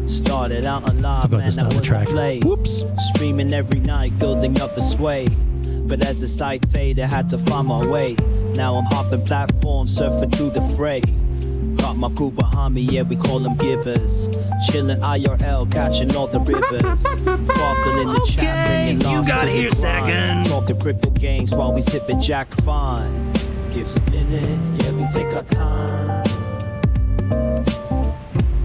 Started out alive, Forgot man, to start the track. Whoops. Streaming every night, building up the sway. But as the sight faded, had to find my way. Now I'm hopping platforms, surfing through the fray. Got my crew behind me, yeah, we call them givers. Chilling IRL, catching all the rivers. Sparkle in the chat, bringing lost to the grind. Talking crypto games while we sipping Jack Fine. Gives a minute, yeah, we take our time.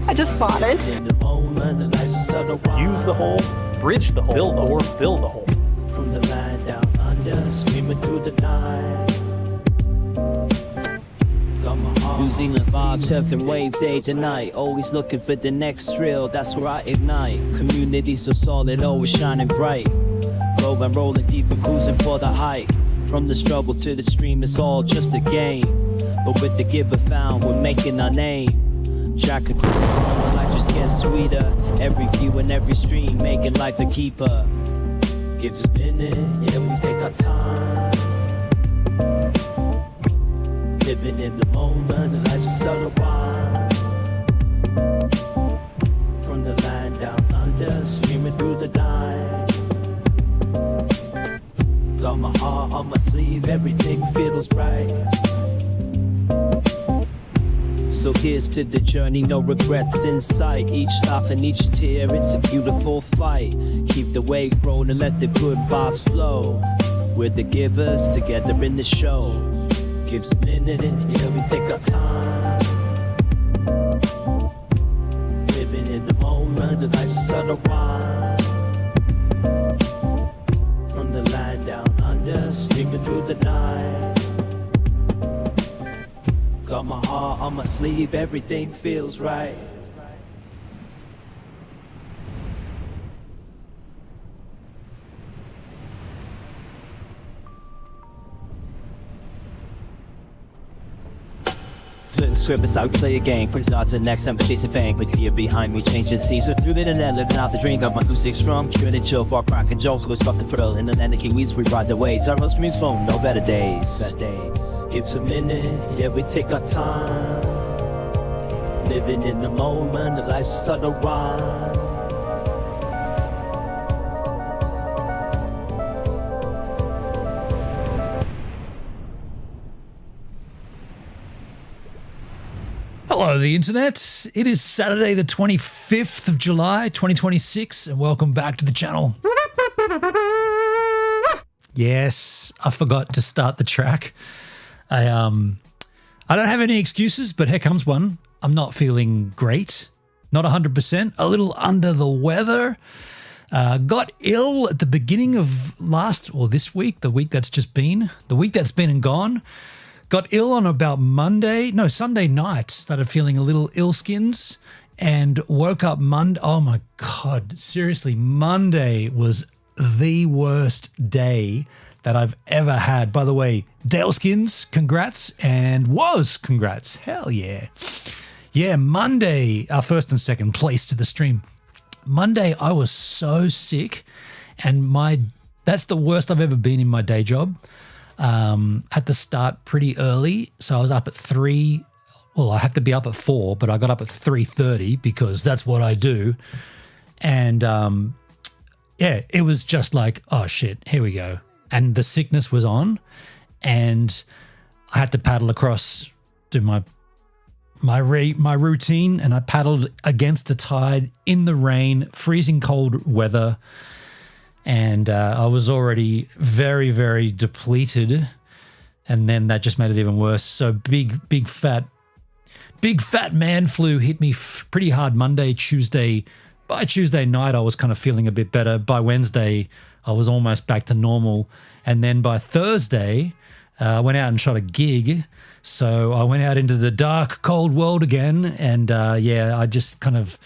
I just farted. In the moment, the life's subtle. Use the hole, bridge the hole, fill the hole, or fill the hole. From the land down under, screaming through the night. New Zealand vibes, surfing waves day to night. Always looking for the next thrill, that's where I ignite. Community so solid, always shining bright. Rolling, rolling deep and cruising for the height. From the struggle to the stream, it's all just a game. But with the giver found, we're making our name. Jack and this life just gets sweeter. Every view and every stream, making life a keeper. Give us a minute, yeah, we take our time. Living in the moment, life's a subtle wine. From the land down under, streaming through the night. Got my heart on my sleeve, everything feels right. So here's to the journey, no regrets in sight. Each laugh and each tear, it's a beautiful fight. Keep the wave rolling, let the good vibes flow. We're the givers, together in the show. Gives a minute, yeah, we take our time. Living in the moment, the life's a subtle wine. From the land down under, streaming through the night. Got my heart on my sleeve, everything feels right. Flip script is how we play a game. From start to the next time, chasing fame. With fear behind me, changing scenes. So through the internet, living out the dream. Got my acoustic strong, curing and chill for cracking jokes. Go stop the thrill in the land of Kiwis, we ride the waves. Our most streams phone, no better days. Gives a minute, yeah, we take our time. Living in the moment, the life's a subtle rhyme. Hello, the internet. It is Saturday, the 25th of July, 2026, and welcome back to the channel. Yes, I forgot to start the track. I don't have any excuses, but here comes one. I'm not feeling great. Not 100%. A little under the weather. Got ill at the beginning of this week, the week that's just been, the week that's been and gone. Got ill on about Sunday night. Started feeling a little ill skins and woke up Monday. Oh my God, seriously, Monday was the worst day that I've ever had. By the way, Daleskins, congrats, and congrats. Hell yeah. Yeah, Monday, our first and second place to the stream. Monday, I was so sick, and that's the worst I've ever been in my day job. Had to start pretty early, so I was up at 3. Well, I had to be up at 4, but I got up at 3:30 because that's what I do. And yeah, it was just like, oh shit, here we go. And the sickness was on, and I had to paddle across, do my routine, and I paddled against the tide in the rain, freezing cold weather, and I was already very, very depleted, and then that just made it even worse. So big fat man flu hit me pretty hard Monday, Tuesday. By Tuesday night, I was kind of feeling a bit better. By Wednesday, I was almost back to normal. And then by Thursday, I went out and shot a gig. So I went out into the dark, cold world again. And yeah, I just kind of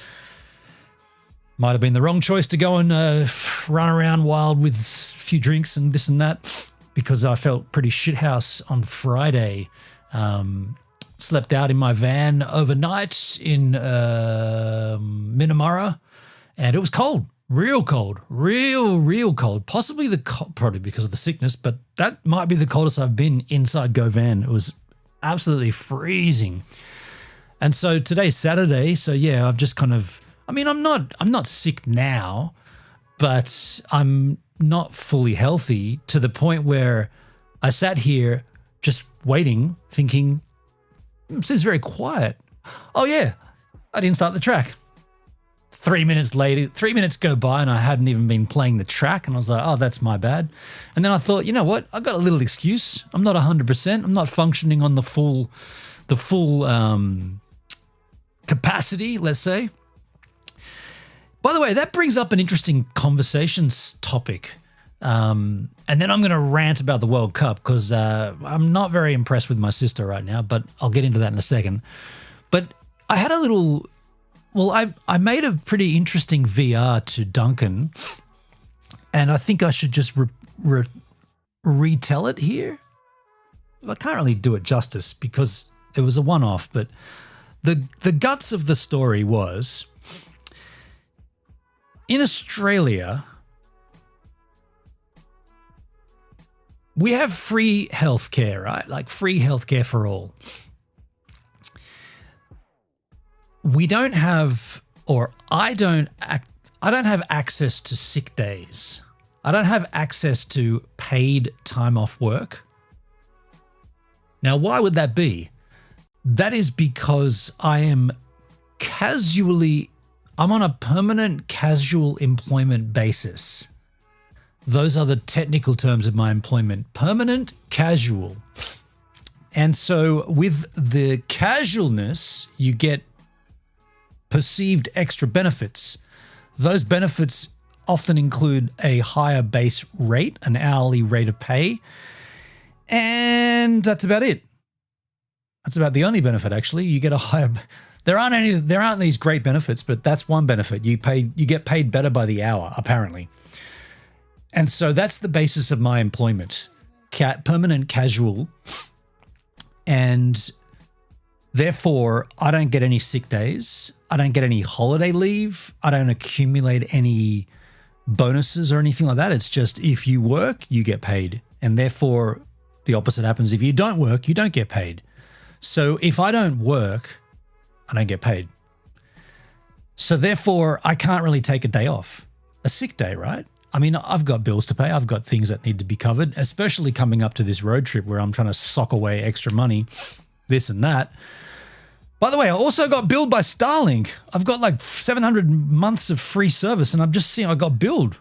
might have been the wrong choice to go and run around wild with a few drinks and this and that, because I felt pretty shithouse on Friday. Slept out in my van overnight in Minamara, and it was cold. Real cold, real cold. Probably because of the sickness, but that might be the coldest I've been inside Go Van. It was absolutely freezing. And so today's Saturday. So yeah, I've just kind of, I mean, I'm not sick now, but I'm not fully healthy to the point where I sat here just waiting, thinking, it seems very quiet. Oh yeah, I didn't start the track. 3 minutes later, 3 minutes go by and I hadn't even been playing the track, and I was like, oh, that's my bad. And then I thought, you know what? I got a little excuse. I'm not 100%. I'm not functioning on the full capacity, let's say. By the way, that brings up an interesting conversations topic. And then I'm going to rant about the World Cup because I'm not very impressed with my sister right now, but I'll get into that in a second. But I had a little... Well, I made a pretty interesting VR to Duncan, and I think I should just retell it here. I can't really do it justice because it was a one-off, but the guts of the story was, in Australia, we have free healthcare, right? Like free healthcare for all. We don't have, or I don't have access to sick days. I don't have access to paid time off work. Now, why would that be? That is because I'm on a permanent casual employment basis. Those are the technical terms of my employment. Permanent, casual. And so with the casualness, you get perceived extra benefits. Those benefits often include a higher base rate, an hourly rate of pay, and that's about it. That's about the only benefit, actually. You get a higher. There aren't these great benefits, but that's one benefit. You get paid better by the hour, apparently. And so that's the basis of my employment, permanent casual, and therefore I don't get any sick days. I don't get any holiday leave. I don't accumulate any bonuses or anything like that. It's just if you work, you get paid. And therefore the opposite happens. If you don't work, you don't get paid. So if I don't work, I don't get paid. So therefore I can't really take a day off, a sick day, right? I mean, I've got bills to pay. I've got things that need to be covered, especially coming up to this road trip where I'm trying to sock away extra money, this and that. By the way, I also got billed by Starlink. I've got like 700 months of free service, and I've just seen I got billed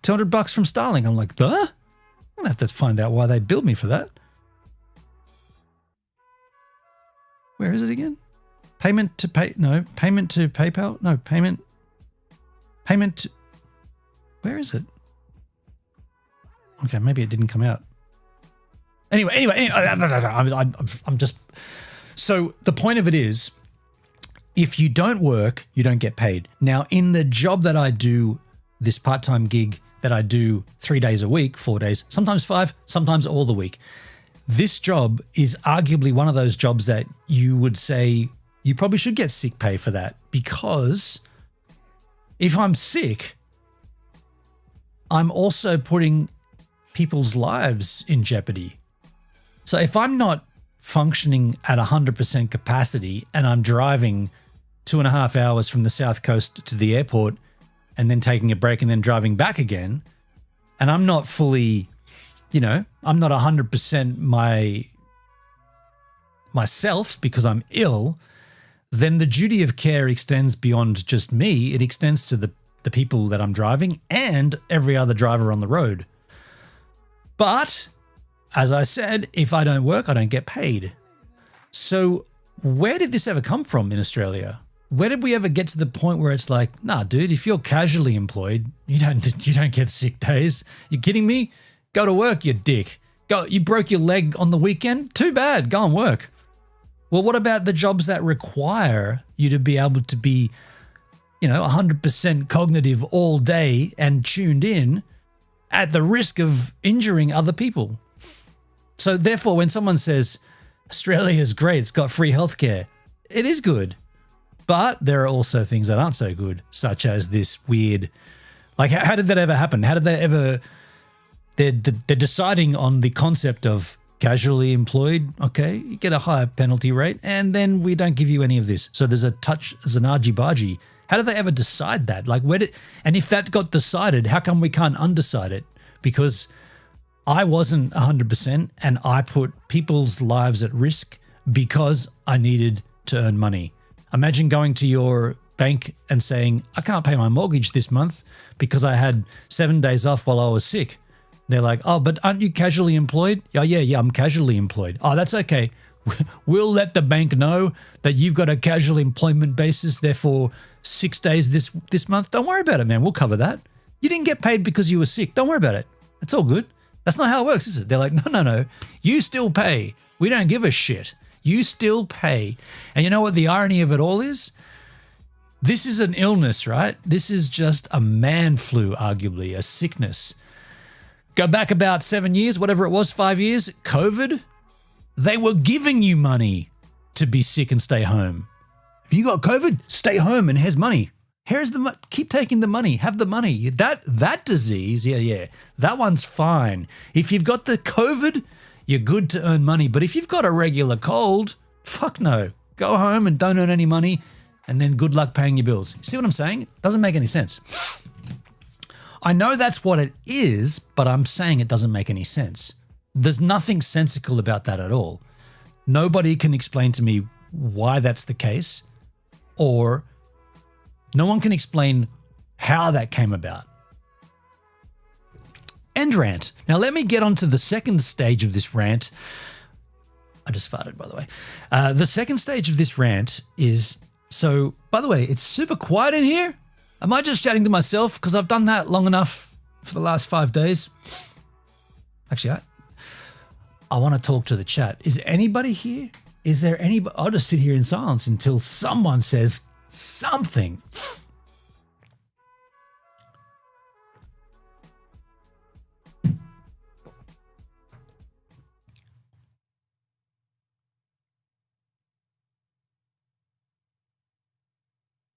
$200 from Starlink. I'm like, I'm gonna have to find out why they billed me for that. Where is it again? Payment to PayPal? No, payment to, where is it? Okay, maybe it didn't come out. Anyway, I'm just... So the point of it is, if you don't work, you don't get paid. Now, in the job that I do, this part-time gig that I do 3 days a week, 4 days, sometimes 5, sometimes all the week, this job is arguably one of those jobs that you would say you probably should get sick pay for that, because if I'm sick, I'm also putting people's lives in jeopardy. So if I'm not functioning at 100% capacity and I'm driving 2.5 hours from the South Coast to the airport and then taking a break and then driving back again, and I'm not fully, I'm not 100% myself because I'm ill, then the duty of care extends beyond just me. It extends to the people that I'm driving and every other driver on the road. But as I said, if I don't work, I don't get paid. So where did this ever come from in Australia? Where did we ever get to the point where it's like, nah, dude, if you're casually employed, you don't get sick days. You kidding me? Go to work, you dick. Go. You broke your leg on the weekend? Too bad. Go and work. Well, what about the jobs that require you to be able to be, 100% cognitive all day and tuned in at the risk of injuring other people? So therefore, when someone says Australia is great, it's got free healthcare, it is good. But there are also things that aren't so good, such as this weird, like how did that ever happen? How did they ever, they're deciding on the concept of Casually employed, okay, you get a higher penalty rate, and then we don't give you any of this. So there's an argy-bargy. How did they ever decide that? Like, and if that got decided, how come we can't undecide it? Because I wasn't 100% and I put people's lives at risk because I needed to earn money. Imagine going to your bank and saying, I can't pay my mortgage this month because I had 7 days off while I was sick. They're like, oh, but aren't you casually employed? Yeah, I'm casually employed. Oh, that's okay. We'll let the bank know that you've got a casual employment basis there for 6 days this month. Don't worry about it, man. We'll cover that. You didn't get paid because you were sick. Don't worry about it. It's all good. That's not how it works, is it? They're like, no. You still pay. We don't give a shit. You still pay. And you know what the irony of it all is? This is an illness, right? This is just a man flu, arguably, a sickness. Go back about 7 years, whatever it was, 5 years, COVID, they were giving you money to be sick and stay home. If you got COVID, stay home and here's money. Here's the money. Keep taking the money. Have the money. That disease, yeah, that one's fine. If you've got the COVID, you're good to earn money. But if you've got a regular cold, fuck no. Go home and don't earn any money and then good luck paying your bills. See what I'm saying? It doesn't make any sense. I know that's what it is, but I'm saying it doesn't make any sense. There's nothing sensical about that at all. Nobody can explain to me why that's the case, or no one can explain how that came about. End rant. Now let me get on to the second stage of this rant. I just farted, by the way. The second stage of this rant is, so, by the way, it's super quiet in here. Am I just chatting to myself? Because I've done that long enough for the last 5 days. Actually, I want to talk to the chat. Is anybody here? Is there anybody? I'll just sit here in silence until someone says something.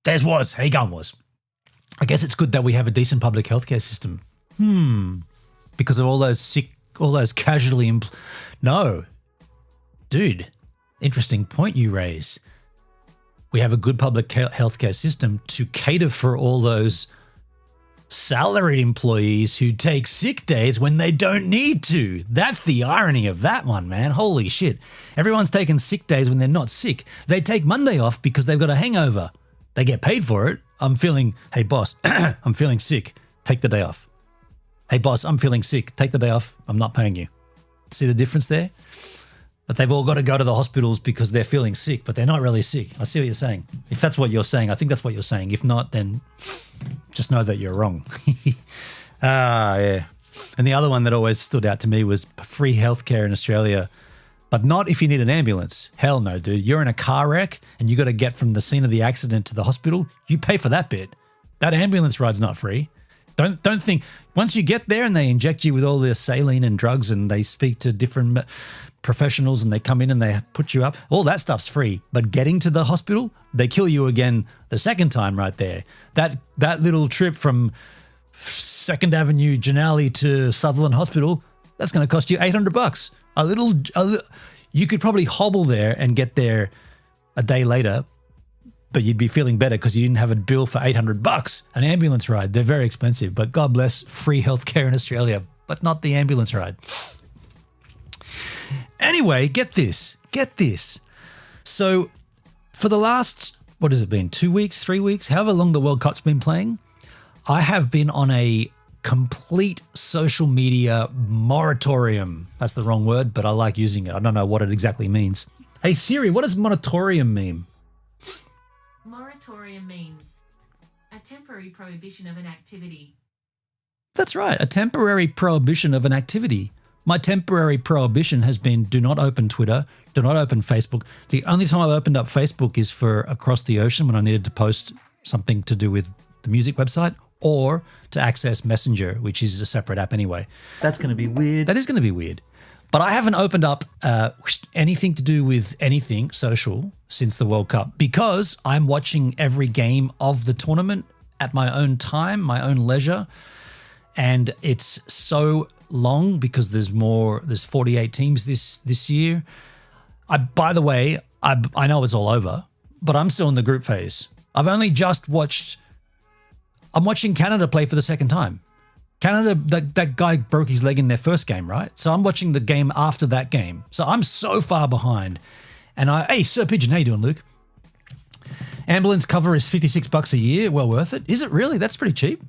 There's was. Hey, gone was. I guess it's good that we have a decent public healthcare system. Because of all those sick, all those casually no. Dude, interesting point you raise. We have a good public healthcare system to cater for all those salaried employees who take sick days when they don't need to. That's the irony of that one, man. Holy shit. Everyone's taking sick days when they're not sick. They take Monday off because they've got a hangover. They get paid for it. Hey boss, I'm feeling sick. Take the day off. Hey boss, I'm feeling sick. Take the day off. I'm not paying you. See the difference there? But they've all got to go to the hospitals because they're feeling sick, but they're not really sick. I see what you're saying. If that's what you're saying, I think that's what you're saying. If not, then just know that you're wrong. Yeah. And the other one that always stood out to me was free healthcare in Australia, but not if you need an ambulance. Hell no, dude. You're in a car wreck and you got to get from the scene of the accident to the hospital. You pay for that bit. That ambulance ride's not free. Don't think once you get there and they inject you with all the saline and drugs and they speak to different professionals and they come in and they put you up, all that stuff's free. But getting to the hospital, they kill you again the second time right there. That little trip from 2nd Avenue, Janali to Sutherland Hospital, that's going to cost you $800. You could probably hobble there and get there a day later, but you'd be feeling better because you didn't have a bill for $800. An ambulance ride, they're very expensive, but God bless free healthcare in Australia, but not the ambulance ride. Anyway, get this. So for the last, what has it been, 2 weeks, 3 weeks, however long the World Cup's been playing, I have been on a complete social media moratorium. That's the wrong word, but I like using it. I don't know what it exactly means. Hey Siri, what does moratorium mean? Moratorium means a temporary prohibition of an activity. That's right, a temporary prohibition of an activity. My temporary prohibition has been do not open Twitter, do not open Facebook. The only time I've opened up Facebook is for Across the Ocean when I needed to post something to do with the music website, or to access Messenger, which is a separate app anyway. That's going to be weird. That is going to be weird. But I haven't opened up anything to do with anything social since the World Cup because I'm watching every game of the tournament at my own time, my own leisure. And it's so long because there's 48 teams this year. By the way, I know it's all over, but I'm still in the group phase. I'm watching Canada play for the second time. Canada, that guy broke his leg in their first game, right? So I'm watching the game after that game. So I'm so far behind. And hey, Sir Pigeon, how you doing, Luke? Ambulance cover is $56 a year. Well worth it. Is it really? That's pretty cheap.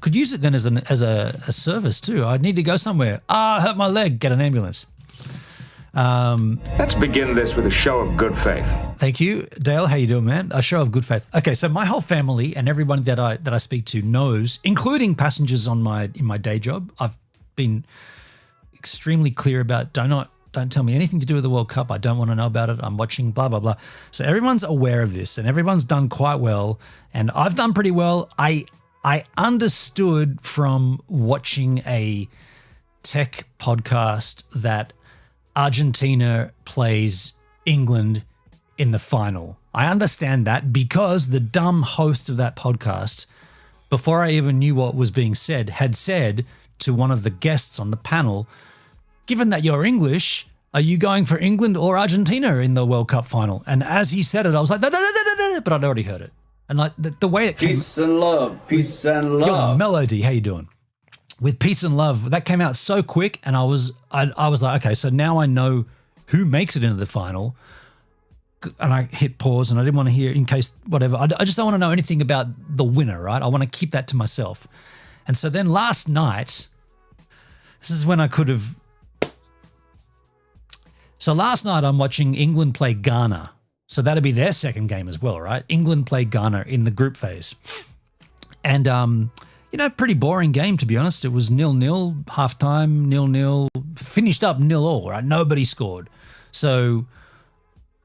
Could use it then as a service too. I need to go somewhere. I hurt my leg. Get an ambulance. Let's begin this with a show of good faith. Thank you, Dale. How you doing, man? A show of good faith. Okay, so my whole family and everybody that I speak to knows, including passengers in my day job. I've been extremely clear about don't tell me anything to do with the World Cup. I don't want to know about it. I'm watching blah blah blah. So everyone's aware of this, and everyone's done quite well, and I've done pretty well. I understood from watching a tech podcast that Argentina plays England in the final. I understand that because the dumb host of that podcast, before I even knew what was being said, had said to one of the guests on the panel, given that you're English, are you going for England or Argentina in the World Cup final? And as he said it, I was like, but I'd already heard it. And like the way it came, peace and love. Yo, Melody, how you doing? With peace and love, that came out so quick, and I was like, okay, so now I know who makes it into the final. And I hit pause, and I didn't want to hear in case whatever. I just don't want to know anything about the winner, right? I want to keep that to myself. And so then last night, this is when I could have. So last night I'm watching England play Ghana. So that'd be their second game as well, right? England play Ghana in the group phase. And pretty boring game, to be honest. It was 0-0, halftime, 0-0, finished up 0-0, right? Nobody scored. So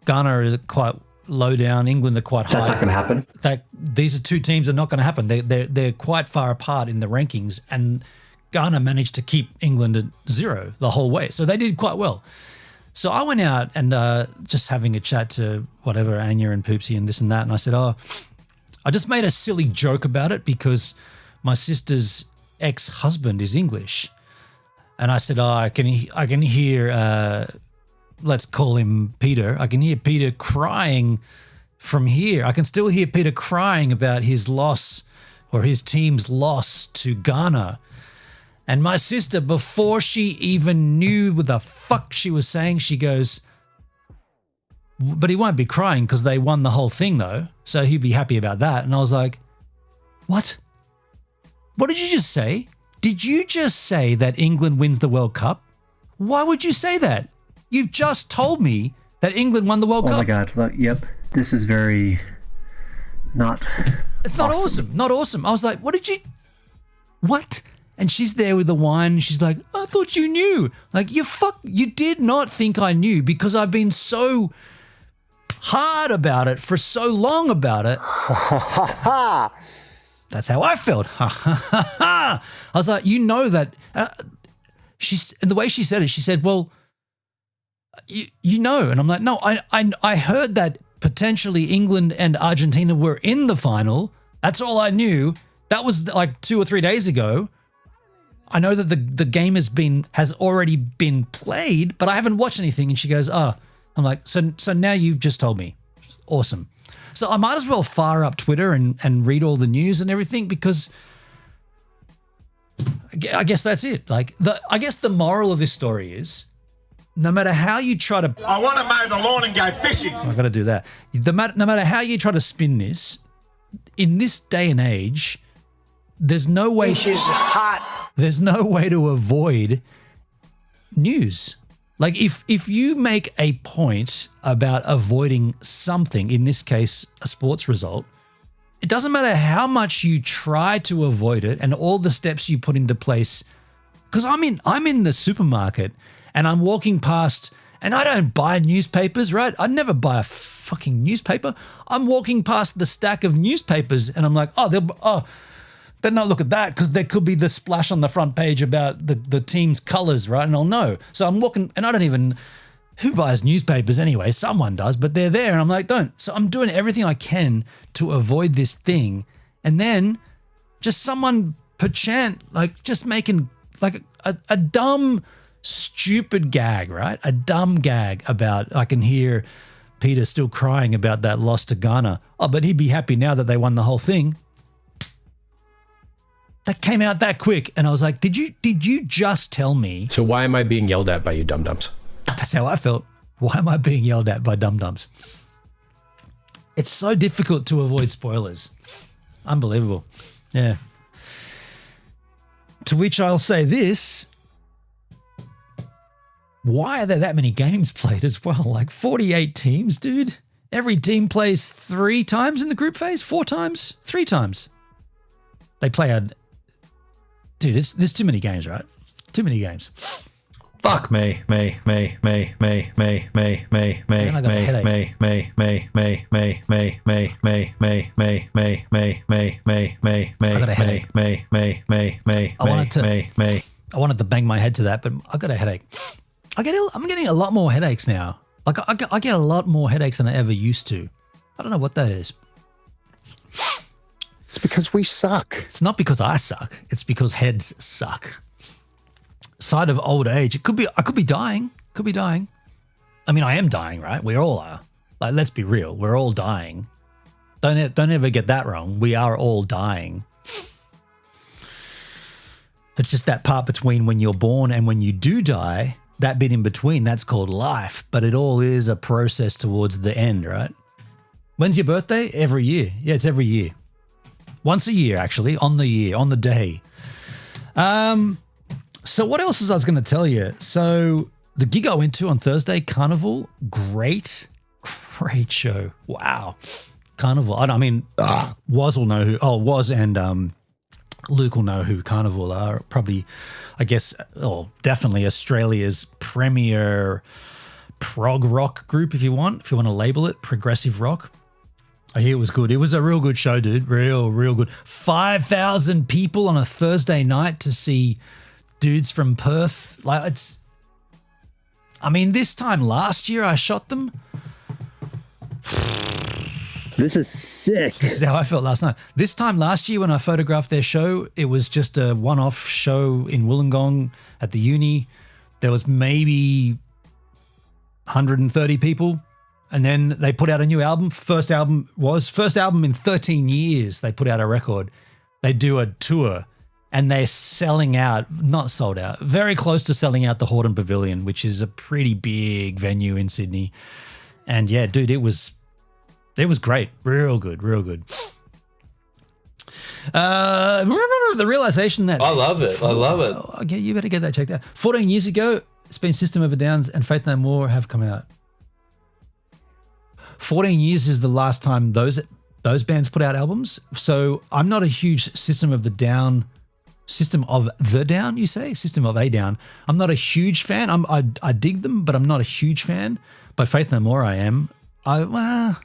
Ghana is quite low down. England are quite high. That's not going to happen. These are two teams that are not going to happen. They're quite far apart in the rankings, and Ghana managed to keep England at 0 the whole way. So they did quite well. So I went out and just having a chat to whatever, Anya and Poopsie and this and that, and I said, I just made a silly joke about it because my sister's ex-husband is English. And I said, I can hear, let's call him Peter. I can hear Peter crying from here. I can still hear Peter crying about his loss or his team's loss to Ghana. And my sister, before she even knew what the fuck she was saying, she goes, but he won't be crying because they won the whole thing though. So he'd be happy about that. And I was like, what? What did you just say? Did you just say that England wins the World Cup? Why would you say that? You've just told me that England won the World Cup. Oh my God. Look, yep. This is very not It's not awesome. Not awesome. I was like, what? And she's there with the wine and she's like, I thought you knew. Like, you did not think I knew because I've been so hard about it for so long about it. That's how I felt. I was like, you know that. And the way she said it, she said, well, you know. And I'm like, no, I heard that potentially England and Argentina were in the final. That's all I knew. That was like 2 or 3 days ago. I know that the game has already been played, but I haven't watched anything. And she goes, oh. I'm like, so now you've just told me. Awesome. So I might as well fire up Twitter and read all the news and everything because I guess that's it. Like, I guess the moral of this story is no matter how you try to... I want to mow the lawn and go fishing. I got to do that. No matter how you try to spin this, in this day and age, there's no way... Which is hot. There's no way to avoid news. Like if you make a point about avoiding something, in this case, a sports result, it doesn't matter how much you try to avoid it and all the steps you put into place. Because I'm in the supermarket and I'm walking past, and I don't buy newspapers, right? I never buy a fucking newspaper. I'm walking past the stack of newspapers and I'm like, better not look at that because there could be the splash on the front page about the team's colours, right? And I'll know. So I'm walking, and I don't even, who buys newspapers anyway? Someone does, but they're there. And I'm like, don't. So I'm doing everything I can to avoid this thing. And then just someone per chant, like just making like a dumb, stupid gag, right? A dumb gag about, I can hear Peter still crying about that loss to Ghana. Oh, but he'd be happy now that they won the whole thing. That came out that quick. And I was like, did you just tell me? So why am I being yelled at by you dum-dums? That's how I felt. Why am I being yelled at by dum-dums? It's so difficult to avoid spoilers. Unbelievable. Yeah. To which I'll say this. Why are there that many games played as well? Like 48 teams, dude. Every team plays 3 times in the group phase? 4 times? 3 times? They play a... Dude, there's too many games, right? Too many games. Fuck me. I got a headache. I wanted to bang my head to that, but I got a headache. I'm getting a lot more headaches now. Like I get a lot more headaches than I ever used to. I don't know what that is. It's because we suck. It's not because I suck. It's because heads suck. Side of old age. I could be dying. Could be dying. I mean, I am dying, right? We all are. Like, let's be real. We're all dying. Don't ever get that wrong. We are all dying. It's just that part between when you're born and when you do die, that bit in between, that's called life. But it all is a process towards the end, right? When's your birthday? Every year. Yeah, it's every year. Once a year, actually, on the day. So what else was I was going to tell you? So the gig I went to on Thursday, Carnival, great show. Wow. Carnival. I mean, Woz will know who, Woz and Luke will know who Carnival are. Probably, I guess, definitely Australia's premier prog rock group, if you want to label it, progressive rock. I hear it was good. It was a real good show, dude. Real good. 5,000 people on a Thursday night to see dudes from Perth. Like, this time last year I shot them. This is sick. This is how I felt last night. This time last year when I photographed their show, it was just a one-off show in Wollongong at the uni. There was maybe 130 people. And then they put out a new album. First album in 13 years. They put out a record. They do a tour and they're selling out, not sold out, very close to selling out the Hordern Pavilion, which is a pretty big venue in Sydney. And yeah, dude, it was great. Real good. The realization that... I love it. Okay, you better get that checked out. 14 years ago, it's been System of a Down and Faith No More have come out. 14 years is the last time those bands put out albums. So I'm not a huge System of a Down, you say? System of a Down. I'm not a huge fan. I dig them, but I'm not a huge fan. But Faith No More I am. When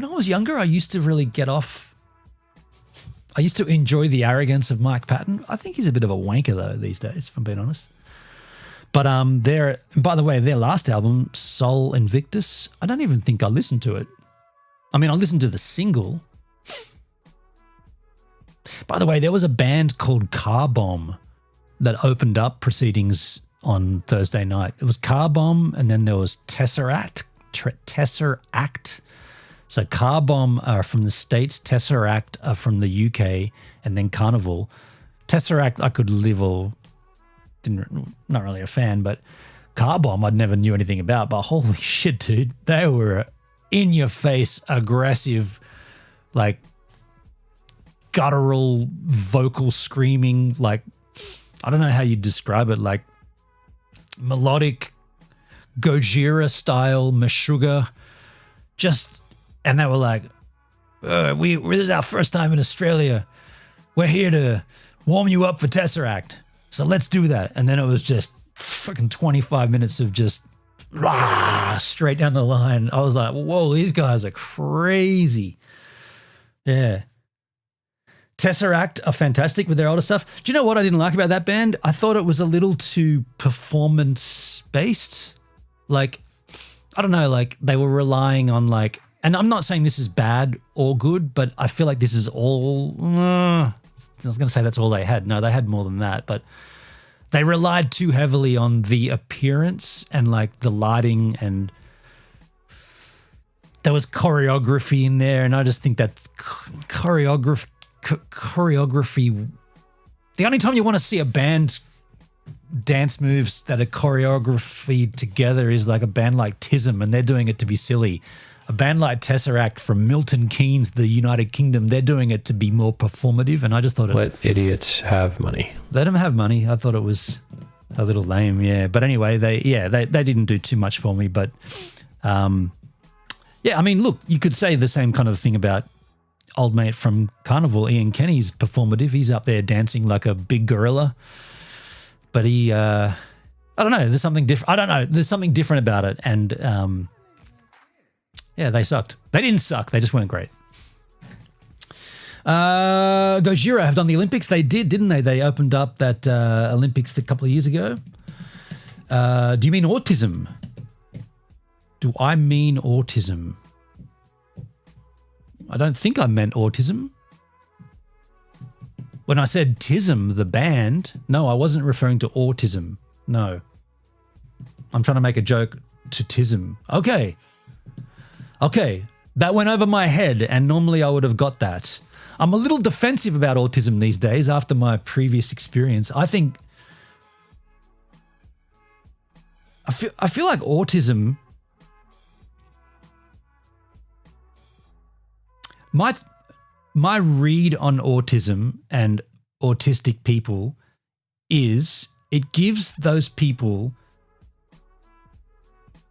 I was younger, I used to really get off. I used to enjoy the arrogance of Mike Patton. I think he's a bit of a wanker though these days, if I'm being honest. But by the way, their last album, Sol Invictus, I don't even think I listened to it. I mean, I listened to the single. By the way, there was a band called Car Bomb that opened up proceedings on Thursday night. It was Car Bomb, and then there was Tesseract. So Car Bomb are from the States, Tesseract are from the UK, and then Carnival. Tesseract I could live or... not really a fan, but Car Bomb I never knew anything about, but holy shit, dude, they were in your face, aggressive, like guttural vocal screaming, like I don't know how you describe it, like melodic Gojira style Meshuggah, and they were like, this is our first time in Australia, we're here to warm you up for Tesseract. So let's do that. And then it was just fucking 25 minutes of just straight down the line. I was like, whoa, these guys are crazy. Yeah. Tesseract are fantastic with their older stuff. Do you know what I didn't like about that band? I thought it was a little too performance-based. Like, I don't know, like they were relying on like and I'm not saying this is bad or good, but I feel like this is all, I was going to say that's all they had. No, they had more than that, but they relied too heavily on the appearance and like the lighting, and there was choreography in there. And I just think that's choreography. The only time you want to see a band dance moves that are choreographed together is like a band like Tism, and they're doing it to be silly. A band like Tesseract from Milton Keynes, the United Kingdom, they're doing it to be more performative. And I just thought Let idiots have money. let them have money. I thought it was a little lame, yeah. But anyway, they didn't do too much for me. But yeah, I mean, look, you could say the same kind of thing about old mate from Carnival, Ian Kenny's performative. He's up there dancing like a big gorilla. But he, I don't know, there's something different. I don't know, there's something different about it. And yeah, they sucked. They didn't suck, they just weren't great. Gojira have done the Olympics. They did, didn't they? They opened up that Olympics a couple of years ago. Do you mean autism? Do I mean autism? I don't think I meant autism. When I said Tism, the band, no, I wasn't referring to autism. No. I'm trying to make a joke to Tism. Okay. That went over my head, and normally I would have got that. I'm a little defensive about autism these days after my previous experience. I feel like autism, my read on autism and autistic people is it gives those people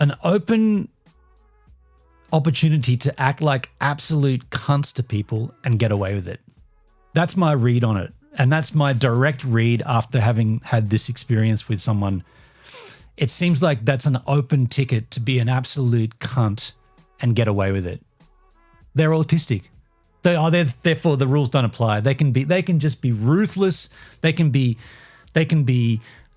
an open opportunity to act like absolute cunts to people and get away with it. That's my read on it. And that's my direct read after having had this experience with someone. It seems like that's an open ticket to be an absolute cunt and get away with it. They're autistic. Therefore the rules don't apply. They can just be ruthless. They can be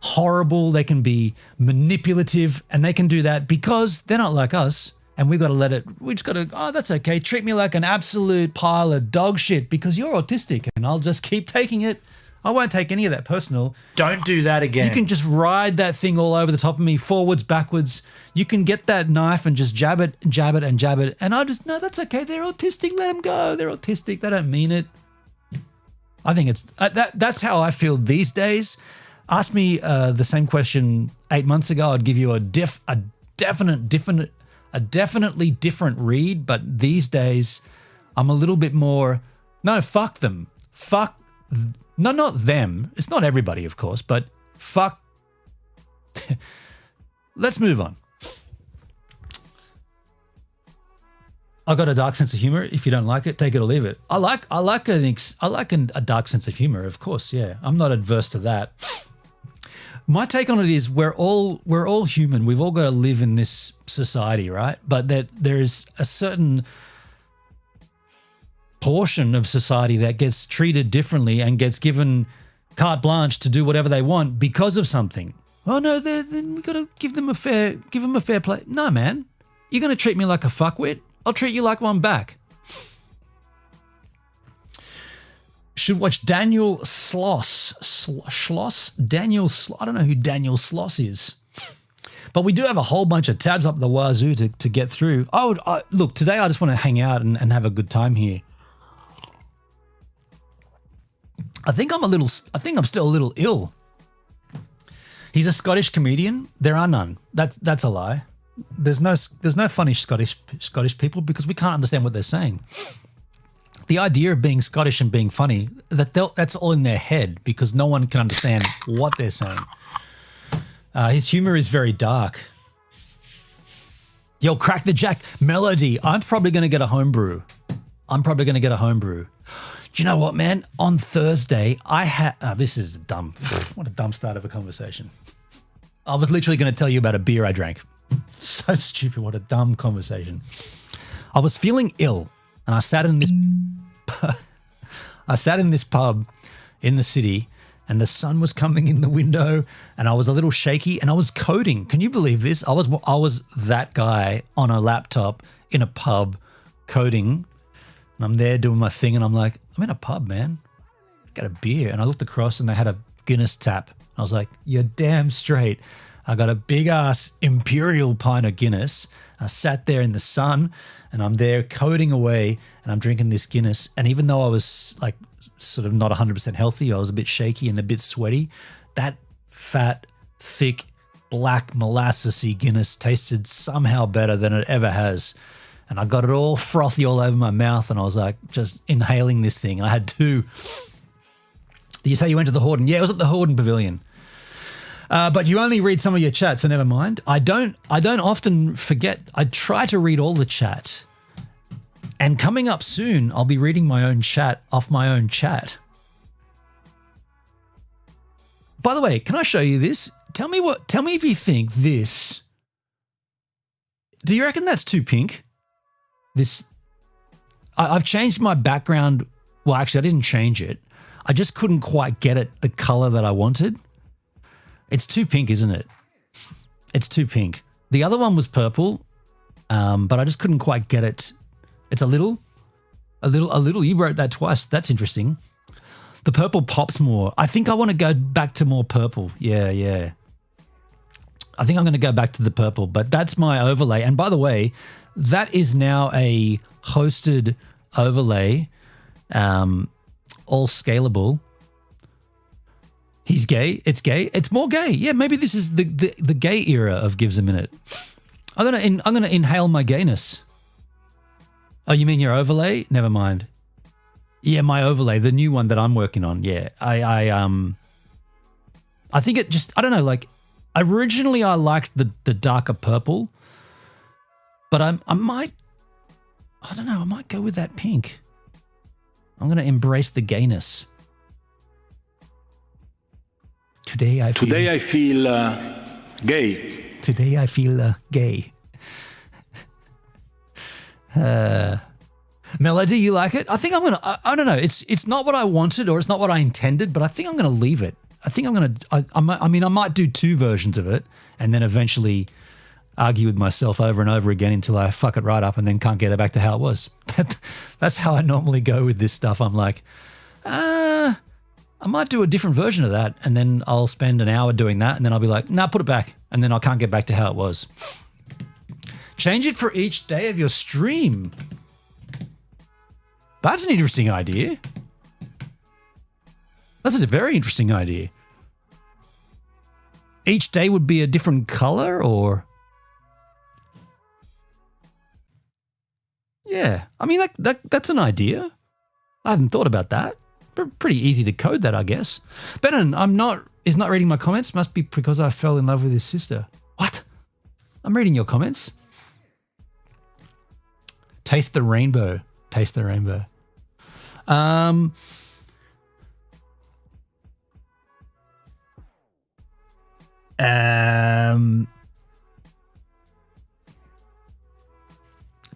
horrible. They can be manipulative, and they can do that because they're not like us. And we just got to, oh, that's okay. Treat me like an absolute pile of dog shit because you're autistic, and I'll just keep taking it. I won't take any of that personal. Don't do that again. You can just ride that thing all over the top of me, forwards, backwards. You can get that knife and just jab it and jab it and jab it. And I just, no, that's okay. They're autistic. Let them go. They're autistic. They don't mean it. I think it's, that's how I feel these days. Ask me the same question 8 months ago. I'd give you a definitely different read. But these days, I'm a little bit more, no, fuck them. No, not them. It's not everybody, of course, but fuck. Let's move on. I got a dark sense of humor. If you don't like it, take it or leave it. I like a dark sense of humor, of course. Yeah, I'm not adverse to that. My take on it is we're all human. We've all got to live in this society, right? But that there is a certain portion of society that gets treated differently and gets given carte blanche to do whatever they want because of something. Oh no, then we got to give them a fair play. No, man, you're going to treat me like a fuckwit. I'll treat you like one back. Should watch Daniel Sloss. I don't know who Daniel Sloss is. But we do have a whole bunch of tabs up the wazoo to get through. Look, today I just want to hang out and have a good time here. I think I'm still a little ill. He's a Scottish comedian. There are none. That's a lie. There's no funny Scottish people because we can't understand what they're saying. The idea of being Scottish and being funny, that's all in their head because no one can understand what they're saying. His humor is very dark. Yo, Crack the Jack melody. I'm probably going to get a homebrew. Do you know what, man? On Thursday, I had... this is dumb. What a dumb start of a conversation. I was literally going to tell you about a beer I drank. So stupid. What a dumb conversation. I was feeling ill, and I sat in this... pub in the city, and the sun was coming in the window, and I was a little shaky, and I was coding. Can you believe this? I was that guy on a laptop in a pub coding, and I'm there doing my thing, and I'm like, I'm in a pub, man. Got a beer. And I looked across and they had a Guinness tap. I was like, you're damn straight. I got a big ass imperial pint of Guinness. I sat there in the sun and I'm there coding away and I'm drinking this Guinness. And even though I was like sort of not 100% healthy, I was a bit shaky and a bit sweaty. That fat, thick, black molassesy Guinness tasted somehow better than it ever has. And I got it all frothy all over my mouth and I was like just inhaling this thing. I had two. You say you went to the Horden? Yeah, it was at the Horden Pavilion. But you only read some of your chat, so never mind. I don't often forget. I try to read all the chat. And coming up soon, I'll be reading my own chat off my own chat. By the way, can I show you this? Tell me if you think this. Do you reckon that's too pink? I've changed my background. Well, actually, I didn't change it. I just couldn't quite get it the color that I wanted. It's too pink, isn't it? It's too pink. The other one was purple, but I just couldn't quite get it. It's a little. You wrote that twice. That's interesting. The purple pops more. I think I want to go back to more purple. Yeah. I think I'm going to go back to the purple, but that's my overlay. And by the way, that is now a hosted overlay. All scalable. He's gay. It's gay. It's more gay. Yeah, maybe this is the gay era of GivesAMinute. I'm gonna inhale my gayness. Oh, you mean your overlay? Never mind. Yeah, my overlay, the new one that I'm working on. Yeah, I think it just, I don't know. Like originally, I liked the darker purple, but I might go with that pink. I'm going to embrace the gayness. Today I feel gay. Today I feel gay. Melody, you like it? I think I'm going to, I don't know. It's not what I wanted or it's not what I intended, but I think I'm going to leave it. I think I'm going to, I might do two versions of it and then eventually argue with myself over and over again until I fuck it right up and then can't get it back to how it was. That's how I normally go with this stuff. I'm like, I might do a different version of that and then I'll spend an hour doing that and then I'll be like, nah, put it back. And then I can't get back to how it was. Change it for each day of your stream. That's an interesting idea. That's a very interesting idea. Each day would be a different color or... Yeah, I mean, that's an idea. I hadn't thought about that. Pretty easy to code that, I guess. Benon, is not reading my comments. Must be because I fell in love with his sister. What? I'm reading your comments. Taste the rainbow. Taste the rainbow.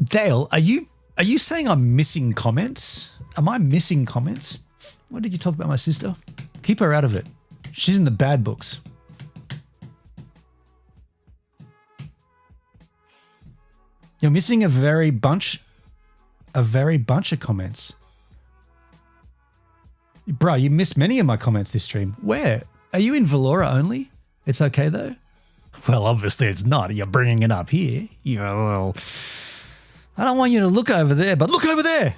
Dale, are you saying I'm missing comments? Am I missing comments? What did you talk about my sister? Keep her out of it. She's in the bad books. You're missing a very bunch of comments. Bro, you missed many of my comments this stream. Where? Are you in Valora only? It's okay though? Well, obviously it's not. You're bringing it up here. Well, I don't want you to look over there, but look over there.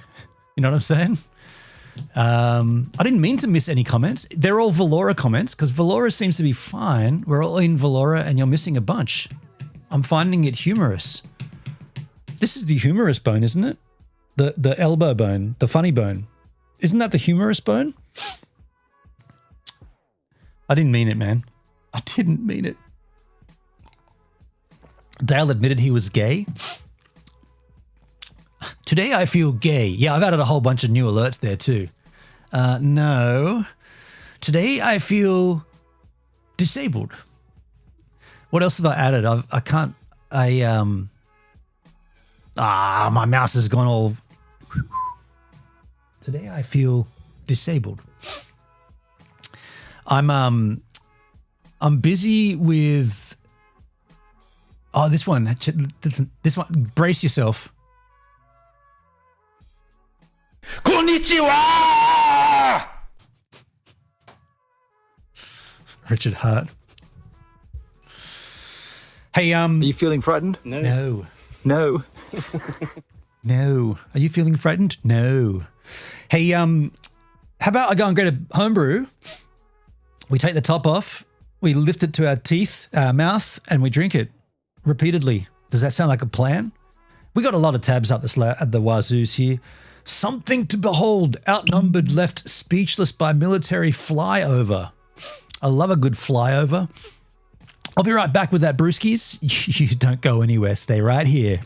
You know what I'm saying? I didn't mean to miss any comments. They're all Valora comments because Valora seems to be fine. We're all in Valora and you're missing a bunch. I'm finding it humorous. This is the humorous bone, isn't it? The elbow bone, the funny bone. Isn't that the humorous bone? I didn't mean it, man. I didn't mean it. Dale admitted he was gay. Today I feel gay. Yeah, I've added a whole bunch of new alerts there too. No. Today I feel disabled. What else have I added? My mouse has gone all... Today I feel disabled. I'm busy with... Oh, this one. Brace yourself. Konnichiwa! Richard Hart. Hey, Are you feeling frightened? no. No. No. Are you feeling frightened? No. Hey, how about I go and get a homebrew? We take the top off, we lift it to our teeth, our mouth, and we drink it repeatedly. Does that sound like a plan? We got a lot of tabs up at the wazoos here. Something to behold. Outnumbered, left speechless by military flyover. I love a good flyover. I'll be right back with that brewskis. You don't go anywhere. Stay right here.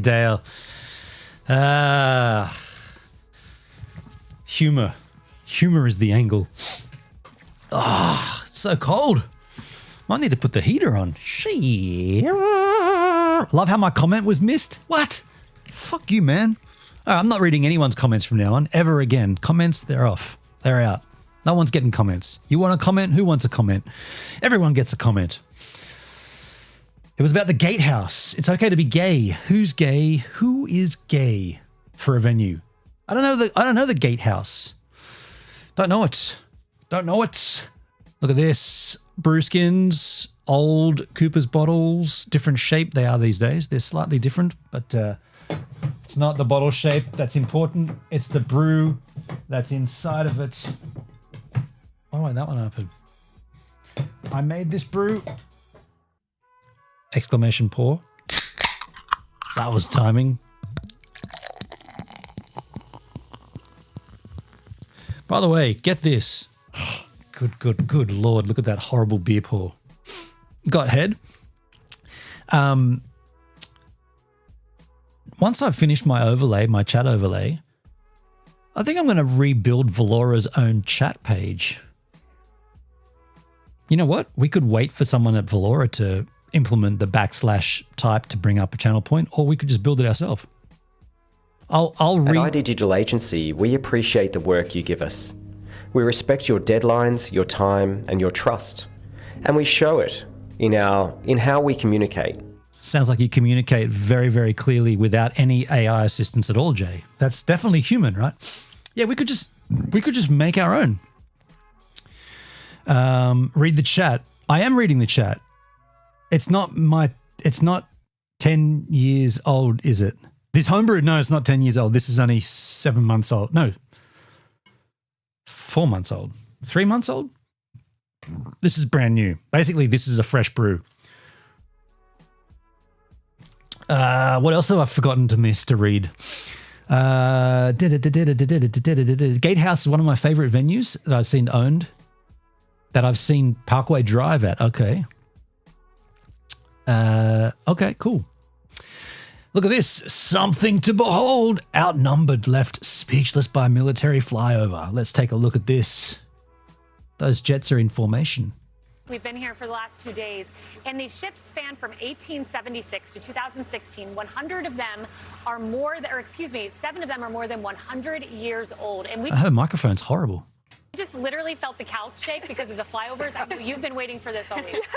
Dale. Humor. Humor is the angle. It's so cold. Might need to put the heater on. Love how my comment was missed. What? Fuck you, man. I'm not reading anyone's comments from now on, ever again. Comments, they're off. They're out. No one's getting comments. You want a comment? Who wants a comment? Everyone gets a comment. It was about the gatehouse. It's okay to be gay. Who's gay? Who is gay for a venue? I don't know the gatehouse. Don't know it. Don't know it. Look at this. Brewskins, old Cooper's bottles, different shape they are these days. They're slightly different, but it's not the bottle shape that's important. It's the brew that's inside of it. Oh, wait, that one open. I made this brew. Exclamation pour. That was timing. By the way, get this. Good Lord. Look at that horrible beer pour. Got head. Once I've finished my overlay, my chat overlay, I think I'm going to rebuild Valora's own chat page. You know what? We could wait for someone at Valora to implement the / type to bring up a channel point, or we could just build it ourselves. At ID Digital Agency, we appreciate the work you give us. We respect your deadlines, your time, and your trust. And we show it in how we communicate. Sounds like you communicate very, very clearly without any AI assistance at all, Jay. That's definitely human, right? Yeah, we could just make our own. Read the chat. I am reading the chat. It's not 10 years old, is it? This homebrew, no, it's not 10 years old. This is only 7 months old. No, 4 months old. 3 months old? This is brand new. Basically, this is a fresh brew. What else have I forgotten to read? Gatehouse is one of my favorite venues that I've seen owned, that I've seen Parkway Drive at. Okay. Okay, cool. Look at this. Something to behold. Outnumbered, left speechless by military flyover. Let's take a look at this. Those jets are in formation. We've been here for the last 2 days, and these ships span from 1876 to 2016. 100 of them are seven of them are more than 100 years old. And her microphone's horrible. We just literally felt the couch shake because of the flyovers. I know you've been waiting for this all week.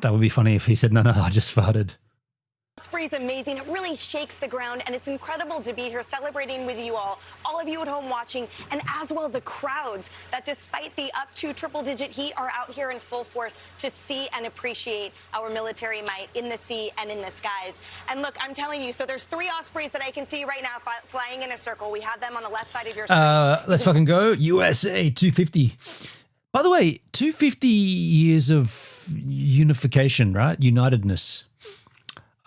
That would be funny if he said, no, I just farted. Osprey is amazing. It really shakes the ground, and it's incredible to be here celebrating with you all of you at home watching, and as well the crowds that, despite the up to triple-digit heat, are out here in full force to see and appreciate our military might in the sea and in the skies. And look, I'm telling you, so there's 3 Ospreys that I can see right now flying in a circle. We have them on the left side of your screen. Let's fucking go. USA 250. By the way, 250 years of unification, right? Unitedness.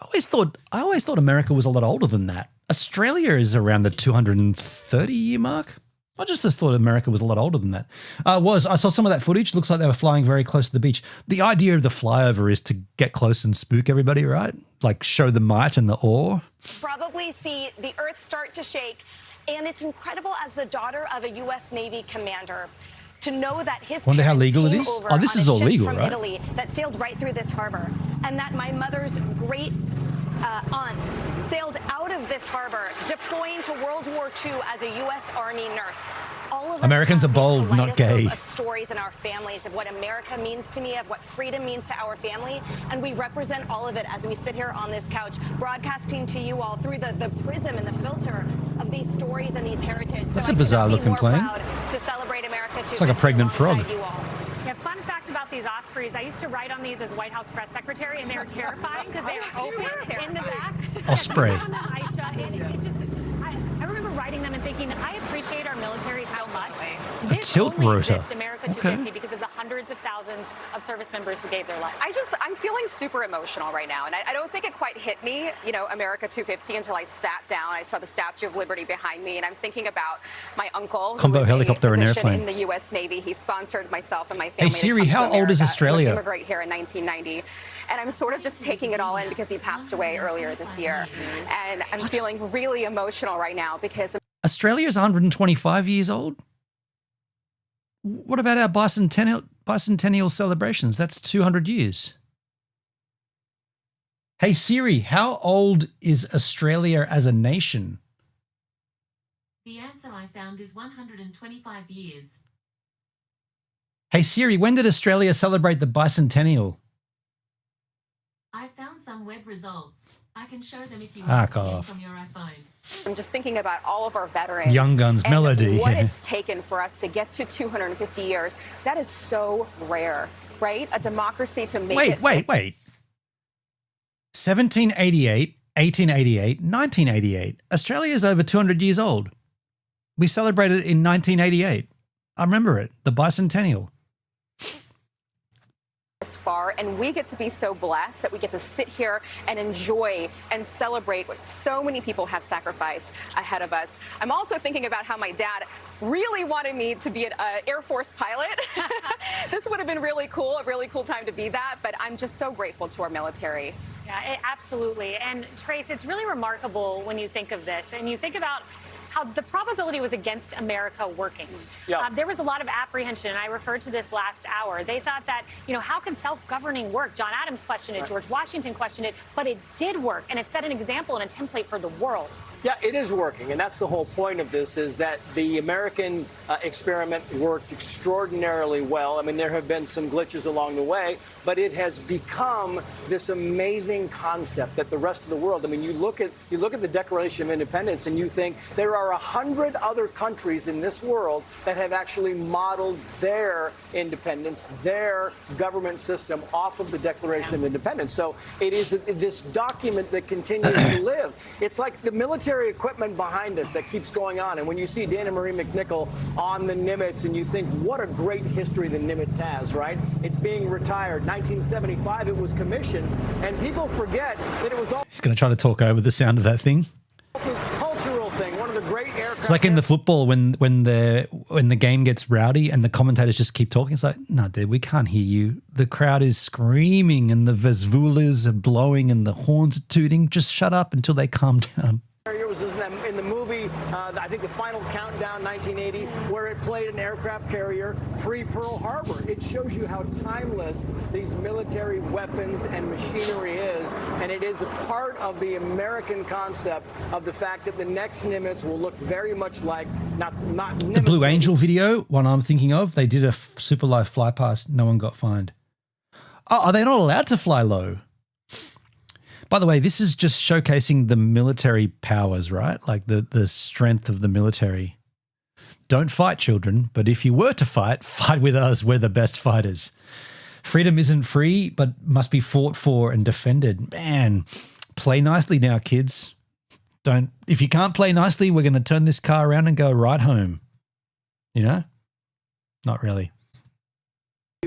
I always thought America was a lot older than that. Australia is around the 230-year mark. I just thought America was a lot older than that. I saw some of that footage. Looks like they were flying very close to the beach. The idea of the flyover is to get close and spook everybody, right? Like show the might and the awe. Probably see the earth start to shake, and it's incredible as the daughter of a U.S. Navy commander to know that his wonder how legal it is. Oh, this is all legal, from right? Italy that sailed right through this harbor, and that my mother's great aunt sailed out of this harbor, deploying to World War II as a U.S. Army nurse. All of us Americans are have bold, the not gay. Of stories in our families of what America means to me, of what freedom means to our family, and we represent all of it as we sit here on this couch, broadcasting to you all through the prism and the filter of these stories and these heritage. That's a bizarre looking plane. To celebrate America it's like a pregnant frog. Yeah, fun fact about these Ospreys, I used to write on these as White House press secretary, and they were terrifying because they are open in the back. Osprey. I remember writing them and thinking, I appreciate our military so much. A tilt rotor. America 250 because of the hundreds of thousands of service members who gave their life. I'm feeling super emotional right now, and I don't think it quite hit me, America 250 until I sat down. I saw the Statue of Liberty behind me, and I'm thinking about my uncle, combo who was helicopter and airplane in the U.S. Navy. He sponsored myself and my family. Hey Siri, how old is Australia? To immigrate here in 1990. And I'm sort of just taking it all in because he passed away earlier this year. And I'm feeling really emotional right now because Australia is 125 years old. What about our bicentennial celebrations? That's 200 years. Hey Siri, how old is Australia as a nation? The answer I found is 125 years. Hey Siri, when did Australia celebrate the bicentennial? I found some web results. I can show them if you Fuck want off. from your iPhone. I'm just thinking about all of our veterans. Young Guns and Melody. what it's taken for us to get to 250 years. That is so rare, right? A democracy to make it. Wait. 1788, 1888, 1988. Australia is over 200 years old. We celebrated it in 1988. I remember it, the bicentennial. Far, and we get to be so blessed that we get to sit here and enjoy and celebrate what so many people have sacrificed ahead of us. I'm also thinking about how my dad really wanted me to be an Air Force pilot. This would have been really cool, a really cool time to be that, but I'm just so grateful to our military. Yeah, absolutely. And Trace, it's really remarkable when you think of this and you think about how the probability was against America working. Yeah. There was a lot of apprehension, and I referred to this last hour. They thought that, how can self-governing work? John Adams questioned it, George Washington questioned it, but it did work, and it set an example and a template for the world. Yeah, it is working, and that's the whole point of this, is that the American experiment worked extraordinarily well. I mean, there have been some glitches along the way, but it has become this amazing concept that the rest of the world, I mean, you look at the Declaration of Independence and you think there are 100 other countries in this world that have actually modeled their independence, their government system off of the Declaration of Independence. So it is this document that continues to live. It's like the military equipment behind us that keeps going on. And when you see Dana Marie McNichol on the Nimitz and you think, what a great history the Nimitz has, right? It's being retired. 1975, it was commissioned. And people forget that it was all He's going to try to talk over the sound of that thing. this cultural thing. One of the great aircraft. It's like in the football when the game gets rowdy and the commentators just keep talking. It's like, no, dude, we can't hear you. The crowd is screaming and the Vesvulas are blowing and the horns are tooting. Just shut up until they calm down. It was in the movie, I think The Final Countdown, 1980, where it played an aircraft carrier pre-Pearl Harbor. It shows you how timeless these military weapons and machinery is, and it is a part of the American concept of the fact that the next Nimitz will look very much like, not Nimitz. The Blue Angel video, one I'm thinking of, they did a super low fly past. No one got fined. Oh, are they not allowed to fly low? By the way, this is just showcasing the military powers, right? Like the strength of the military. Don't fight, children, but if you were to fight, fight with us. We're the best fighters. Freedom isn't free, but must be fought for and defended. Man, play nicely now, kids. If you can't play nicely, we're going to turn this car around and go right home. Not really.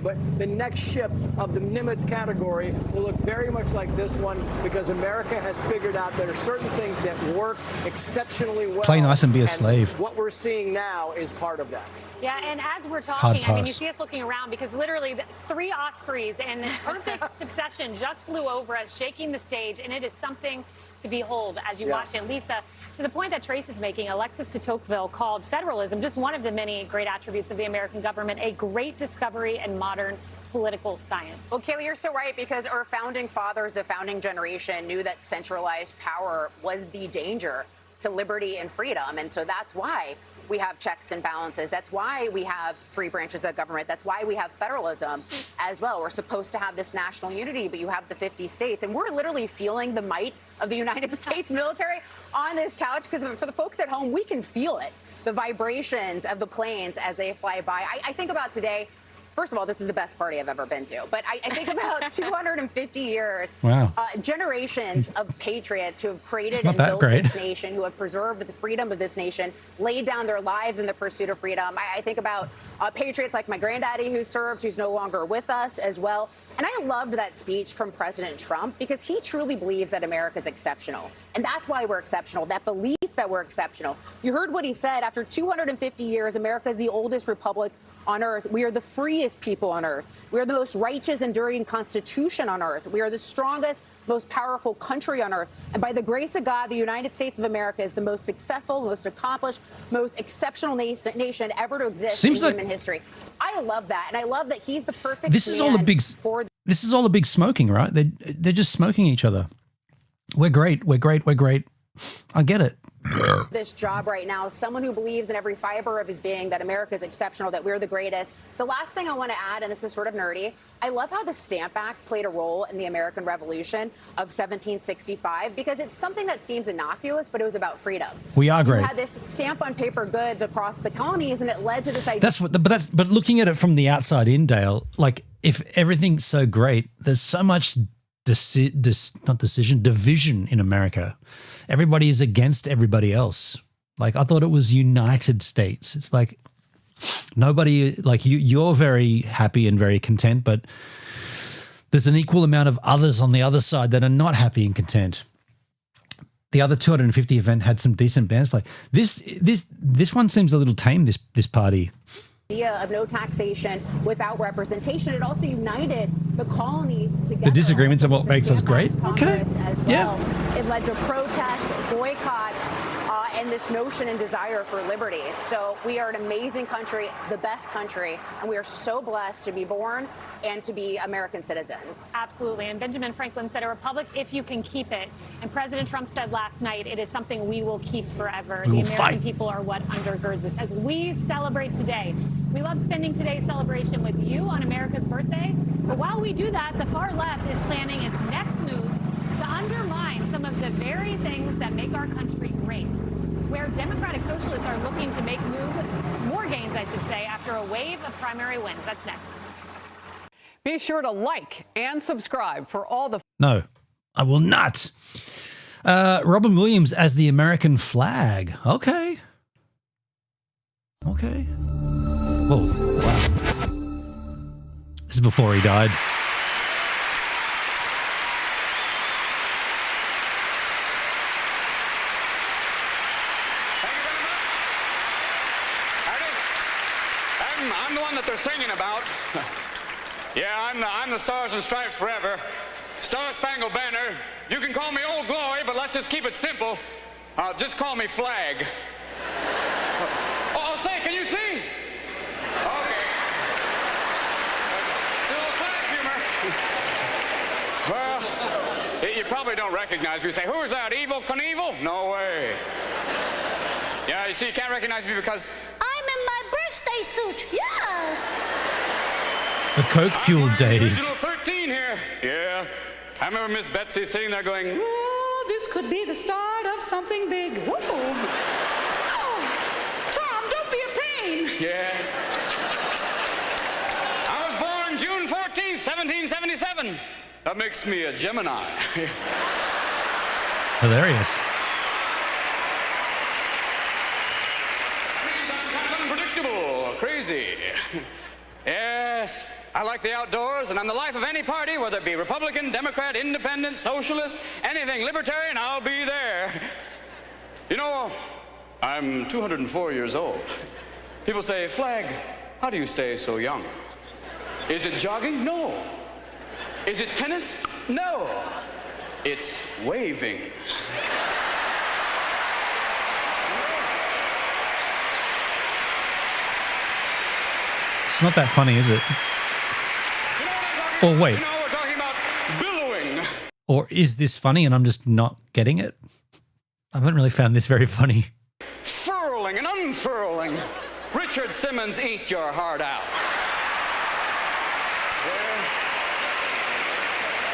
But the next ship of the Nimitz category will look very much like this one because America has figured out there are certain things that work exceptionally well. Play nice and be a slave. What we're seeing now is part of that. Yeah, and as we're talking, I mean, you see us looking around because literally the 3 Ospreys in perfect succession just flew over us, shaking the stage, and it is something to behold as you watch it. Lisa, to the point that Trace is making, Alexis de Tocqueville called federalism just one of the many great attributes of the American government, a great discovery in modern political science. Well, Kaylee, you're so right, because our founding fathers, the founding generation, knew that centralized power was the danger to liberty and freedom. And so that's why we have checks and balances. That's why we have 3 branches of government. That's why we have federalism as well. We're supposed to have this national unity, but you have the 50 states. And we're literally feeling the might of the United States military on this couch, because for the folks at home, we can feel it. The vibrations of the planes as they fly by. I think about today. First of all, this is the best party I've ever been to. But I think about 250 years, generations of patriots who have created and built this nation, who have preserved the freedom of this nation, laid down their lives in the pursuit of freedom. I think about patriots like my granddaddy who served, who's no longer with us as well. And I loved that speech from President Trump because he truly believes that America is exceptional. And that's why we're exceptional, that belief that we're exceptional. You heard what he said. After 250 years, America is the oldest republic on earth. We are the freest people on earth. We are the most righteous, enduring constitution on earth. We are the strongest, most powerful country on earth. And by the grace of God, the United States of America is the most successful, most accomplished, most exceptional nation ever to exist in human history. I love that. And I love that he's the perfect This is all the big smoking, right? They're just smoking each other. We're great. We're great. We're great. I get it. This job right now, someone who believes in every fiber of his being that America is exceptional, that we're the greatest. The last thing I want to add, and this is sort of nerdy, I love how the Stamp Act played a role in the American Revolution of 1765, because it's something that seems innocuous, but it was about freedom. We are great. You had this stamp on paper goods across the colonies, and it led to this idea. But looking at it from the outside in, Dale, like if everything's so great, there's so much division in America. Everybody is against everybody else. Like I thought it was United States. It's like nobody, like you're very happy and very content, but there's an equal amount of others on the other side that are not happy and content. The other 250 event had some decent bands play. This one seems a little tame, this party. Idea of no taxation without representation. It also united the colonies together. The disagreements are what makes us great. Okay. As well. It led to protests, boycotts, and this notion and desire for liberty. So we are an amazing country, the best country, and we are so blessed to be born and to be American citizens. Absolutely. And Benjamin Franklin said, a republic, if you can keep it. And President Trump said last night, it is something we will keep forever. The American people are what undergirds us as we celebrate today. We love spending today's celebration with you on America's birthday. But while we do that, the far left is planning its next moves to undermine some of the very things that make our country great. Where Democratic Socialists are looking to make more gains, I should say, after a wave of primary wins. That's next. Be sure to like and subscribe for all the... No, I will not. Robin Williams as the American flag. Okay. Okay. Whoa, wow. This is before he died. I'm the one that they're singing about. Yeah, I'm the Stars and Stripes forever. Star Spangled Banner. You can call me Old Glory, but let's just keep it simple. Just call me Flag. Oh, say, can you see? Okay. Still flag humor. Well, you probably don't recognize me. You say, who is that, Evel Knievel? No way. Yeah, you see, you can't recognize me because... I'm in my birthday suit, yes. The Coke-fueled days. Digital 13 here. Yeah. I remember Miss Betsy sitting there going, oh, this could be the start of something big. Whoa. Oh, Tom, don't be a pain. Yes. I was born June 14th, 1777. That makes me a Gemini. Hilarious. I'm kind of unpredictable, crazy. Yes. I like the outdoors, and I'm the life of any party, whether it be Republican, Democrat, Independent, Socialist, anything Libertarian, I'll be there. You know, I'm 204 years old. People say, Flag, how do you stay so young? Is it jogging? No. Is it tennis? No. It's waving. It's not that funny, is it? Or wait. We're talking about billowing. Or is this funny and I'm just not getting it? I haven't really found this very funny. Furling and unfurling. Richard Simmons, eat your heart out.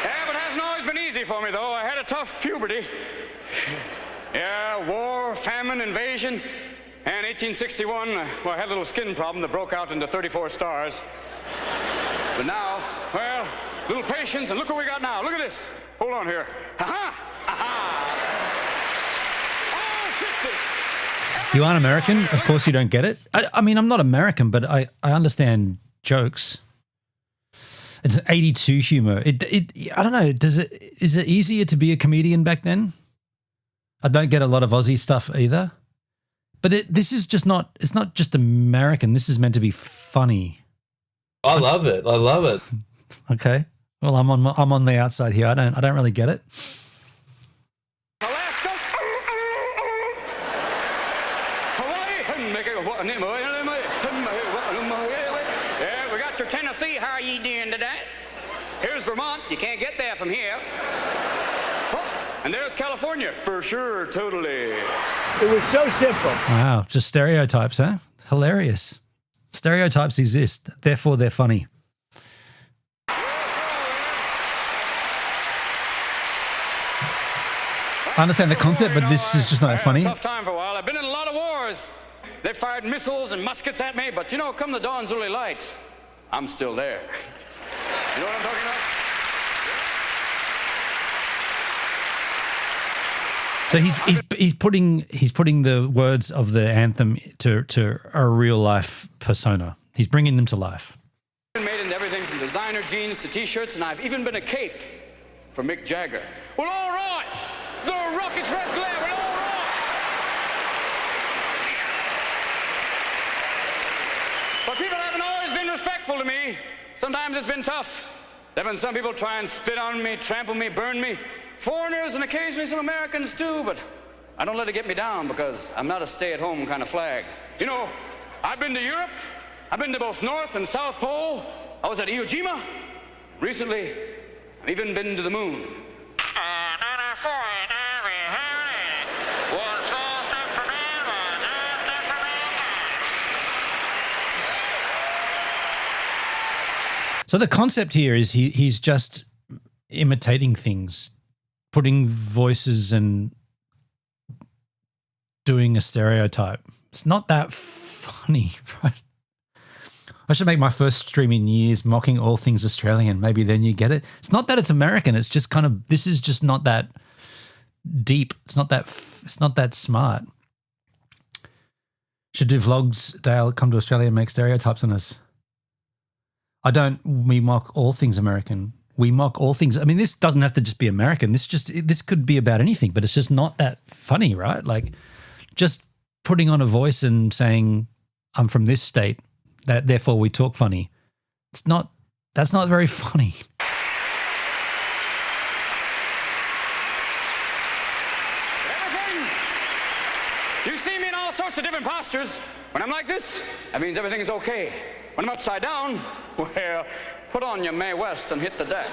Yeah, but it hasn't always been easy for me, though. I had a tough puberty. Yeah, war, famine, invasion. And 1861, well, I had a little skin problem that broke out into 34 stars. But now, well, little patience, and look what we got now. Look at this. Hold on here. Ha-ha! Ha-ha! Oh, 50! You aren't American? Of course you don't get it. I mean, I'm not American, but I understand jokes. It's 82 humor. I don't know. Is it easier to be a comedian back then? I don't get a lot of Aussie stuff either. But this is just not, it's not just American. This is meant to be funny. I love it. I love it. Okay. Well, I'm on the outside here. I don't really get it. Alaska. Hawaii. Yeah, we got your Tennessee. How are you doing today? Here's Vermont. You can't get there from here. And there's California. For sure, totally. It was so simple. Wow. Just stereotypes, huh? Hilarious. Stereotypes exist, therefore they're funny. I understand the concept, but this is just not funny. Tough time for a while. I've been in a lot of wars. They fired missiles and muskets at me, but you know, come the dawn's early light, I'm still there. You know what I'm talking about? So he's putting the words of the anthem to a real life persona. He's bringing them to life. I've been made into everything from designer jeans to T-shirts, and I've even been a cape for Mick Jagger. Well, all right, the Rockets' red glare. Well, all right. But people haven't always been respectful to me. Sometimes it's been tough. There have been some people try and spit on me, trample me, burn me. Foreigners and occasionally some Americans too, but I don't let it get me down because I'm not a stay-at-home kind of flag. You know, I've been to Europe. I've been to both North and South Pole. I was at Iwo Jima. Recently, I've even been to the moon. So the concept here is he's just imitating things, putting voices and doing a stereotype. It's not that funny, right? I should make my first stream in years mocking all things Australian. Maybe then you get it. It's not that it's American. It's just kind of, this is just not that deep. It's not that smart. Should do vlogs, Dale, come to Australia and make stereotypes on us. We mock all things American. We mock all things. I mean, this doesn't have to just be American. This could be about anything, but it's just not that funny, right? Like just putting on a voice and saying, I'm from this state, that therefore we talk funny. That's not very funny. You see me in all sorts of different postures. When I'm like this, that means everything is okay. When I'm upside down, well, put on your Mae West and hit the deck.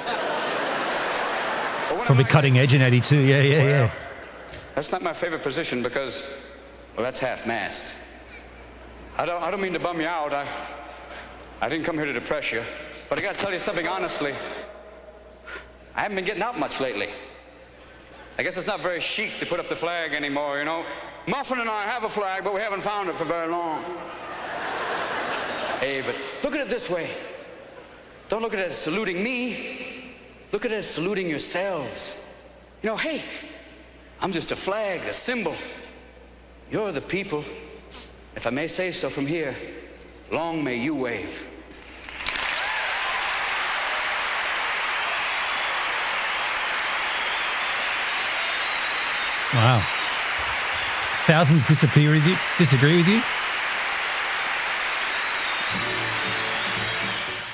Probably cutting edge in 82. Yeah. That's not my favorite position because, well, that's half-mast. I don't mean to bum you out. I didn't come here to depress you. But I got to tell you something honestly. I haven't been getting out much lately. I guess it's not very chic to put up the flag anymore, you know. Muffin and I have a flag, but we haven't found it for very long. Hey, but look at it this way. Don't look at it as saluting me. Look at it as saluting yourselves. You know, hey, I'm just a flag, a symbol. You're the people. If I may say so from here, long may you wave. Wow. Thousands disagree with you?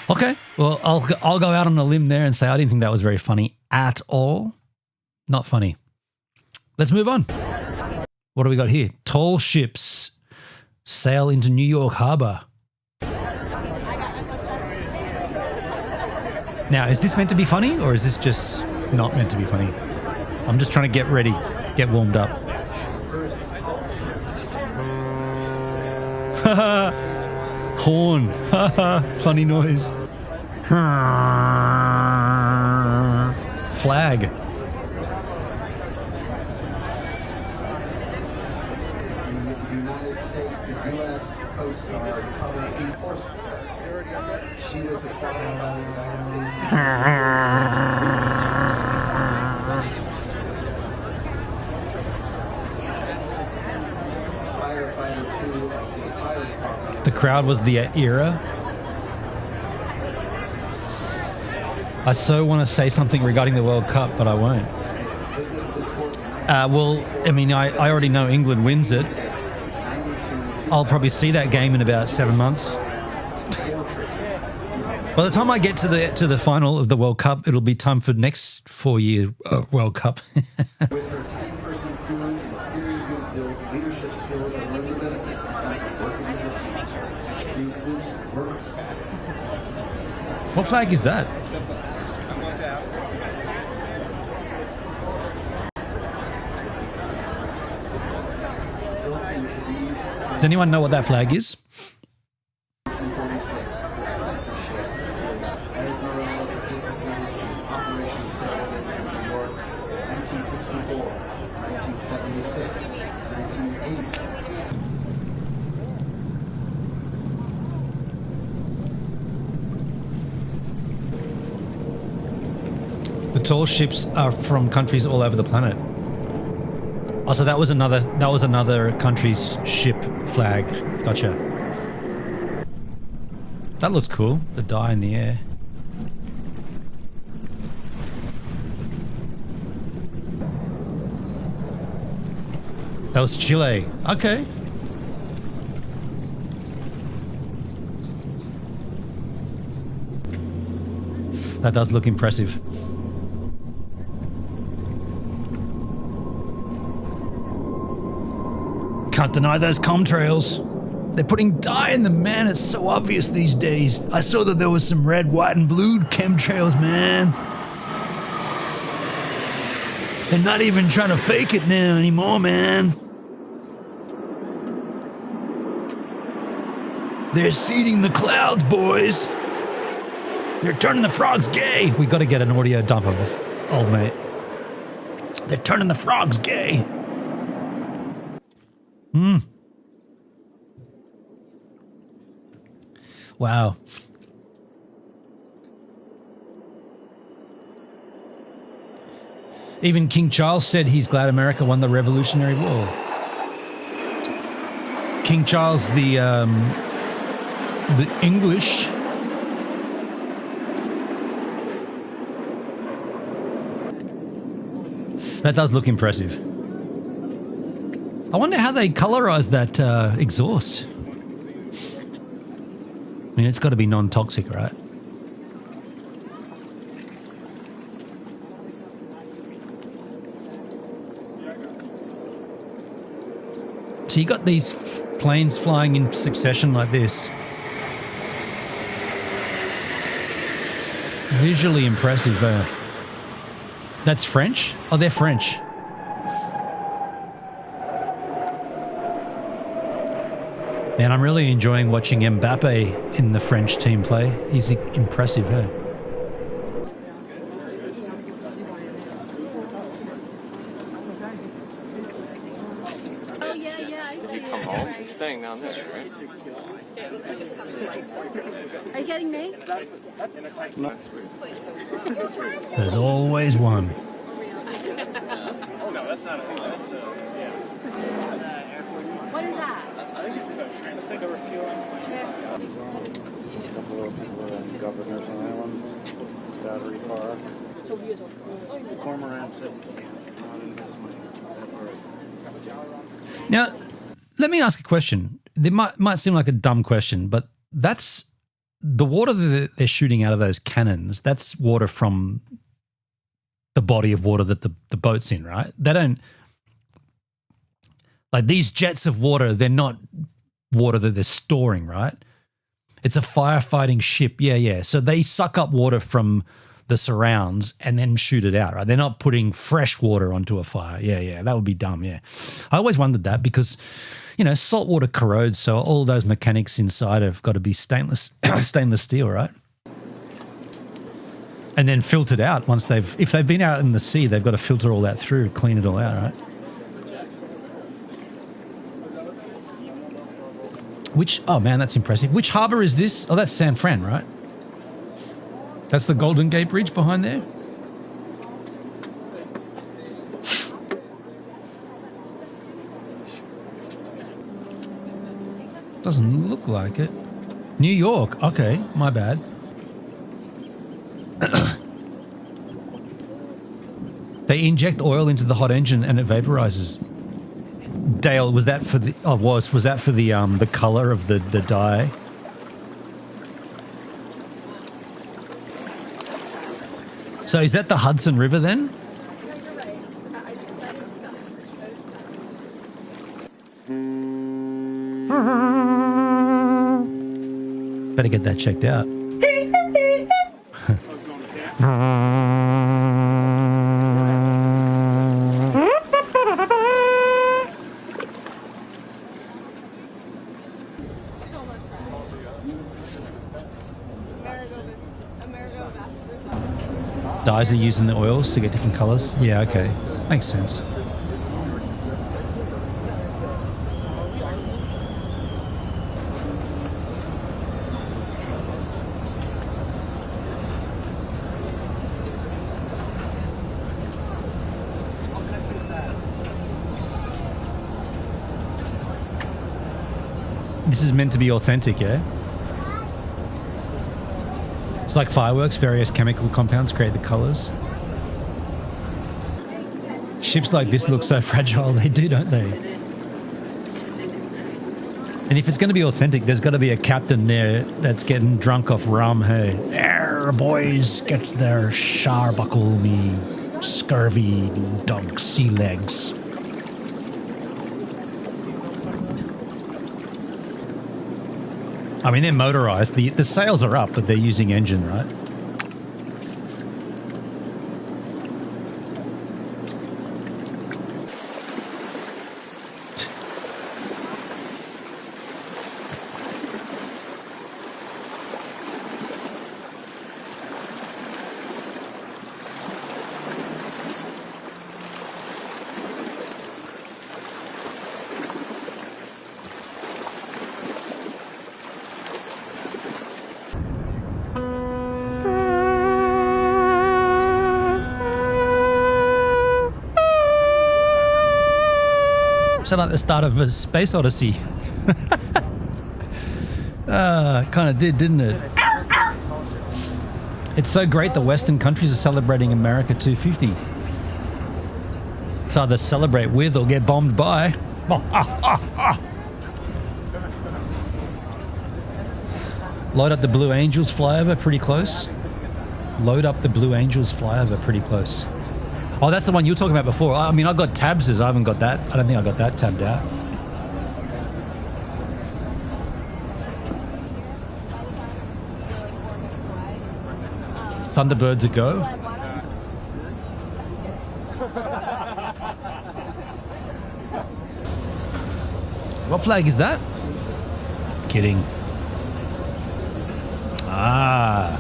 Okay, well, I'll go out on a limb there and say I didn't think that was very funny at all. Not funny. Let's move on. What do we got here? Tall ships sail into New York Harbor. Now, is this meant to be funny or is this just not meant to be funny? I'm just trying to get ready, get warmed up. Horn. Funny noise. Flag. The crowd was the era. I so want to say something regarding the World Cup, but I won't. Well, I mean, I already know England wins it. I'll probably see that game in about 7 months. By the time I get to the final of the World Cup, it'll be time for next 4-year World Cup. What flag is that? Does anyone know what that flag is? The tall ships are from countries all over the planet. Also, that was another country's ship flag. Gotcha. That looks cool. The die in the air. That was Chile. Okay. That does look impressive. deny those contrails. They're putting dye in them, man. It's so obvious these days. I saw that there was some red, white, and blue chemtrails, man. They're not even trying to fake it now anymore, man. They're seeding the clouds, boys. They're turning the frogs gay. We got to get an audio dump of old mate. They're turning the frogs gay. Wow. Even King Charles said he's glad America won the Revolutionary War. King Charles, the English. That does look impressive. I wonder how they colorize that exhaust. I mean, it's got to be non-toxic, right? So you got these planes flying in succession like this. Visually impressive. That's French? Oh, they're French. Man, I'm really enjoying watching Mbappe in the French team play. He's impressive, huh? Oh, yeah, I see. Come home. He's staying down there, right? Are you kidding me? There's always one. Oh, no, that's not a team. That's What is that? It's like a refueling. A couple of people in Governor's Island, battery car. Cormorant said, Now, let me ask a question. It might seem like a dumb question, but that's the water that they're shooting out of those cannons. That's water from the body of water that the boat's in, right? They don't, like these jets of water, they're not water that they're storing, right? It's a firefighting ship. Yeah. So they suck up water from the surrounds and then shoot it out, right? They're not putting fresh water onto a fire. Yeah. That would be dumb, yeah. I always wondered that because, you know, salt water corrodes, so all those mechanics inside have got to be stainless steel, right? And then filtered out once if they've been out in the sea, they've got to filter all that through, clean it all out, right? Oh man, that's impressive. Which harbour is this? Oh, that's San Fran, right? That's the Golden Gate Bridge behind there? Doesn't look like it. New York. Okay, my bad. They inject oil into the hot engine and it vaporizes. Dale, was that for the? Oh, was that for the color of the dye? So is that the Hudson River then? Better get that checked out. Dyes are using the oils to get different colors. Yeah, okay. Makes sense. This is meant to be authentic, yeah? It's like fireworks, various chemical compounds create the colors. Ships like this look so fragile, they do, don't they? And if it's going to be authentic, there's got to be a captain there that's getting drunk off rum, hey. There, boys, get their sharbuckle me scurvy dog sea legs. I mean, they're motorized. The sails are up, but they're using engine, right? Sound like the start of a Space Odyssey. Kind of did, didn't it? It's so great the Western countries are celebrating America 250. It's either celebrate with or get bombed by. Load up the Blue Angels flyover pretty close. Load up the Blue Angels flyover pretty close. Oh, that's the one you were talking about before. I mean, I've got tabs. I haven't got that. I don't think I got that tabbed out. Thunderbirds a go. What flag is that? Kidding. Ah.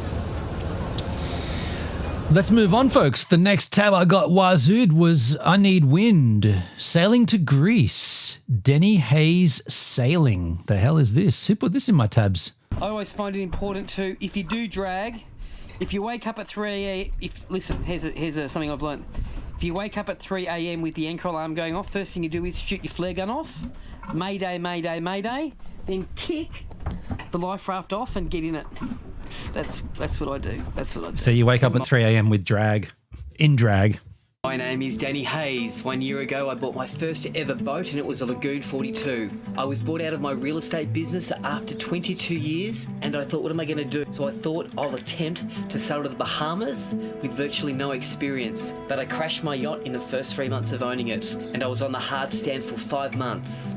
Let's move on, folks. The next tab I got wazooed was I Need Wind. Sailing to Greece. Denny Hayes Sailing. The hell is this? Who put this in my tabs? I always find it important to, if you do drag, if you wake up at 3 a.m., listen, here's something I've learned. If you wake up at 3 a.m. with the anchor alarm going off, first thing you do is shoot your flare gun off. Mayday, mayday, mayday. Then kick the life raft off and get in it. That's what I do. That's what I do. So you wake up at 3 a.m. with drag. In drag. My name is Danny Hayes. 1 year ago, I bought my first ever boat, and it was a Lagoon 42. I was bought out of my real estate business after 22 years, and I thought, what am I going to do? So I thought I'll attempt to sail to the Bahamas with virtually no experience. But I crashed my yacht in the first 3 months of owning it, and I was on the hard stand for 5 months.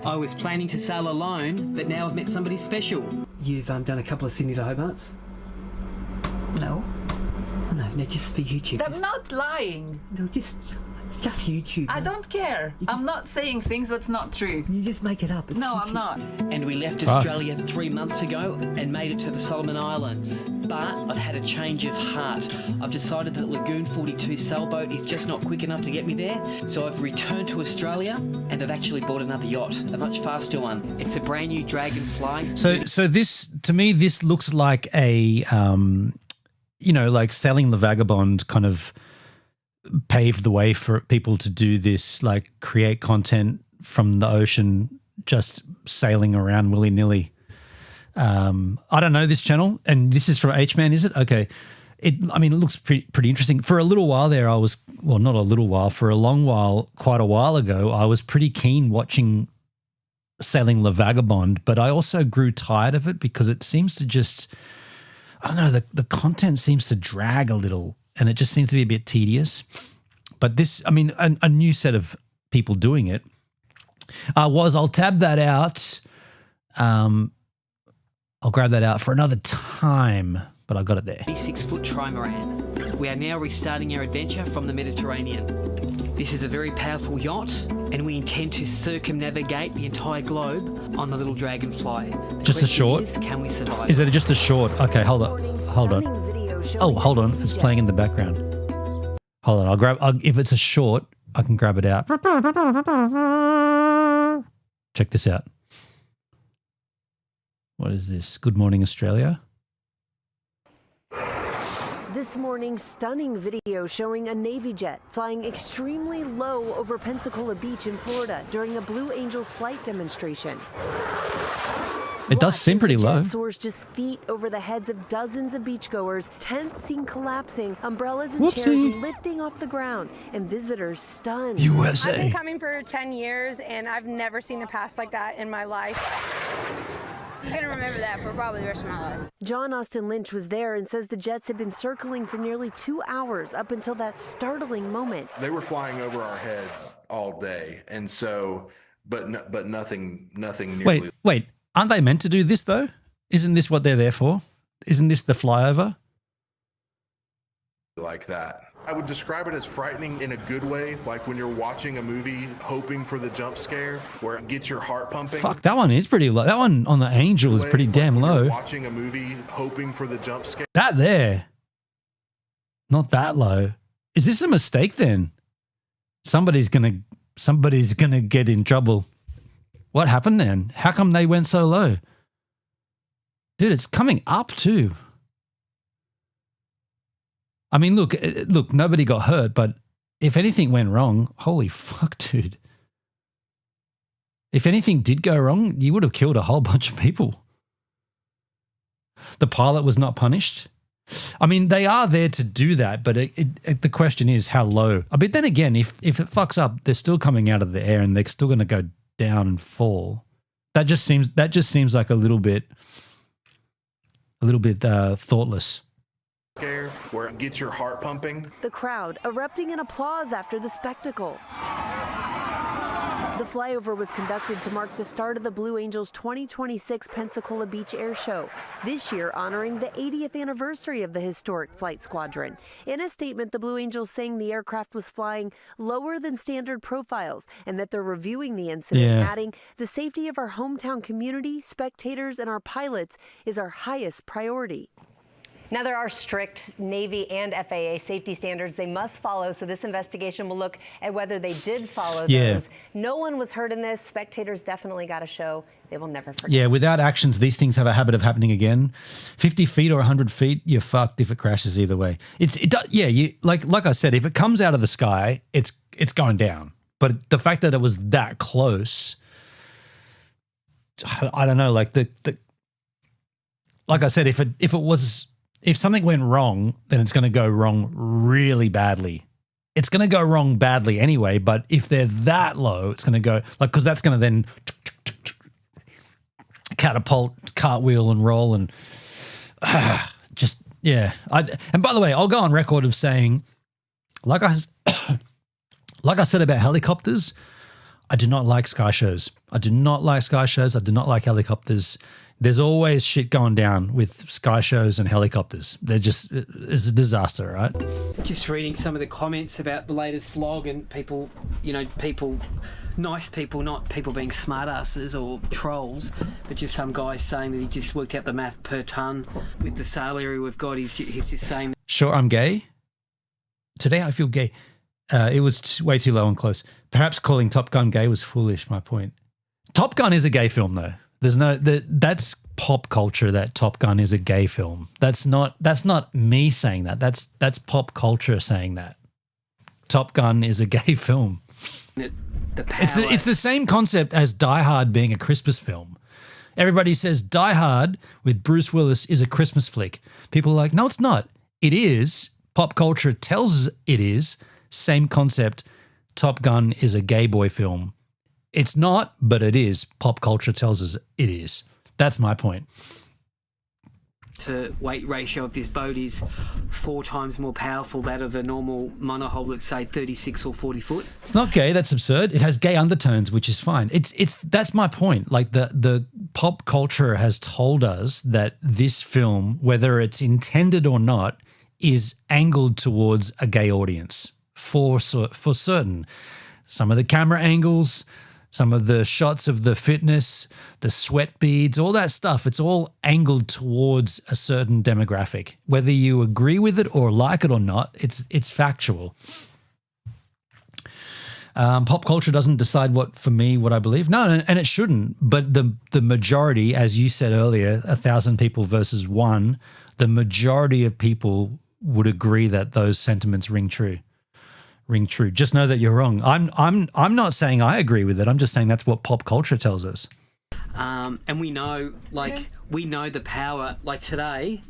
I was planning to sail alone, but now I've met somebody special. You've done a couple of Sydney to Hobarts? No. No, just for YouTube. I'm not lying. No, just YouTube. I don't care. I'm not saying things that's not true. You just make it up. No, I'm not. And we left Australia 3 months ago and made it to the Solomon Islands. But I've had a change of heart. I've decided that Lagoon 42 sailboat is just not quick enough to get me there. So I've returned to Australia and I've actually bought another yacht, a much faster one. It's a brand new Dragonfly. So this, to me, this looks like a, like Sailing the Vagabond kind of paved the way for people to do this, like create content from the ocean, just sailing around willy-nilly. I don't know this channel, and this is from H-Man, is it? Okay. It looks pretty interesting. For a little while there, not a little while, for a long while, quite a while ago, I was pretty keen watching Sailing the Vagabond, but I also grew tired of it because it seems to just, I don't know, the content seems to drag a little and it just seems to be a bit tedious. But this, a new set of people doing it I'll tab that out. I'll grab that out for another time, but I got it there. 6-foot trimaran. We are now restarting our adventure from the Mediterranean. This is a very powerful yacht, and we intend to circumnavigate the entire globe on the little Dragonfly. Just a short? Can we survive? Is it just a short? Okay, hold on. Oh, hold on. It's playing in the background. Hold on. If it's a short, I can grab it out. Check this out. What is this? Good Morning Australia. This morning's stunning video showing a Navy jet flying extremely low over Pensacola Beach in Florida during a Blue Angels flight demonstration. It does seem pretty low. The jet soars just feet over the heads of dozens of beachgoers, tents seen collapsing, umbrellas and chairs lifting off the ground, and visitors stunned. USA. I've been coming for 10 years, and I've never seen a pass like that in my life. I'm going to remember that for probably the rest of my life. John Austin Lynch was there and says the jets had been circling for nearly 2 hours up until that startling moment. They were flying over our heads all day, and so, but nothing nearly. Wait. Aren't they meant to do this though? Isn't this what they're there for? Isn't this the flyover? Like that. I would describe it as frightening in a good way, like when you're watching a movie hoping for the jump scare where it gets your heart pumping. Fuck, that one is pretty low. That one on the Angel is pretty damn low. Watching a movie hoping for the jump scare. That there. Not that low. Is this a mistake then? Somebody's gonna get in trouble. What happened then? How come they went so low? Dude, it's coming up too. I mean, look, nobody got hurt, but if anything went wrong, holy fuck, dude. If anything did go wrong, you would have killed a whole bunch of people. The pilot was not punished. I mean, they are there to do that, but the question is how low. But then again, if it fucks up, they're still coming out of the air and they're still going to go down and fall. That just seems like a little bit thoughtless. Scare where it gets your heart pumping. The crowd erupting in applause after the spectacle. The flyover was conducted to mark the start of the Blue Angels 2026 Pensacola Beach Air Show, this year honoring the 80th anniversary of the historic flight squadron. In a statement, the Blue Angels saying the aircraft was flying lower than standard profiles and that they're reviewing the incident, adding, "The safety of our hometown community, spectators, and our pilots is our highest priority." Now, there are strict Navy and FAA safety standards they must follow, so this investigation will look at whether they did follow those. No one was hurt in this. Spectators definitely got a show they will never forget. Yeah, without actions, these things have a habit of happening again. 50 feet or 100 feet, you're fucked if it crashes either way. Like I said, if it comes out of the sky, it's going down. But the fact that it was that close, I don't know. Like like I said, if something went wrong, then it's going to go wrong really badly. It's going to go wrong badly anyway, but if they're that low, it's going to go because that's going to then catapult, cartwheel and roll and and by the way, I'll go on record of saying, like I said about helicopters, I do not like sky shows. I do not like helicopters. There's always shit going down with sky shows and helicopters. It's a disaster, right? Just reading some of the comments about the latest vlog and people, nice people, not people being smartasses or trolls, but just some guy saying that he just worked out the math per ton with the sale area we've got. He's just saying. Sure, I'm gay. Today I feel gay. It was way too low and close. Perhaps calling Top Gun gay was foolish, my point. Top Gun is a gay film, though. That's pop culture that Top Gun is a gay film. That's not me saying that. That's pop culture saying that. Top Gun is a gay film. It's the same concept as Die Hard being a Christmas film. Everybody says Die Hard with Bruce Willis is a Christmas flick. People are like, no, it's not. It is. Pop culture tells us it is. Same concept. Top Gun is a gay boy film. It's not, but it is. Pop culture tells us it is. That's my point. To weight ratio of this boat is 4 times more powerful that of a normal monohull that's say 36 or 40 foot. It's not gay. That's absurd. It has gay undertones, which is fine. That's my point. Like the pop culture has told us that this film, whether it's intended or not, is angled towards a gay audience for certain. Some of the camera angles, some of the shots of the fitness, the sweat beads, all that stuff, it's all angled towards a certain demographic. Whether you agree with it or like it or not, it's factual. Pop culture doesn't decide what I believe. No, and it shouldn't. But the majority, as you said earlier, 1,000 people versus 1, the majority of people would agree that those sentiments ring true. Just know that you're wrong. I'm not saying I agree with it. I'm just saying that's what pop culture tells us. And we know, we know the power. Like today,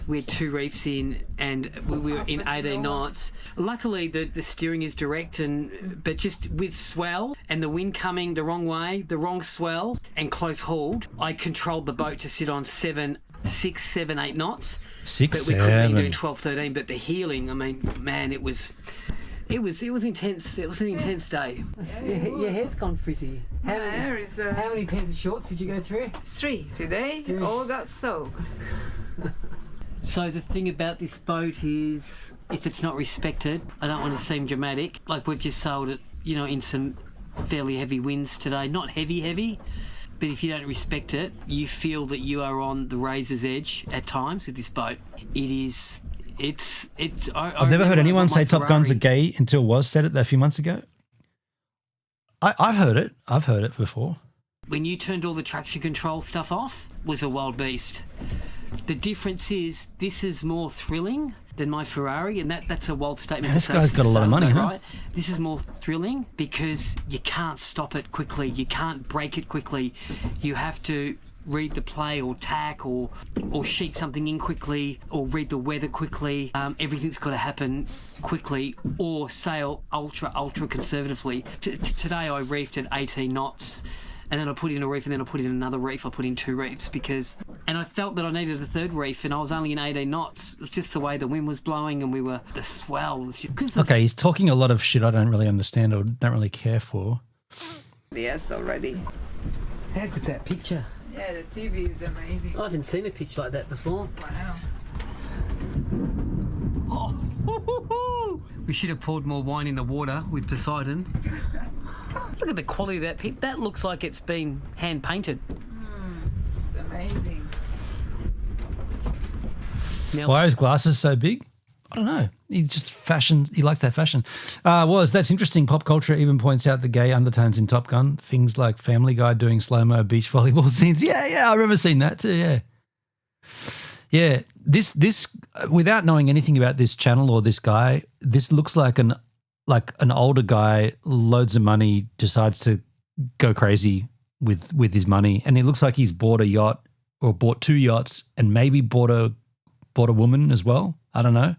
we had 2 reefs in, and we were in 18 knots. Luckily, the steering is direct, but just with swell and the wind coming the wrong way, the wrong swell, and close hauled, I controlled the boat to sit on 6, 7, 8 knots. 6, but we 7. couldn't be doing 12, 13. But the heeling, I mean, man, it was It was intense. It was an intense day. Your hair's gone frizzy. How many pairs of shorts did you go through? 3 today. All got soaked. So the thing about this boat is, if it's not respected, I don't want to seem dramatic. Like we've just sailed it, you know, in some fairly heavy winds today. Not heavy, but if you don't respect it, you feel that you are on the razor's edge at times with this boat. I've never heard anyone say Top Gun's are gay until Was said it a few months ago. I've heard it. I've heard it before. When you turned all the traction control stuff off, was a wild beast. The difference is this is more thrilling than my Ferrari, and that's a wild statement. Man, this guy's got a lot of money, huh? Right? This is more thrilling because you can't stop it quickly. You can't break it quickly. You have to read the play or tack or sheet something in quickly or read the weather quickly. Everything's got to happen quickly or sail ultra conservatively. Today I reefed at 18 knots. And then I put in a reef, and then I put in another reef. I put in 2 reefs and I felt that I needed a 3rd reef, and I was only in 18 knots. It was just the way the wind was blowing, and the swell was just... Okay, he's talking a lot of shit I don't really understand or don't really care for. Yes, already. How good's that picture? Yeah, the TV is amazing. I haven't seen a picture like that before. Wow. Oh, we should have poured more wine in the water with Poseidon. Look at the quality of that pic. That looks like it's been hand painted. It's amazing. Why are his glasses so big? I don't know. He likes that fashion. That's interesting. Pop culture even points out the gay undertones in Top Gun. Things like Family Guy doing slow-mo beach volleyball scenes. Yeah, I remember seeing that too, yeah. Yeah, this without knowing anything about this channel or this guy, this looks like an older guy, loads of money, decides to go crazy with his money, and it looks like he's bought a yacht or bought 2 yachts and maybe bought a woman as well. I don't know.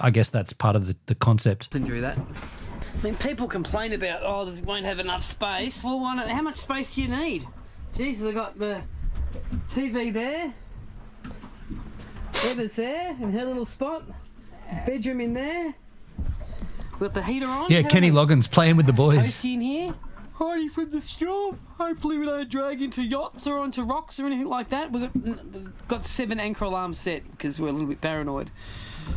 I guess that's part of the concept. Didn't do that. I mean, people complain about, this won't have enough space. Well, how much space do you need? Jesus, I got the TV there. Emma's there in her little spot. Bedroom in there. We've got the heater on. Yeah, Kenny Loggins playing with the boys. Toasty in here. Hiding from the storm. Hopefully we don't drag into yachts or onto rocks or anything like that. We've got 7 anchor alarms set because we're a little bit paranoid.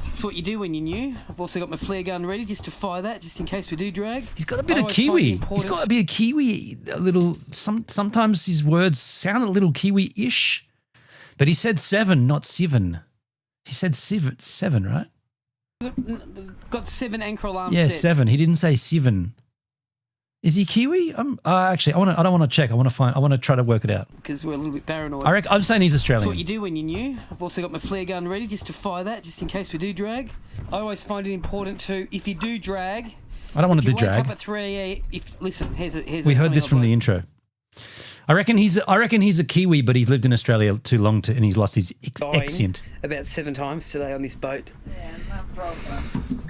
That's what you do when you're new. I've also got my flare gun ready just to fire that, just in case we do drag. He's got a bit of Kiwi. He's got to be a Kiwi. A little. Sometimes his words sound a little Kiwi-ish, but he said 7, not 7. He said 7, right? Got 7 anchor alarms. Yeah, set. 7. He didn't say 7. Is he Kiwi? Actually, I don't want to check. I want to try to work it out. Because we're a little bit paranoid. I'm saying he's Australian. That's what you do when you're new. I've also got my flare gun ready just to fire that, just in case we do drag. I always find it important to, if you do drag. I don't want to do drag. Wake up at 3 listen, we heard this from the intro. I reckon he's a Kiwi, but he's lived in Australia too long and he's lost his accent. About 7 times today on this boat. Yeah, no problem.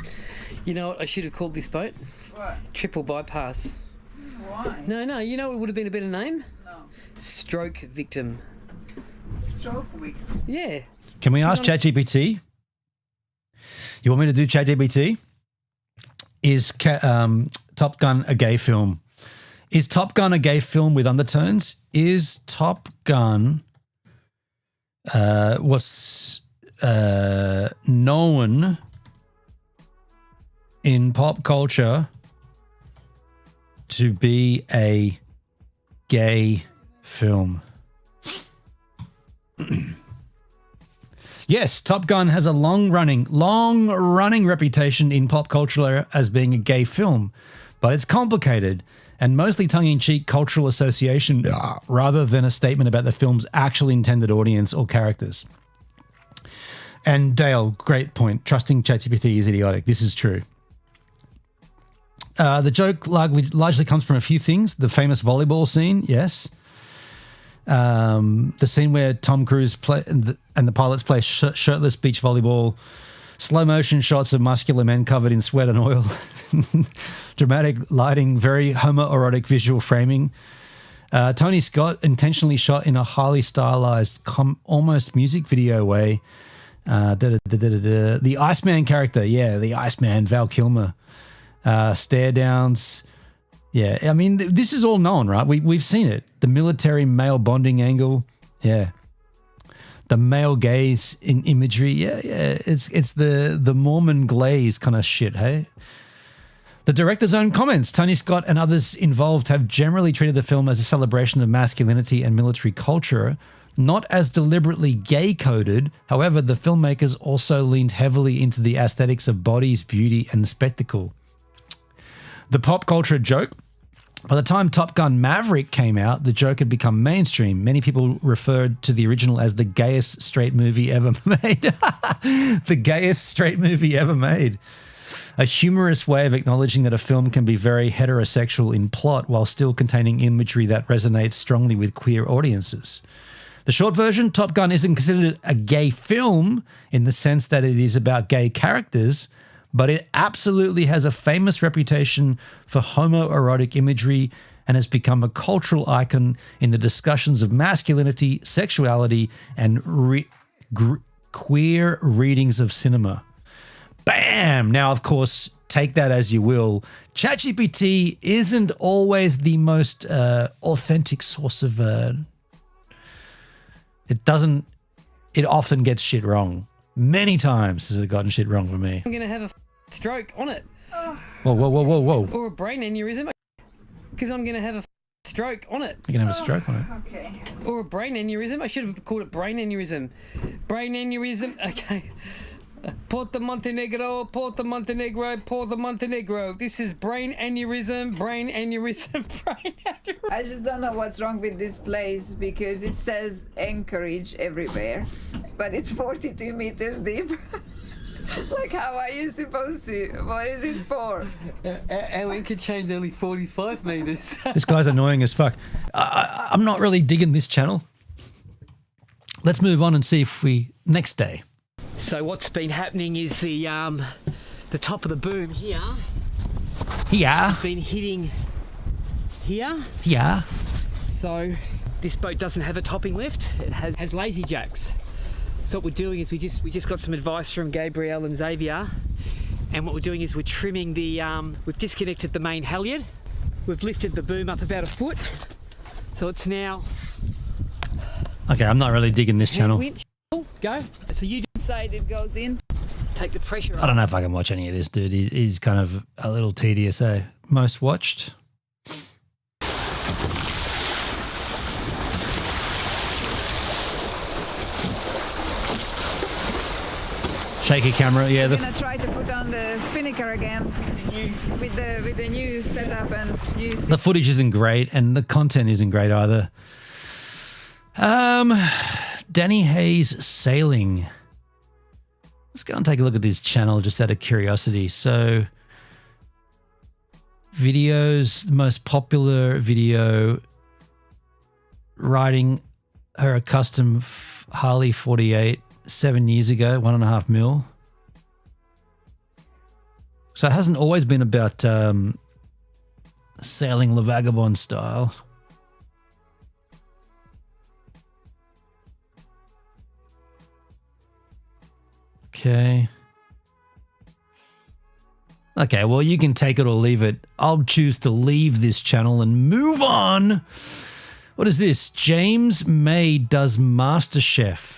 You know what I should have called this boat? What? Triple Bypass. Why? No, you know it would have been a better name? No. Stroke Victim. Stroke victim? Yeah. Can we ask ChatGPT? You want me to do ChatGPT? Is Top Gun a gay film? Is Top Gun a gay film with undertones? Is Top Gun what's known in pop culture to be a gay film? Yes, Top Gun has a long-running reputation in pop culture as being a gay film, but it's complicated and mostly tongue-in-cheek cultural association rather than a statement about the film's actual intended audience or characters. And Dale, great point. Trusting ChatGPT is idiotic. This is true. The joke largely comes from a few things. The famous volleyball scene, yes. The scene where Tom Cruise and the pilots play shirtless beach volleyball, slow motion shots of muscular men covered in sweat and oil, dramatic lighting, very homoerotic visual framing. Tony Scott intentionally shot in a highly stylized, almost music video way. The Iceman character, the Iceman, Val Kilmer. stare downs. Yeah, I mean, this is all known, right? We've seen it. The military male bonding angle. Yeah. The male gaze in imagery. Yeah. It's the Mormon glaze kind of shit, hey? The director's own comments. Tony Scott and others involved have generally treated the film as a celebration of masculinity and military culture, not as deliberately gay-coded. However, the filmmakers also leaned heavily into the aesthetics of bodies, beauty, and spectacle. The pop culture joke. By the time Top Gun Maverick came out, the joke had become mainstream. Many people referred to the original as the gayest straight movie ever made. The gayest straight movie ever made. A humorous way of acknowledging that a film can be very heterosexual in plot while still containing imagery that resonates strongly with queer audiences. The short version, Top Gun isn't considered a gay film in the sense that it is about gay characters, but it absolutely has a famous reputation for homoerotic imagery and has become a cultural icon in the discussions of masculinity, sexuality, and queer readings of cinema. Bam! Now, of course, take that as you will. ChatGPT isn't always the most authentic source of... It often gets shit wrong. Many times has it gotten shit wrong for me. I'm going to have a stroke on it. Whoa. Or a brain aneurysm. Because I'm going to have a stroke on it. You're going to have a stroke on it. Okay. Or a brain aneurysm. I should have called it brain aneurysm. Brain aneurysm. Okay. Porto Montenegro, Porto Montenegro, Porto Montenegro. This is brain aneurysm, brain aneurysm, brain aneurysm. I just don't know what's wrong with this place because it says Anchorage everywhere, but it's 42 meters deep. Like, how are you supposed to? What is it for? Our anchor chain's only 45 meters. This guy's annoying as fuck. I'm not really digging this channel. Let's move on and see if we... Next day. So what's been happening is the top of the boom here. Here. Been hitting here. Here. So this boat doesn't have a topping lift. It has lazy jacks. So what we're doing is we just got some advice from Gabrielle and Xavier, and what we're doing is we're trimming the we've disconnected the main halyard. We've lifted the boom up about a foot, so it's now. Okay, I'm not really digging this channel. Go. So you Inside it goes in. Take the pressure off. I don't know if I can watch any of this, dude. He's kind of a little tedious, eh? Most watched. Shaky camera, yeah. I'm gonna try to put on the spinnaker again with the new setup and new. The footage isn't great, and the content isn't great either. Danny Hayes Sailing. Let's go and take a look at this channel just out of curiosity. So, videos, the most popular video, riding her a custom Harley 48 7 years ago, 1.5 mil. So it hasn't always been about sailing Le Vagabond style. Okay. Okay, well, you can take it or leave it. I'll choose to leave this channel and move on. What is this? James May does MasterChef.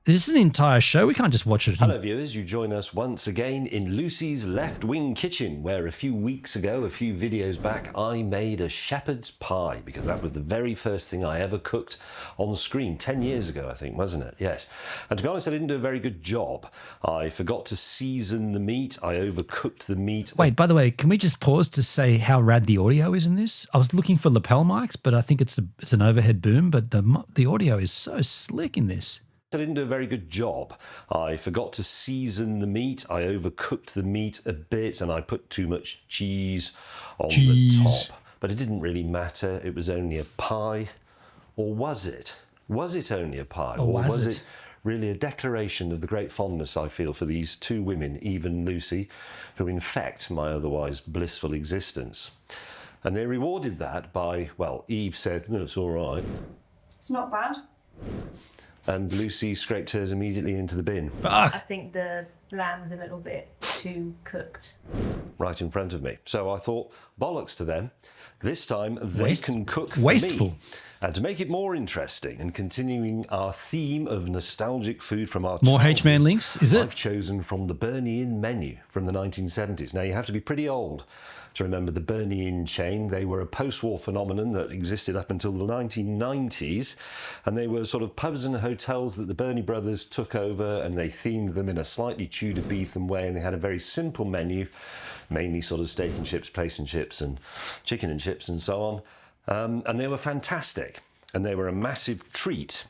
This is an entire show. We can't just watch it. Hello viewers, you join us once again in Lucy's Left Wing Kitchen, where a few weeks ago, a few videos back, I made a shepherd's pie, because that was the very first thing I ever cooked on screen 10 years ago, I think, wasn't it? Yes. And to be honest, I didn't do a very good job. I forgot to season the meat. I overcooked the meat. Wait, by the way, can we just pause to say how rad the audio is in this? I was looking for lapel mics, but I think it's an overhead boom, but the audio is so slick in this. I didn't do a very good job. I forgot to season the meat. I overcooked the meat a bit and I put too much cheese on the top. But it didn't really matter. It was only a pie. Or was it? Was it only a pie? Or was it really a declaration of the great fondness I feel for these two women, Eve and Lucy, who infect my otherwise blissful existence? And they rewarded that by, well, Eve said, no, it's all right. It's not bad. And Lucy scraped hers immediately into the bin. I think the lamb's a little bit too cooked. Right in front of me. So I thought, bollocks to them. This time they can cook for wasteful. me. And to make it more interesting and continuing our theme of nostalgic food from our More childhood, H-Man links, is it? I've chosen from the Bernie Inn menu from the 1970s. Now, you have to be pretty old to remember the Bernie Inn chain. They were a post-war phenomenon that existed up until the 1990s, and they were sort of pubs and hotels that the Bernie brothers took over, and they themed them in a slightly Tudor Beetham way, and they had a very simple menu, mainly sort of steak and chips, place and chips, and chicken and chips, and so on. And they were fantastic, and they were a massive treat.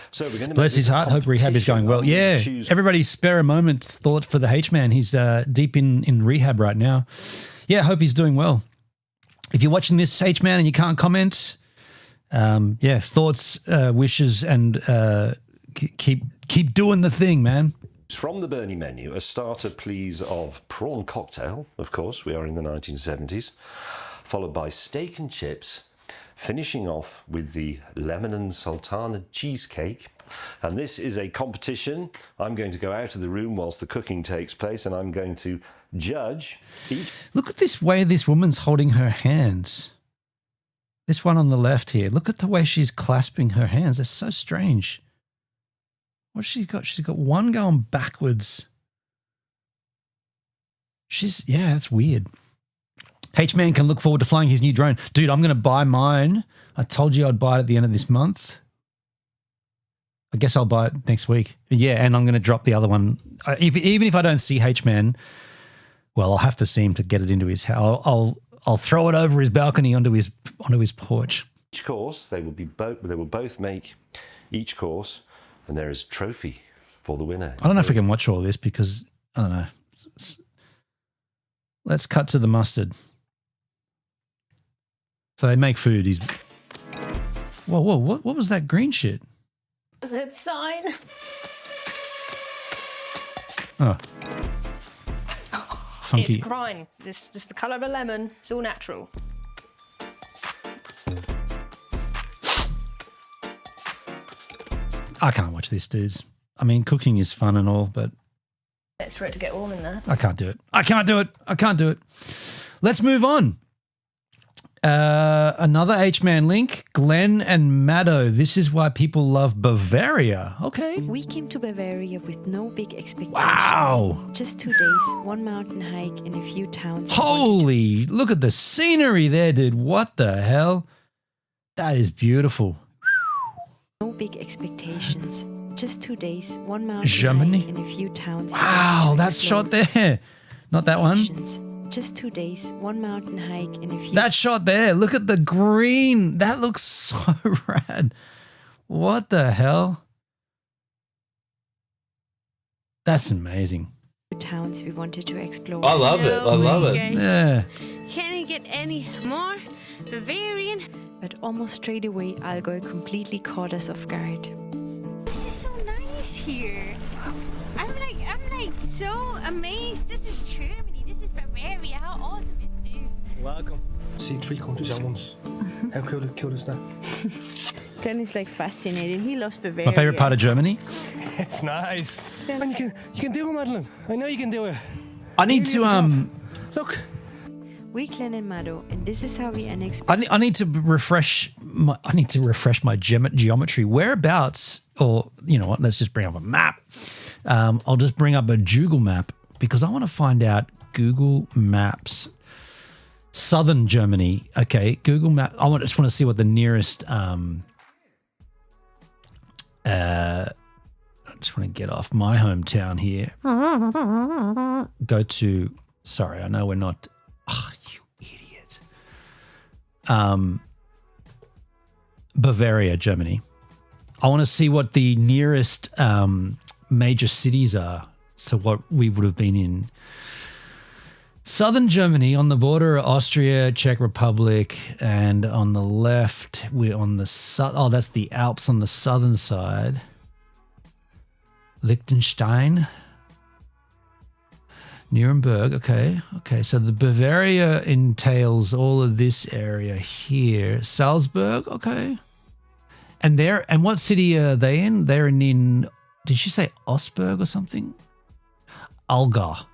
So we're going to Bless his heart. Hope rehab is going well. Yeah, everybody spare a moment's thought for the H-Man. He's deep in rehab right now. Yeah, hope he's doing well. If you're watching this, H-Man, and you can't comment, yeah, thoughts, wishes, and keep doing the thing, man. From the Bernie menu, a starter, please, of prawn cocktail, of course, we are in the 1970s, followed by steak and chips, finishing off with the lemon and sultana cheesecake. And this is a competition. I'm going to go out of the room whilst the cooking takes place, and I'm going to judge each. Look at this way this woman's holding her hands. This one on the left here. Look at the way she's clasping her hands. That's so strange. What's she got? She's got one going backwards. Yeah, that's weird. H-Man can look forward to flying his new drone. Dude, I'm going to buy mine. I told you I'd buy it at the end of this month. I guess I'll buy it next week. Yeah, and I'm going to drop the other one. Even if I don't see H-Man, well, I'll have to see him to get it into his house. I'll throw it over his balcony onto his porch. Each course, they will both make each course, and there is a trophy for the winner. I don't know if we can watch all this because, I don't know. Let's cut to the mustard. So they make food. Whoa, what was that green shit? That sign. Oh. Funky. It's grime. It's just the colour of a lemon. It's all natural. I can't watch this, dudes. I mean, cooking is fun and all, but It's for it to get warm in there. I can't do it. I can't do it. Let's move on. Another H-Man link, Glenn and Maddo. This is why people love Bavaria. Okay. We came to Bavaria with no big expectations. Wow. Just 2 days, one mountain hike and a few towns. Holy, look at the scenery there, dude. What the hell? That is beautiful. No big expectations. Just 2 days, one mountain Germany? hike and a few towns. Wow, that's shot there. Not that one. Just 2 days, one mountain hike and a few. That shot there. Look at the green. That looks so rad. What the hell? That's amazing. Towns we wanted to explore. I love it. I love it. Yeah. Can it get any more Bavarian? But almost straight away, Allgäu completely caught us off guard. This is so nice here. I'm like so amazed. This is Germany. This is Bavaria. How awesome is this? Welcome. See 3 countries at once. How cool is that? Glenn is like fascinated. He loves Bavaria. My favorite part of Germany. It's nice. And you can do it, Madeline. I know you can do it. I need to Look. We Glenn and Maddo, and this is how we annex. I need to refresh my geometry. Whereabouts, or you know what? Let's just bring up a map. I'll just bring up a Google map because I want to find out Google Maps. Southern Germany. Okay, Google Map. Just want to see what the nearest. I just want to get off my hometown here. Go to. Sorry, I know we're not. Oh, you idiot. Bavaria, Germany. I want to see what the nearest major cities are. So what we would have been in. Southern Germany, on the border of Austria, Czech Republic, and on the left, we're on the oh, that's the Alps on the southern side. Liechtenstein. Nuremberg, okay. So the Bavaria entails all of this area here. Salzburg, okay. And what city are they in? They're in did you say Augsburg or something? Olga.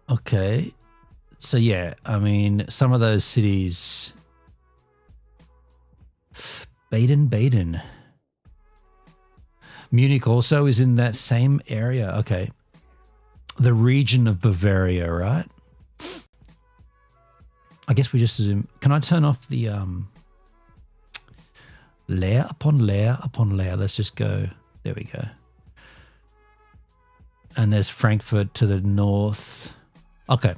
Okay. So yeah, I mean, some of those cities. Baden. Munich also is in that same area. Okay. The region of Bavaria, right? I guess we just assume. Can I turn off the layer upon layer upon layer? Let's just go. There we go. And there's Frankfurt to the north. Okay.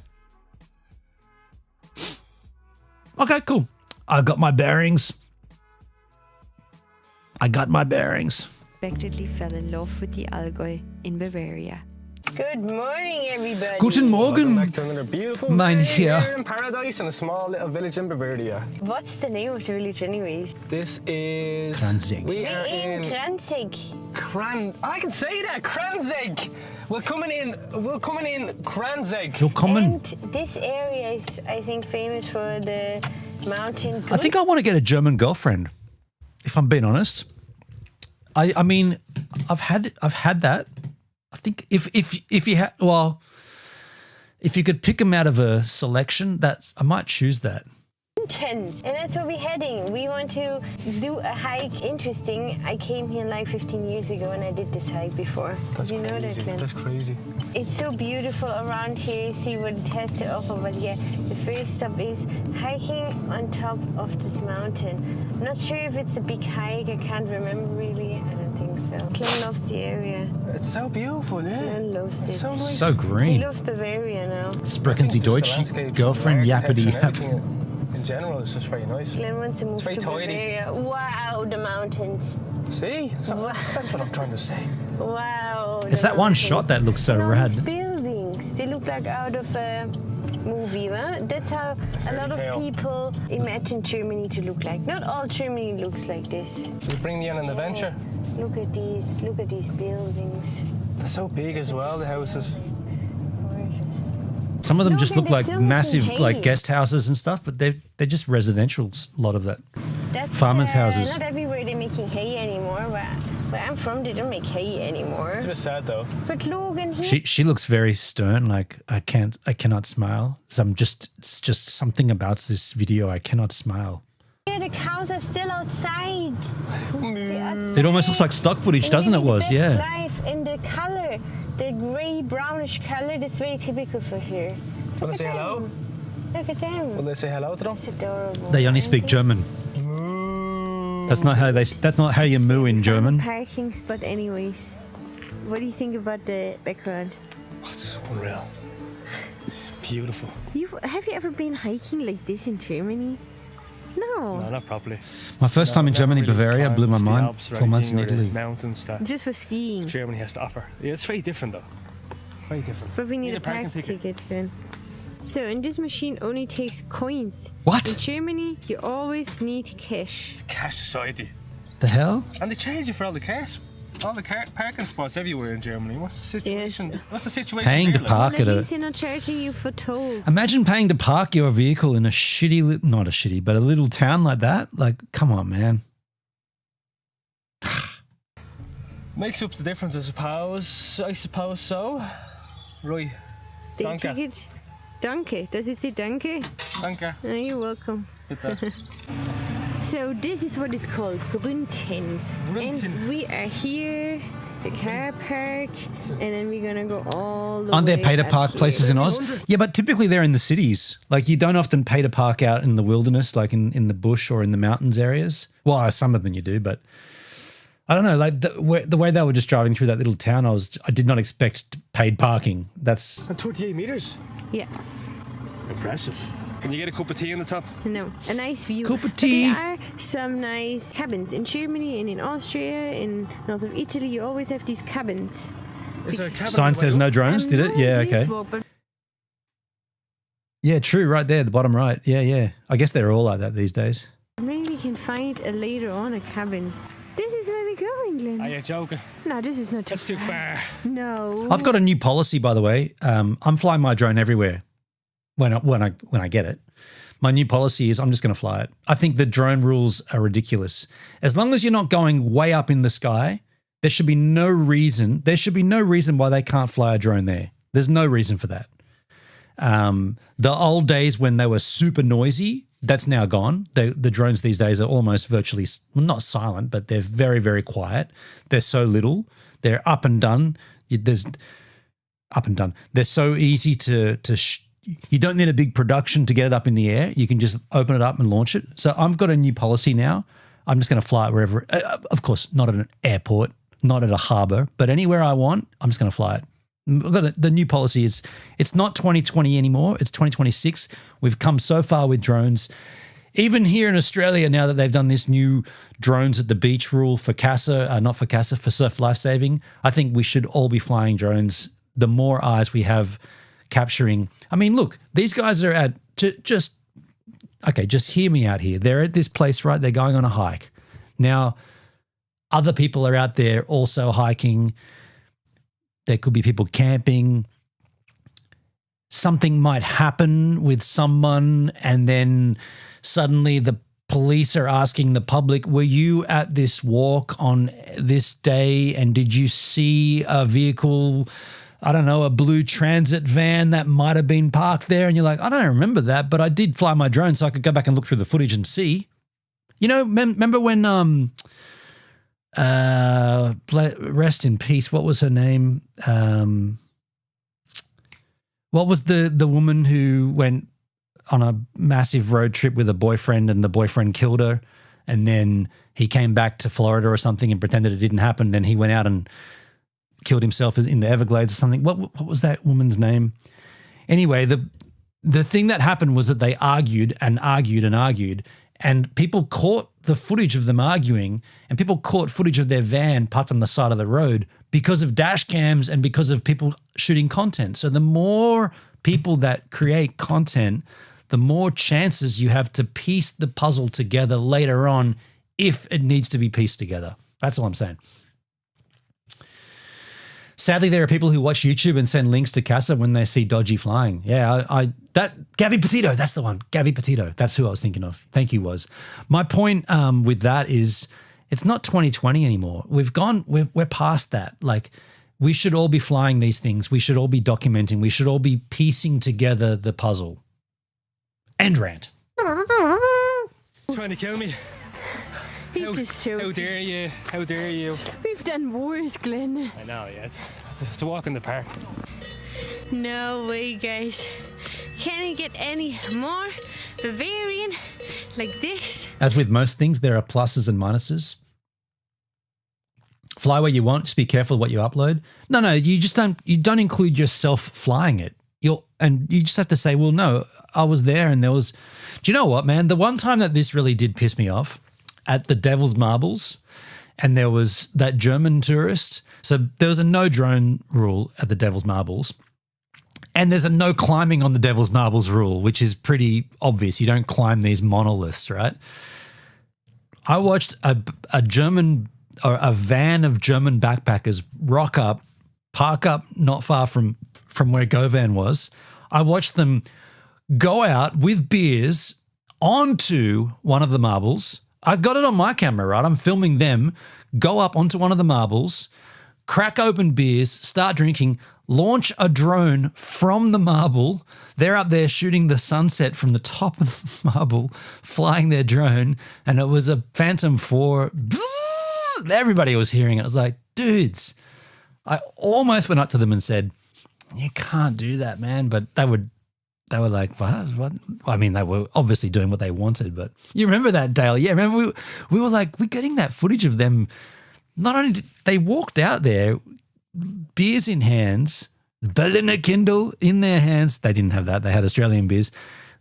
Okay, cool. I got my bearings. Unexpectedly fell in love with the Allgäu in Bavaria. Good morning, everybody. Guten Morgen, Welcome back to another beautiful mein day Herr. here in paradise in a small little village in Bavaria. What's the name of the village, anyways? This is... Kranzig. We are in... Kranzig. I can say that! Kranzig! We're coming in Kranzig. Willkommen. And this area is, I think, famous for the mountain goat. I think I want to get a German girlfriend, if I'm being honest. I mean, I've had that. I think if you could pick them out of a selection, that I might choose that. And that's where we're heading. We want to do a hike. Interesting. I came here like 15 years ago and I did this hike before. That's you know crazy. that, Glenn? That's crazy. It's so beautiful around here. See what it has to offer. But yeah, the first stop is hiking on top of this mountain. I'm not sure if it's a big hike. I can't remember really. I don't think so. Glenn loves the area. It's so beautiful, yeah. Glenn loves it. So nice. So green. He loves Bavaria now. Sprechen Sie Deutsch, girlfriend, yappity yap. In general, it's just very nice. Glenn wants to move to Bavaria. Wow, the mountains. See? That's what I'm trying to say. Wow. It's that one shot that looks so rad. These buildings, they look like out of a movie, huh? That's how a lot of people imagine Germany to look like. Not all Germany looks like this. Should we bring me on an adventure? Look at these buildings. They're so big as well, the houses. Some of them just look like still massive, looking like hay. guest houses and stuff, but they're just residential. A lot of that. That's Farmers' houses. Not everywhere they're making hay anymore. Where I'm from, they don't make hay anymore. It's a bit sad though. But Logan, here. She looks very stern. Like I cannot smile. So it's just something about this video. I cannot smile. Yeah, the cows are still outside. It almost looks like stock footage, doesn't it? Was yeah. Life in the color, the grey brownish color. That's very typical for here. Want to say hello? Look at them. Will they say hello to them? It's adorable. They only speak German. That's not how you moo in German. Parking spot, anyways. What do you think about the background? Oh, it's so unreal. It's beautiful. Have you ever been hiking like this in Germany? No. No, not properly. My first time in Germany, Bavaria, blew my mind. 4 months in Italy. Mountains that Just for skiing. Germany has to offer. Yeah, it's very different though. Very different. But we need a parking ticket then. So, and this machine only takes coins. What? In Germany, you always need cash. Cash society. The hell? And they charge you for all the cars. All the parking spots everywhere in Germany. What's the situation? Yes. What's the situation? Paying to there, park Well, at at a. least they're not charging you for tolls. Imagine paying to park your vehicle in a shitty, not a shitty, but a little town like that. Like, come on, man. Makes up the difference, I suppose. So. Right. The Danke. ticket. Danke. Does it say danke? Danke. Oh, you're welcome. Bitte. So this is what it's called, Grünten. Grünten. And we are here, the car park, and then we're gonna go all the Aren't way there pay to up park here. places in Oz? Yeah, but typically they're in the cities. Like you don't often pay to park out in the wilderness, like in the bush or in the mountains areas. Well, some of them you do, but I don't know. Like the way they were just driving through that little town, I did not expect paid parking. That's And 28 meters. Yeah. Impressive. Can you get a cup of tea on the top? No, a nice view. Cup of But tea. there are some nice cabins in Germany and in Austria, in north of Italy. You always have these cabins. Is there a cabin sign says no drones. Did it? Yeah. Okay. But Yeah. True. Right there, the bottom right. Yeah. I guess they're all like that these days. maybe we can find later on a cabin. This is where we're going, Glenn. Are you joking? No, this is not too That's too far. No. I've got a new policy, by the way. I'm flying my drone everywhere. when I get it. My new policy is I'm just going to fly it. I think the drone rules are ridiculous. As long as you're not going way up in the sky, there should be no reason. There should be no reason why they can't fly a drone there. There's no reason for that. The old days when they were super noisy, that's now gone. The drones these days are almost virtually, well, not silent, but they're very, very quiet. They're so little. They're up and done. They're so easy to you don't need a big production to get it up in the air. You can just open it up and launch it. So I've got a new policy now. I'm just going to fly it wherever, of course, not at an airport, not at a harbor, but anywhere I want, I'm just going to fly it. The new policy is it's not 2020 anymore. It's 2026. We've come so far with drones. Even here in Australia, now that they've done this new drones at the beach rule for CASA, not for CASA, for surf lifesaving, I think we should all be flying drones. The more eyes we have capturing. I mean, look, these guys are at just hear me out here. They're at this place, right? They're going on a hike. Now, other people are out there also hiking. There could be people camping. Something might happen with someone, and then suddenly the police are asking the public, were you at this walk on this day, and did you see a vehicle, I don't know, a blue transit van that might have been parked there? And you're like, I don't remember that, but I did fly my drone so I could go back and look through the footage and see. You know, remember when rest in peace, what was her name? What was the woman who went on a massive road trip with a boyfriend and the boyfriend killed her, and then he came back to Florida or something and pretended it didn't happen. Then he went out and killed himself in the Everglades or something. What was that woman's name? Anyway, the thing that happened was that they argued and argued and argued, and people caught the footage of them arguing, and people caught footage of their van parked on the side of the road because of dash cams and because of people shooting content. So the more people that create content, the more chances you have to piece the puzzle together later on if it needs to be pieced together. That's all I'm saying. Sadly, there are people who watch YouTube and send links to CASA when they see dodgy flying. Yeah, that Gabby Petito, that's the one. Gabby Petito, that's who I was thinking of. Thank you, Woz. My point with that is it's not 2020 anymore. We're past that. Like, we should all be flying these things. We should all be documenting. We should all be piecing together the puzzle. End rant. Trying to kill me. He's just joking. How dare you? How dare you? We've done worse, Glenn. I know, yeah. It's a walk in the park. No way, guys. Can it get any more Bavarian like this? As with most things, there are pluses and minuses. Fly where you want. Just be careful what you upload. No, you don't include yourself flying it. You just have to say, well, no, I was there and there was. Do you know what, man? The one time that this really did piss me off, at the Devil's Marbles, and there was that German tourist. So there was a no drone rule at the Devil's Marbles, and there's a no climbing on the Devil's Marbles rule, which is pretty obvious. You don't climb these monoliths, right? I watched a German or a van of German backpackers park up not far from where GoVan was. I watched them go out with beers onto one of the marbles. I got it on my camera, right? I'm filming them go up onto one of the marbles, crack open beers, start drinking, launch a drone from the marble. They're up there shooting the sunset from the top of the marble, flying their drone, and it was a Phantom 4. Bzzz, everybody was hearing it. I was like, dudes, I almost went up to them and said, you can't do that, man. But they were like, what? I mean, they were obviously doing what they wanted, but you remember that, Dale? Yeah, remember we were like, we're getting that footage of them. Not only did they walked out there, beers in hands, Berliner Kindle in their hands. They didn't have that. They had Australian beers.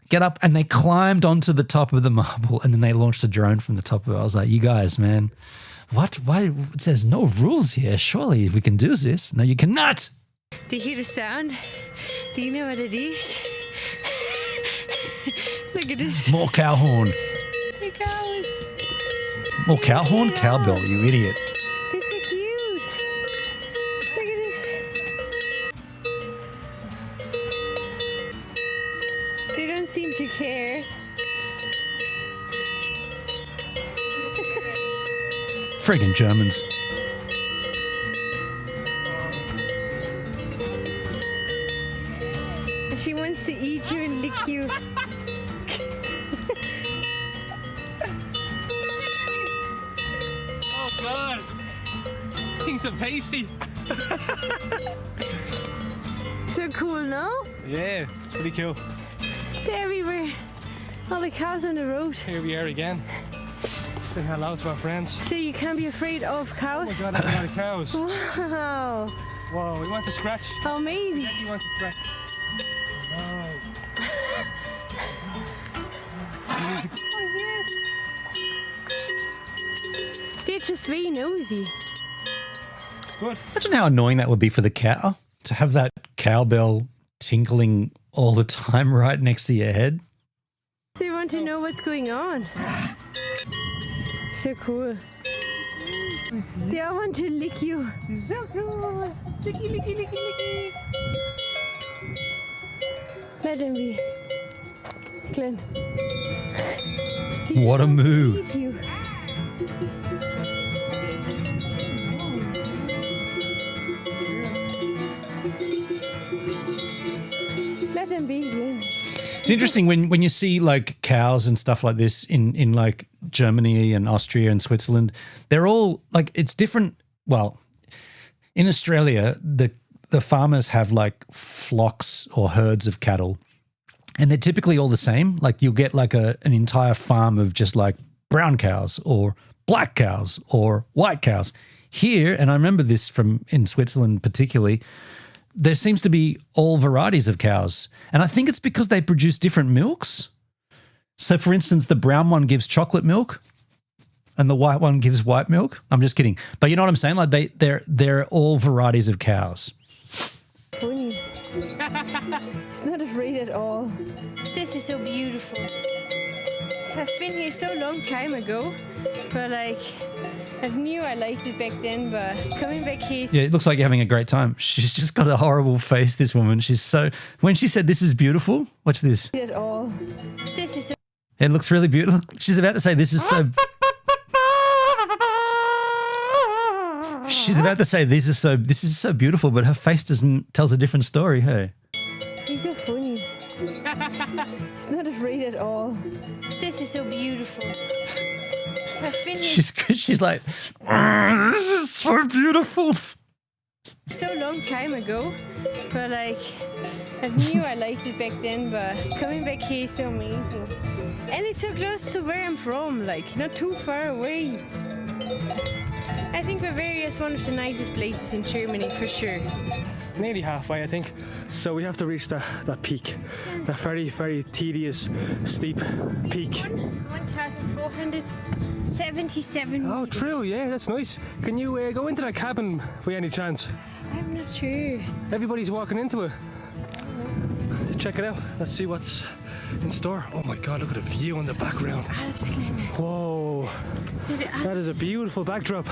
Get up and they climbed onto the top of the marble and then they launched a drone from the top of it. I was like, you guys, man, what? Why? It says no rules here. Surely we can do this. No, you cannot. Do you hear the sound? Do you know what it is? Look at this. More cow horn. The cows. More cow horn? Cowbell, you idiot. They're so cute. Look at this. They don't seem to care. Friggin' Germans. She wants to eat you and lick you. Oh God! Things so tasty. So cool, no? Yeah, it's pretty cool. They're everywhere. All the cows on the road. Here we are again. Say hello to our friends. So you can't be afraid of cows? Oh my God, there's a lot of cows. Wow. Whoa, we want to scratch. Oh, maybe. You want to scratch. No. They're just very nosy. Good. Imagine how annoying that would be for the cow to have that cowbell tinkling all the time right next to your head. They want to know what's going on. So cool. They all want to lick you. So cool. Licky, licky, licky, licky. Let them be. Glenn. What a moo. Eat you. Let them be, Glenn. It's interesting when you see like cows and stuff like this in like Germany and Austria and Switzerland, they're all like, it's different. Well, in Australia, the farmers have like flocks or herds of cattle, and they're typically all the same. Like you'll get like an entire farm of just like brown cows or black cows or white cows. Here, and I remember this from in Switzerland particularly, there seems to be all varieties of cows. And I think it's because they produce different milks. So for instance, the brown one gives chocolate milk and the white one gives white milk. I'm just kidding. But you know what I'm saying? Like they're all varieties of cows. Funny. It's not afraid at all. This is so beautiful. I've been here so long time ago, but like I knew I liked it back then, but coming back here. Yeah, it looks like you're having a great time. She's just got a horrible face, this woman. She's so, when she said this is beautiful, watch this. At all. This is so. It looks really beautiful. She's about to say this is so. She's about to say this is so beautiful, but her face tells a different story. Hey. He's so funny. It's not afraid at all. This is so beautiful. I've been here She's like, this is so beautiful. so long time ago, but like I knew I liked it back then, but coming back here is so amazing. And it's so close to where I'm from, like not too far away. I think Bavaria is one of the nicest places in Germany for sure. Nearly halfway, I think. So we have to reach that peak, that very, very tedious, steep peak. 1,477 Oh, true, yeah, that's nice. Can you go into that cabin by any chance? I'm not sure. Everybody's walking into it. Check it out. Let's see what's in store. Oh my God, look at the view in the background. Whoa, that is a beautiful backdrop.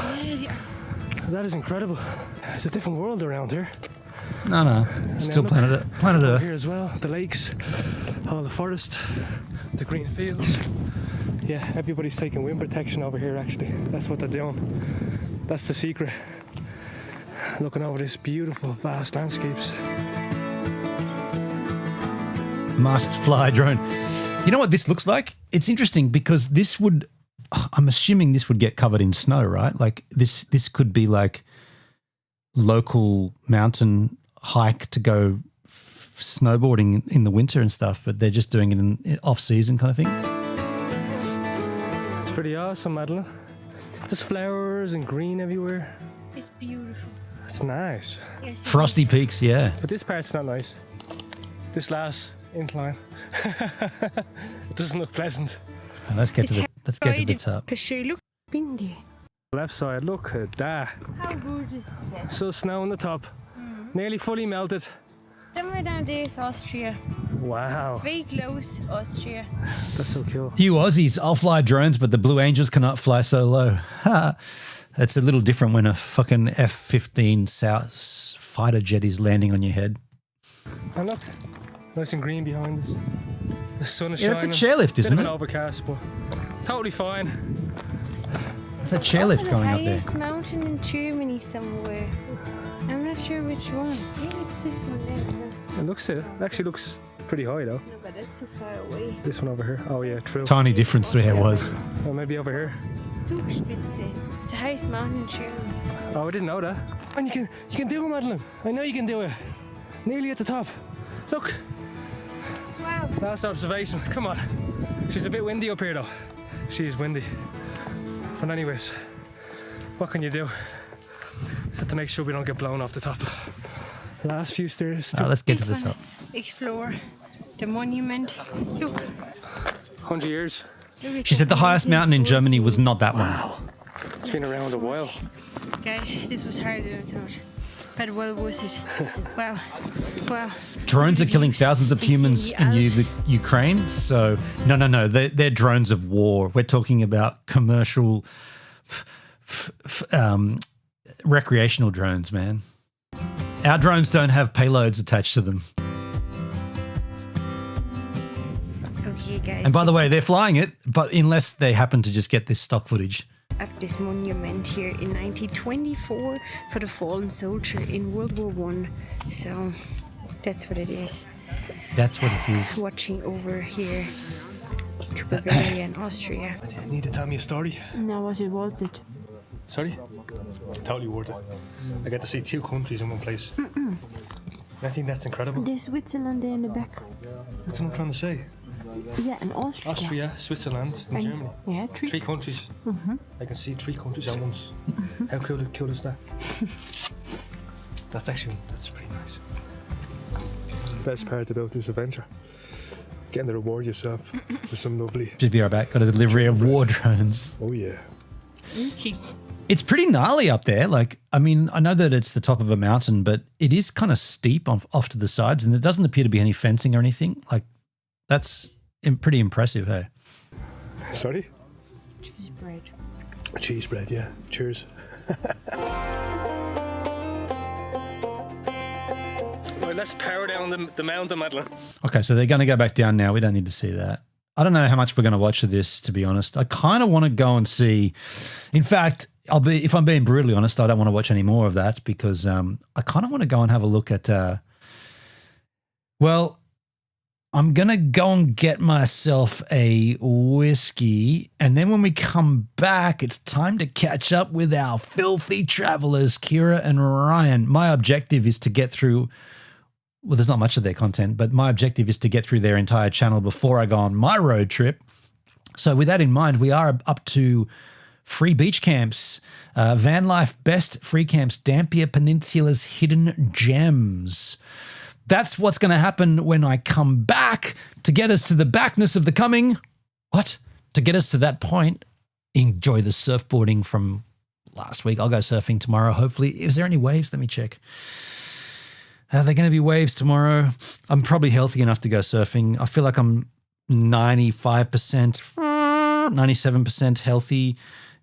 That is incredible. It's a different world around here. No, still planet Earth. Here as well, the lakes, all the forest, the green fields. Yeah, everybody's taking wind protection over here actually. That's what they're doing. That's the secret. Looking over this beautiful, vast landscapes. Must fly drone. You know what this looks like? It's interesting because this would, I'm assuming this would get covered in snow, right? Like this could be like local mountain hike to go snowboarding in the winter and stuff, but they're just doing it in off-season kind of thing. It's pretty awesome, Madeline. There's flowers and green everywhere. It's beautiful. It's nice. Yes, Frosty peaks, yeah. But this part's not nice. This last incline. It doesn't look pleasant. Let's get to the top. Look, windy. Left side, look at that. How gorgeous is that? So snow on the top. Nearly fully melted. Somewhere down there is Austria. Wow. It's very close, Austria. That's so cool. You Aussies, I'll fly drones, but the Blue Angels cannot fly so low. That's a little different when a fucking F-15 South fighter jet is landing on your head. And look, nice and green behind us. sun is Yeah, shining. that's a chairlift, isn't Bit of it? an overcast, but totally fine. It's a chairlift going up there. Highest mountain in Germany somewhere. I'm not sure which one. Yeah, it's this one there. It actually looks pretty high though. No, but that's so far away. This one over here. Oh yeah, true. Tiny difference there was. Or maybe over here. Zugspitze. It's the highest mountain in Germany. Oh, I didn't know that. And you can do it, Madeline. I know you can do it. Nearly at the top. Look. Wow. Last observation. Come on. She's a bit windy up here though. She is windy. But anyways, what can you do? Just have to make sure we don't get blown off the top. Last few stairs. Let's get to the top. Explore the monument. Look. 100 years. She said the highest mountain in Germany was not that one. It's been around a while. Guys, this was harder than I thought. But well worth it. Wow. Wow. Drones are killing thousands of humans in Ukraine. So, no. They're drones of war. We're talking about commercial, recreational drones, man. Our drones don't have payloads attached to them. Okay, guys. And by the way, they're flying it, but unless they happen to just get this stock footage. At this monument here in 1924 for the fallen soldier in World War I. So that's what it is. That's what it is. Watching over here to Bavaria and Austria. You need to tell me a story. No, was it worth it? Sorry? Totally worth it. I get to see 2 countries in one place. I think that's incredible. There's Switzerland there in the back. That's what I'm trying to say. Yeah, and Austria. Austria, Switzerland, and Germany. Yeah, 3 countries. I can see 3 countries at once. How cool is that? That's pretty nice. Best part about this adventure, getting to reward yourself with some lovely. Should be right back. Got a delivery of war drones. Oh yeah. It's pretty gnarly up there. Like, I mean, I know that it's the top of a mountain, but it is kind of steep off to the sides, and there doesn't appear to be any fencing or anything. Like, that's pretty impressive, hey? Sorry? Cheese bread. Cheese bread, yeah. Cheers. Right, let's power down the mountain, Madeline. Okay, so they're going to go back down now. We don't need to see that. I don't know how much we're going to watch of this, to be honest. I kind of want to go and see. In fact, if I'm being brutally honest, I don't want to watch any more of that because I kind of want to go and have a look at. I'm going to go and get myself a whiskey, and then when we come back, it's time to catch up with our filthy travelers, Kira and Ryan. My objective is to get through. Well, there's not much of their content, but my objective is to get through their entire channel before I go on my road trip. So with that in mind, we are up to free beach camps, van life best free camps, Dampier Peninsula's hidden gems. That's what's going to happen when I come back to get us to the backness of the coming. What? To get us to that point, enjoy the surfboarding from last week. I'll go surfing tomorrow, hopefully. Is there any waves? Let me check. Are there going to be waves tomorrow? I'm probably healthy enough to go surfing. I feel like I'm 95%, 97% healthy.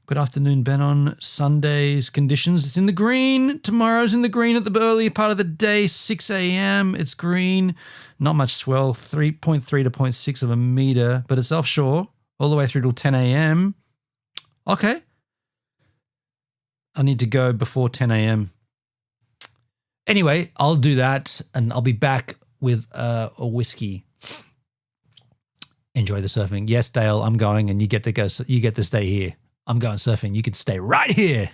Good afternoon, Ben. On Sunday's conditions, it's in the green. Tomorrow's in the green at the early part of the day, 6 a.m. It's green. Not much swell, 3.3 to 0.6 of a meter, but it's offshore all the way through till 10 a.m. Okay. I need to go before 10 a.m. Anyway, I'll do that, and I'll be back with a whiskey. Enjoy the surfing. Yes, Dale, I'm going, and you get to go. You get to stay here. I'm going surfing. You can stay right here.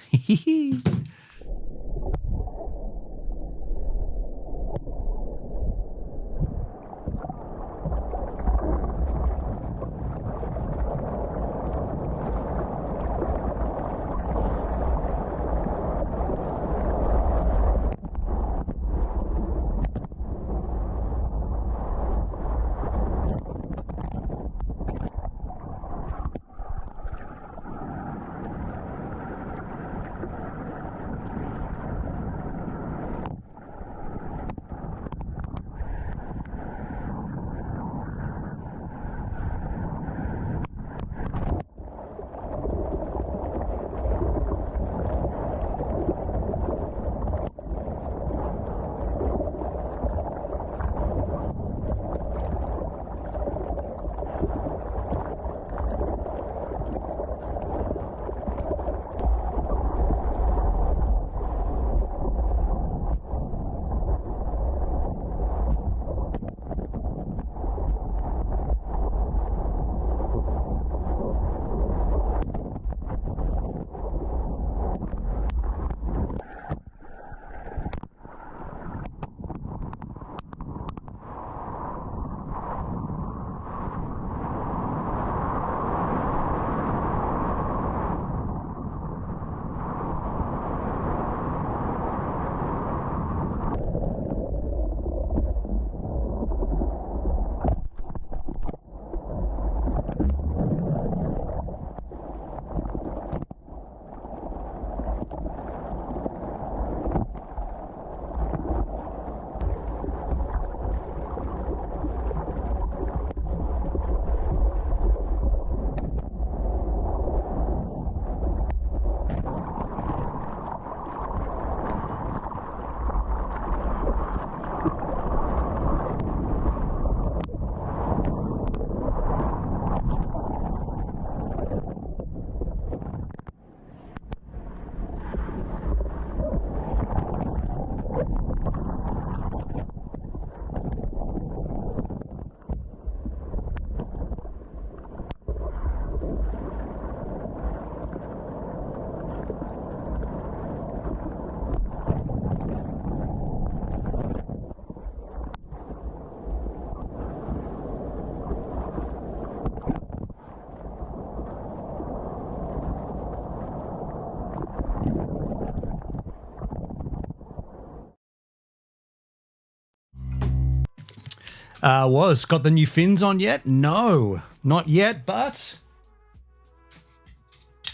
Was. Got the new fins on yet? No, not yet, but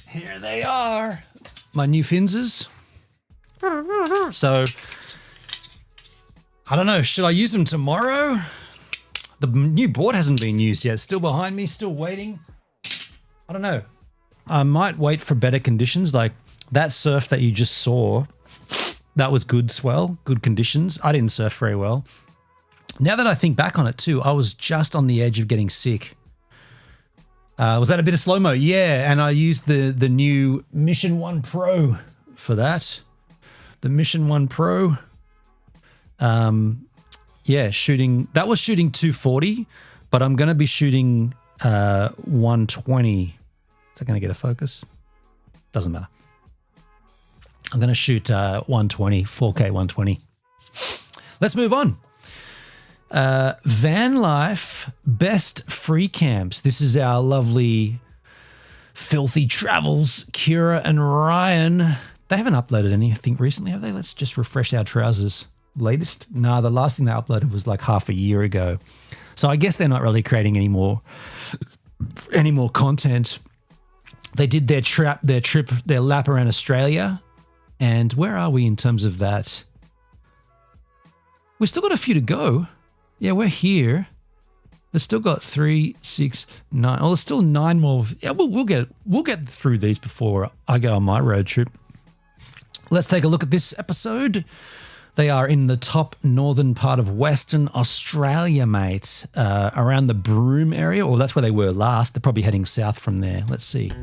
here they are. My new finses. So, I don't know. Should I use them tomorrow? The new board hasn't been used yet. Still behind me, still waiting. I don't know. I might wait for better conditions. Like that surf that you just saw, that was good swell, good conditions. I didn't surf very well. Now that I think back on it too, I was just on the edge of getting sick. Was that a bit of slow-mo? Yeah, and I used the new Mission 1 Pro for that. The Mission 1 Pro. Yeah, that was shooting 240, but I'm going to be shooting 120. Is that going to get a focus? Doesn't matter. I'm going to shoot 120, 4K 120. Let's move on. Van Life Best Free Camps. This is our lovely Filthy Travels, Kira and Ryan. They haven't uploaded anything recently, have they? Let's just refresh our trousers. Latest? Nah, the last thing they uploaded was like half a year ago. So I guess they're not really creating any more content. They did their lap around Australia. And where are we in terms of that? We've still got a few to go. Yeah, we're here. There's still got 3, 6, 9. Oh, there's still 9 more. Yeah, we'll get through these before I go on my road trip. Let's take a look at this episode. They are in the top northern part of Western Australia, mates, around the Broome area. Or that's where they were last. They're probably heading south from there. Let's see.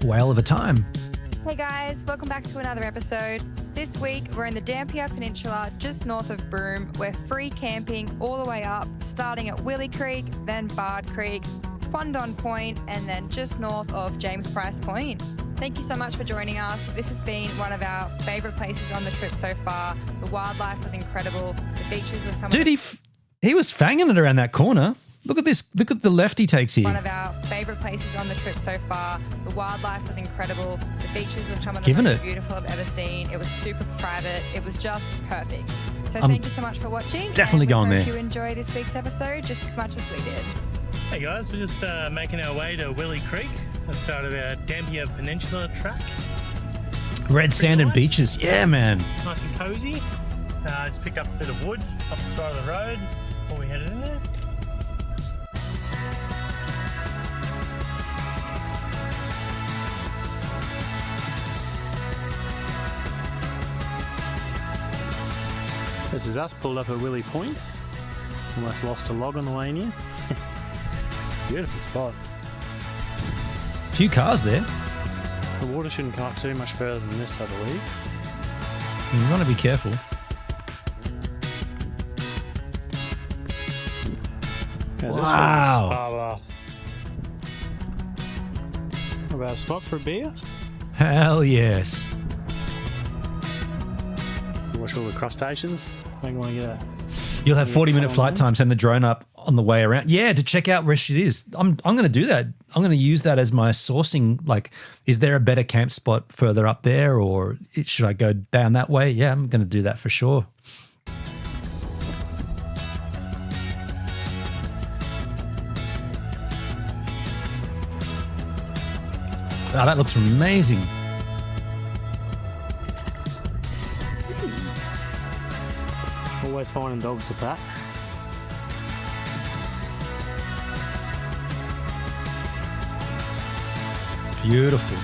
Whale of a time. Hey guys, welcome back to another episode. This week we're in the Dampier Peninsula just north of Broome. We're free camping all the way up, starting at Willie Creek, then Bard Creek, Quandon Point, and then just north of James Price Point. Thank you so much for joining us. This has been one of our favourite places on the trip so far. The wildlife was incredible. The beaches were some of he was fanging it around that corner. Look at this. Look at the left he takes here. one of our favourite places on the trip so far. The wildlife was incredible. The beaches were some of the Giving most it. beautiful I've ever seen. It was super private. It was just perfect. So thank you so much for watching. definitely and we going hope there. you enjoy this week's episode just as much as we did. Hey guys, we're just making our way to Willie Creek, the start of our Dampier Peninsula track. Red sand and beaches. Yeah, man. Nice and cosy. Just picked up a bit of wood off the side of the road before we headed in there. This is us pulled up at Willie Point. Almost lost a log on the way in here. Beautiful spot. Few cars there. The water shouldn't come up too much further than this, I believe. You want to be careful. How's Wow. this for a spa bath? What about a spot for a beer? Hell yes. Watch all the crustaceans. Maybe want to get a... You'll have 40-minute flight time. Send the drone up on the way around. Yeah, to check out where shit is. I'm going to do that. I'm going to use that as my sourcing. Like, is there a better camp spot further up there, or should I go down that way? Yeah, I'm going to do that for sure. Wow, that looks amazing. Always finding dogs to pat. Beautiful.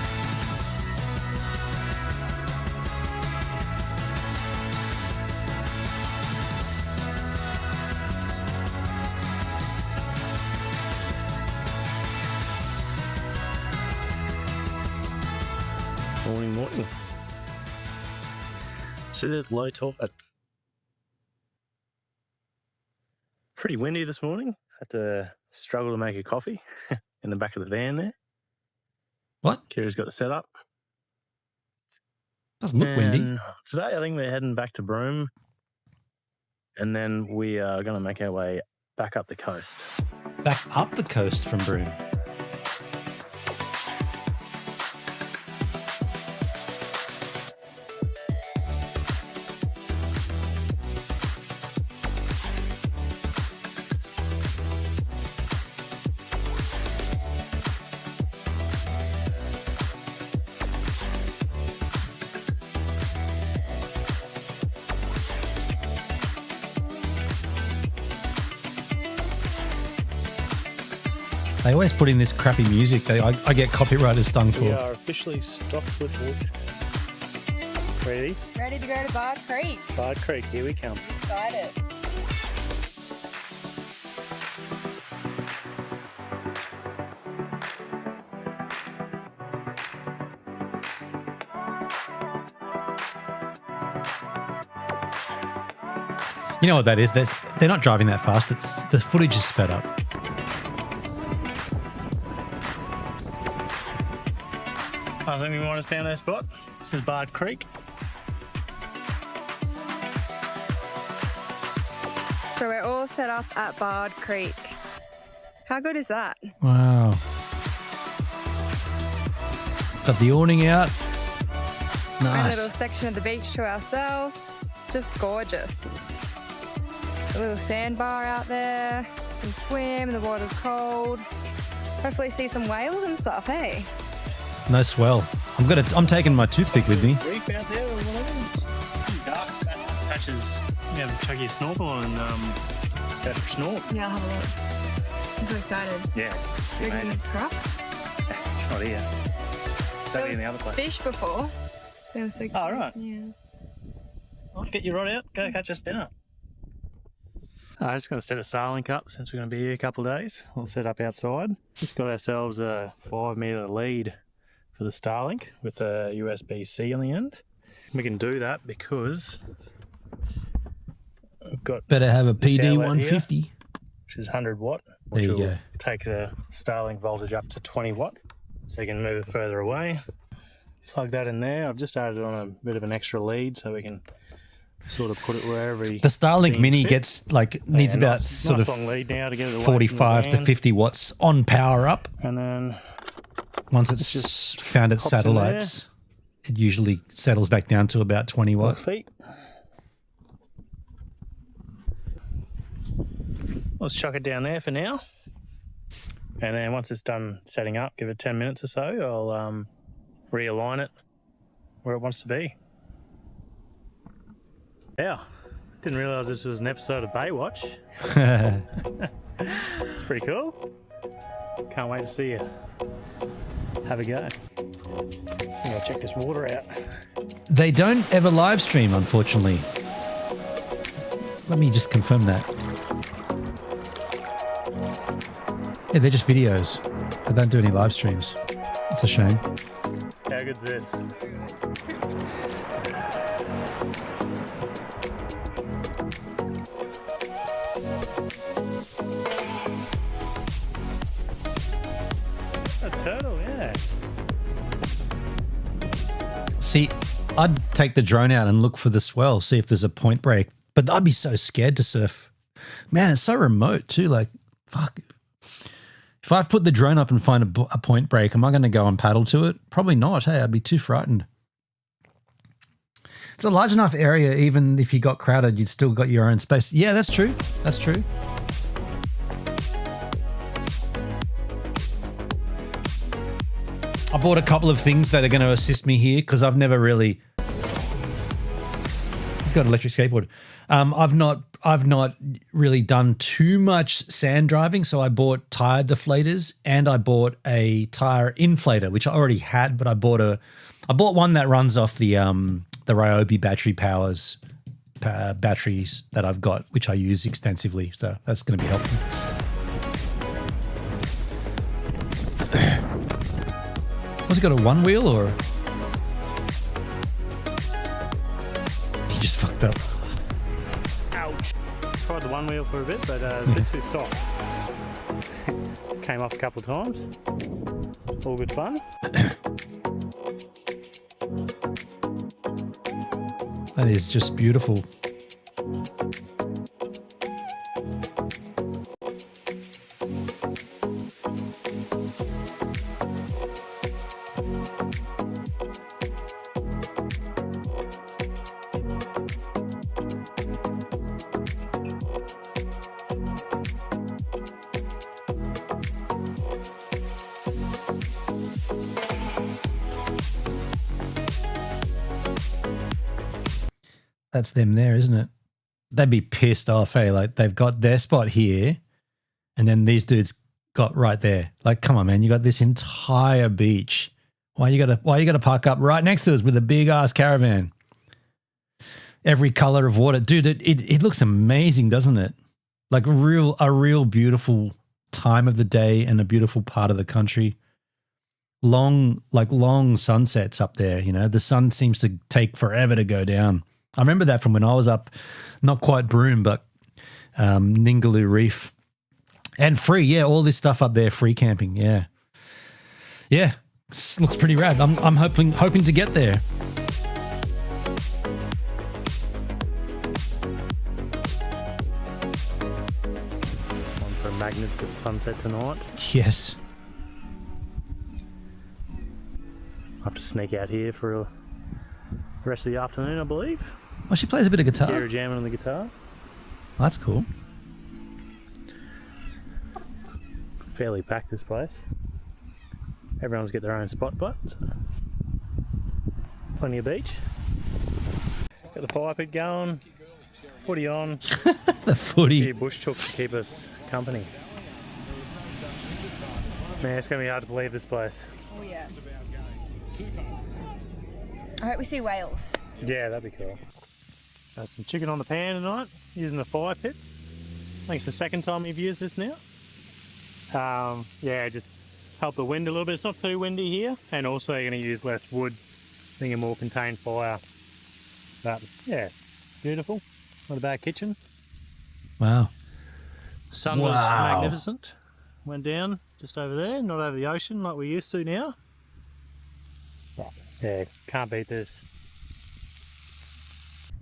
Morning. Sit at low top. Pretty windy this morning. Had to struggle to make a coffee in the back of the van there. What? Kira's got the setup. Doesn't look windy. Today I think we're heading back to Broome, and then we are going to make our way back up the coast. Back up the coast from Broome. They always put in this crappy music. I get copyrighted stung for. We are officially stopped with wood. Ready? Ready to go to Bard Creek. Bard Creek, here we come. Excited. You know what that is? They're not driving that fast. It's the footage is sped up. I think we might have found our spot. This is Bard Creek. So we're all set up at Bard Creek. How good is that? Wow. Got the awning out. A Nice. little section of the beach to ourselves. Just gorgeous. A little sandbar out there. You can swim, the water's cold. Hopefully see some whales and stuff, hey? No swell. I'm taking my toothpick with me. Reef out there or whatever. Dark patches. Yeah, chuck your snorkel on and go for a snort. Yeah, I'll have a look. I'm so excited. Yeah. You're going to scrap? Not here. Don't be in the other place. Fish before. They were so cute. Oh, right. Yeah. I'll get your rod out. Go catch us dinner. I'm just going to set a Starlink up since we're going to be here a couple of days. We'll set up outside. Just got ourselves a 5-meter lead for the Starlink with a USB-C on the end. We can do that because we've got Better have a this PD outlet 150. here, which is 100 watt. There Which you will go. take the Starlink voltage up to 20 watt, so you can move it further away. Plug that in there. I've just added on a bit of an extra lead so we can sort of put it wherever The Starlink Mini needs Yeah, about nice, sort nice of long lead now to get it away 45 from the to van. 50 watts on power up. And then Once it's found its pops in satellites, it usually settles back down to about 20 watt. feet. Let's chuck it down there for now. And then once it's done setting up, give it 10 minutes or so, I'll realign it where it wants to be. Yeah, didn't realise this was an episode of Baywatch. It's pretty cool. Can't wait to see you have a go. I'm gonna check this water out. They don't ever live stream, unfortunately. Let me just confirm that. Yeah, they're just videos. They don't do any live streams. It's a shame. How good's this? A turtle, yeah. See, I'd take the drone out and look for the swell, see if there's a point break. But I'd be so scared to surf. Man, it's so remote too. Like, fuck. If I put the drone up and find a point break, am I going to go and paddle to it? Probably not. Hey, I'd be too frightened. It's a large enough area, even if you got crowded, you'd still got your own space. Yeah, that's true. That's true. I bought a couple of things that are going to assist me here because I've never really... He's got an electric skateboard. I've not really done too much sand driving, so I bought tire deflators and I bought a tire inflator, which I already had, but I bought one that runs off the Ryobi batteries that I've got, which I use extensively. So that's going to be helpful. Was it got a one wheel or? He just fucked up. Ouch. Tried the one wheel for a bit, but a bit too soft. Came off a couple of times. All good fun. That is just beautiful. That's them there, isn't it? They'd be pissed off, eh? Like they've got their spot here, and then these dudes got right there? Like, come on, man, you got this entire beach. Why you gotta park up right next to us with a big ass caravan? Every color of water, dude. It looks amazing, doesn't it? Like a real beautiful time of the day and a beautiful part of the country. Long sunsets up there. You know, the sun seems to take forever to go down. I remember that from when I was up, not quite Broome, but Ningaloo Reef. And free, yeah, all this stuff up there, free camping, yeah. Yeah, this looks pretty rad. I'm hoping to get there. On for magnificent sunset tonight. Yes. I'll have to sneak out here for the rest of the afternoon, I believe. Well, she plays a bit of guitar. Kira jamming on the guitar. That's cool. Fairly packed, this place. Everyone's got their own spot, but plenty of beach. Got the fire pit going, footy on. The footy. A few bush chooks to keep us company. Man, it's going to be hard to believe this place. Oh yeah. I hope we see whales. Yeah, that'd be cool. Got some chicken on the pan tonight, using the fire pit. I think it's the second time we've used this now. Yeah, just help the wind a little bit. It's not too windy here, and also you're going to use less wood, being a more contained fire. But yeah, beautiful. Not a bad kitchen. Wow. Sun was magnificent. Went down just over there, not over the ocean like we used to now. Yeah, can't beat this.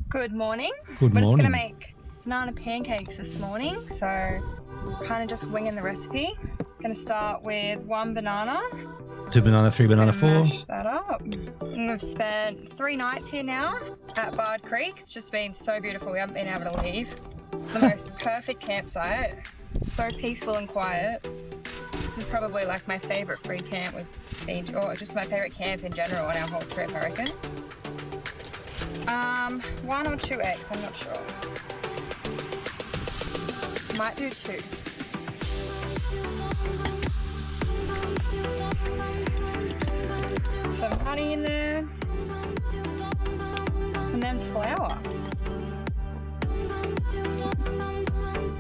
Good morning. Good We're just morning. going to make banana pancakes this morning, so kind of just winging the recipe. Going to start with 1 banana. 2 banana, 3 banana, 4. Mash that up. And we've spent 3 nights here now at Bard Creek. It's just been so beautiful. We haven't been able to leave. The most perfect campsite. So peaceful and quiet. This is probably like my favorite free camp we've been to, or just my favorite camp in general on our whole trip, I reckon. 1 or 2 eggs, I'm not sure. Might do 2. Some honey in there. And then flour.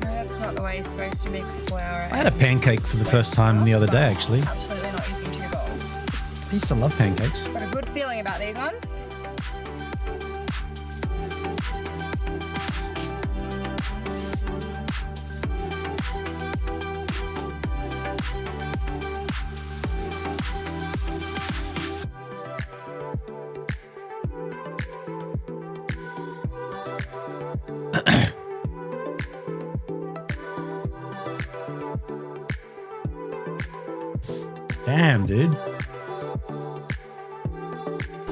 No, that's not the way you're supposed to mix flour. I had a pancake for the first time the other day, actually. Absolutely not using 2 bowls. I used to love pancakes. Got a good feeling about these ones. Damn, dude.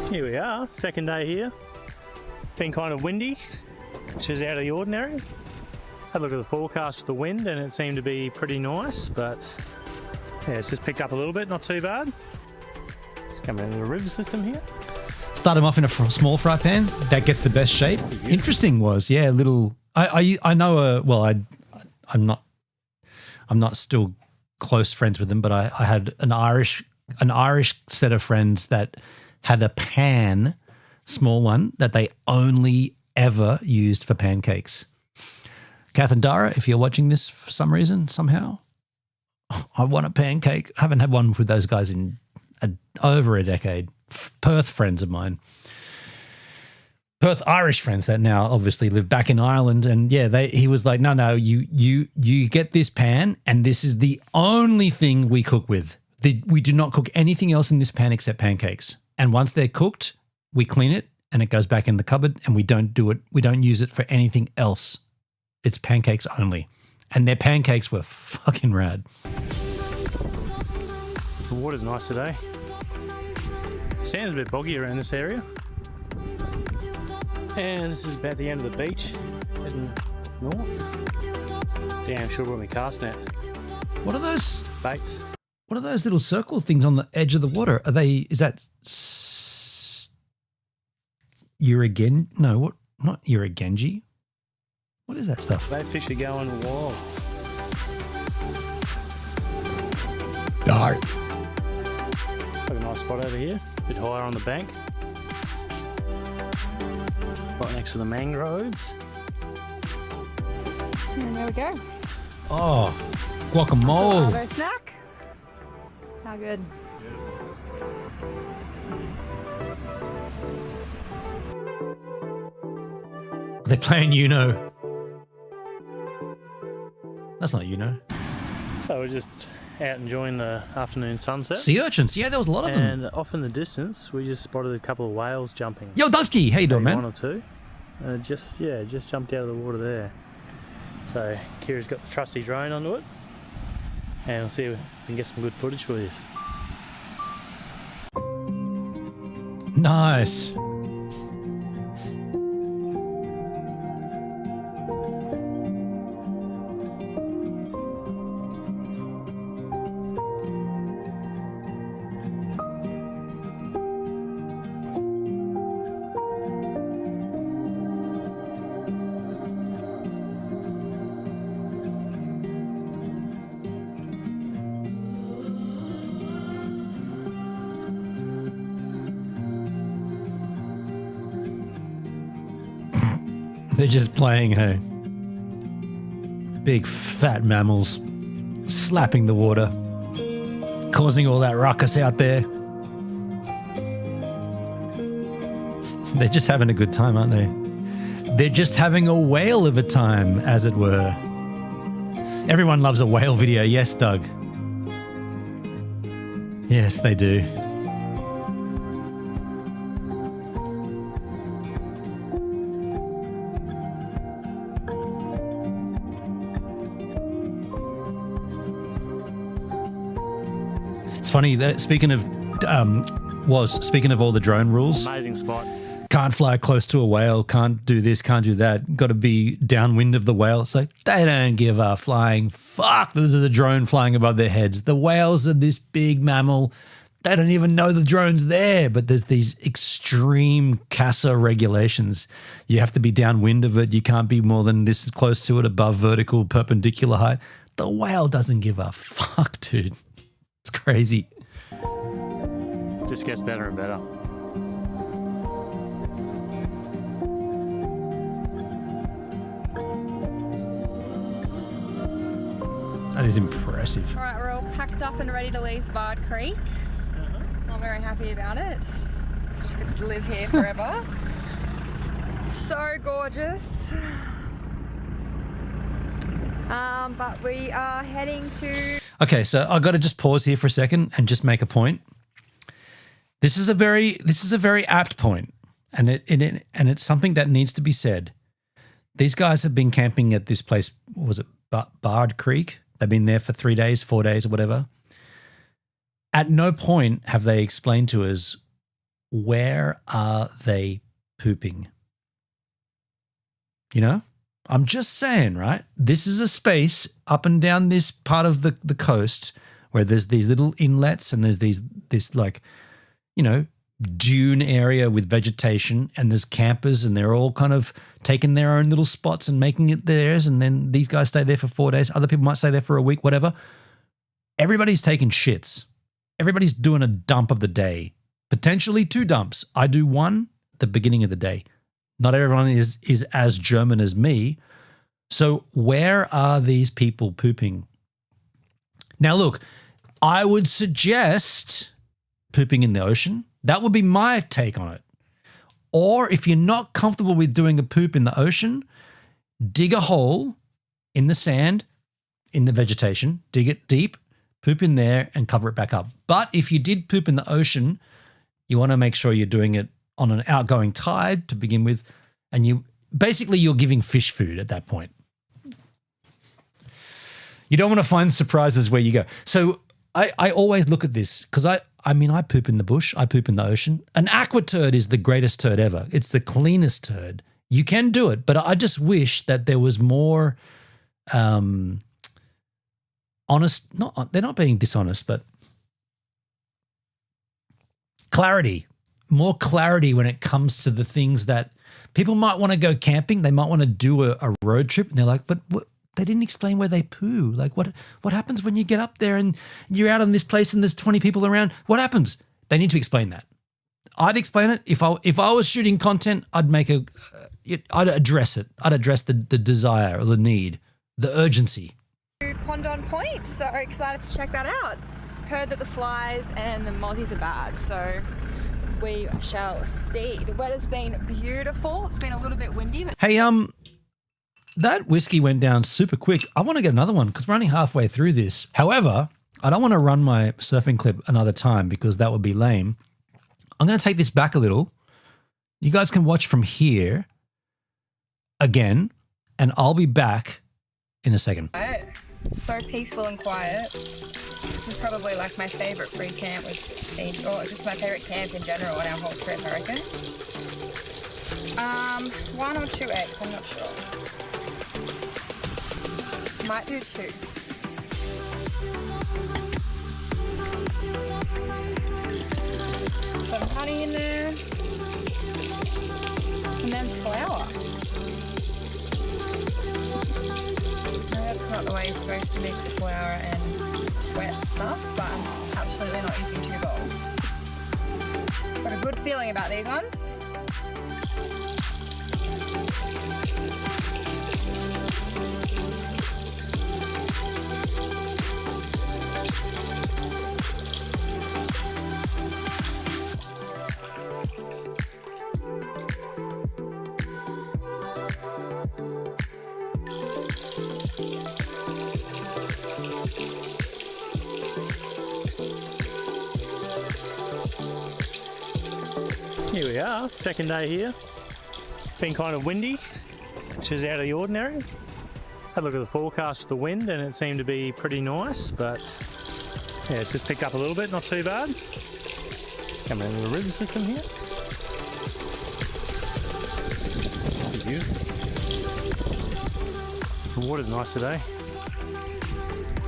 Here we are, second day here. Been kind of windy, which is out of the ordinary. Had a look at the forecast for the wind and it seemed to be pretty nice, but yeah, it's just picked up a little bit, not too bad. It's coming into the river system here. Start them off in a small fry pan. That gets the best shape. Interesting was, yeah, little. I know. Well, I'm not still close friends with them, but I had an Irish set of friends that had a pan, small one, that they only ever used for pancakes. Kath and Dara, if you're watching this for some reason, somehow, I want a pancake. I haven't had one with those guys in over a decade. Perth friends of mine. Perth Irish friends that now obviously live back in Ireland. And yeah, he was like, no, you get this pan and this is the only thing we cook with. We do not cook anything else in this pan except pancakes. And once they're cooked, we clean it and it goes back in the cupboard and we don't use it for anything else. It's pancakes only. And their pancakes were fucking rad. The water's nice today. Sounds a bit boggy around this area. And this is about the end of the beach, heading north. Damn sure when we cast net. What are those? Baits. What are those little circle things on the edge of the water? Is that Urigen? No, what? Not Urigenji. What is that stuff? That fish are going wild. Dark. Got a nice spot over here, a bit higher on the bank. Right next to the mangroves. And there we go. Oh, guacamole. Avocado snack. How good. They're playing Uno. That's not Uno. So we're just out enjoying the afternoon sunset. Sea urchins. Yeah, there was a lot of them. And off in the distance, we just spotted a couple of whales jumping. Yo, Dusky, how you doing, Maybe man? One or two. Just jumped out of the water there. So Kira's got the trusty drone onto it, and we'll see if we can get some good footage for you. Nice. They're just playing, hey. Big fat mammals slapping the water, causing all that ruckus out there. They're just having a good time, aren't they? They're just having a whale of a time, as it were. Everyone loves a whale video, yes, Doug? Yes, they do. It's funny that speaking of all the drone rules. Amazing spot. Can't fly close to a whale, can't do this, can't do that. Got to be downwind of the whale. It's like they don't give a flying fuck. There's a drone flying above their heads. The whales are this big mammal. They don't even know the drone's there. But there's these extreme CASA regulations. You have to be downwind of it. You can't be more than this close to it above vertical perpendicular height. The whale doesn't give a fuck, dude. It's crazy. Just gets better and better. That is impressive. All right, we're all packed up and ready to leave Bard Creek. I'm very happy about it. She gets to live here forever. So gorgeous. But we are heading to... Okay, so I got to just pause here for a second and just make a point. This is a very apt point, and it's something that needs to be said. These guys have been camping at this place. What was it, Bard Creek? They've been there for 3 days, 4 days, or whatever. At no point have they explained to us, where are they pooping? You know? I'm just saying, right? This is a space up and down this part of the coast where there's these little inlets and there's this like, you know, dune area with vegetation, and there's campers and they're all kind of taking their own little spots and making it theirs, and then these guys stay there for 4 days. Other people might stay there for a week, whatever. Everybody's taking shits. Everybody's doing a dump of the day, potentially 2 dumps. I do one at the beginning of the day. Not everyone is as German as me. So where are these people pooping? Now, look, I would suggest pooping in the ocean. That would be my take on it. Or if you're not comfortable with doing a poop in the ocean, dig a hole in the sand, in the vegetation, dig it deep, poop in there and cover it back up. But if you did poop in the ocean, you want to make sure you're doing it on an outgoing tide to begin with, and you're giving fish food at that point. You don't want to find surprises where you go. So I always look at this because I poop in the bush, I poop in the ocean. An aqua turd is the greatest turd ever. It's the cleanest turd. You can do it, but I just wish that there was more honest, they're not being dishonest, but clarity. More clarity when it comes to the things that people might want to go camping. They might want to do a road trip, and they're like, but They didn't explain where they poo. Like what happens when you get up there and you're out in this place and there's 20 people around? What happens? They need to explain that. I'd explain it. If I was shooting content, I'd address it. I'd address the desire or the need, the urgency. Quandon Point, so excited to check that out. Heard that the flies and the mozzies are bad, so we shall see. The weather's been beautiful. It's been a little bit windy. But Hey, that whiskey went down super quick. I want to get another one because we're only halfway through this. However, I don't want to run my surfing clip another time because that would be lame. I'm going to take this back a little. You guys can watch from here again, and I'll be back in a second. so peaceful and quiet. This is probably like my favourite free camp we've been, or just my favourite camp in general on our whole trip, I reckon. 1 or 2 eggs, I'm not sure. Might do 2. Some honey in there. And then flour. No, that's not the way you're supposed to mix flour and wet stuff, but I'm absolutely not using 2 bowls. Got a good feeling about these ones. Here we are, second day here. Been kind of windy, which is out of the ordinary. Had a look at the forecast for the wind and it seemed to be pretty nice, but yeah, it's just picked up a little bit, not too bad. Just coming into the river system here. Beautiful. The water's nice today.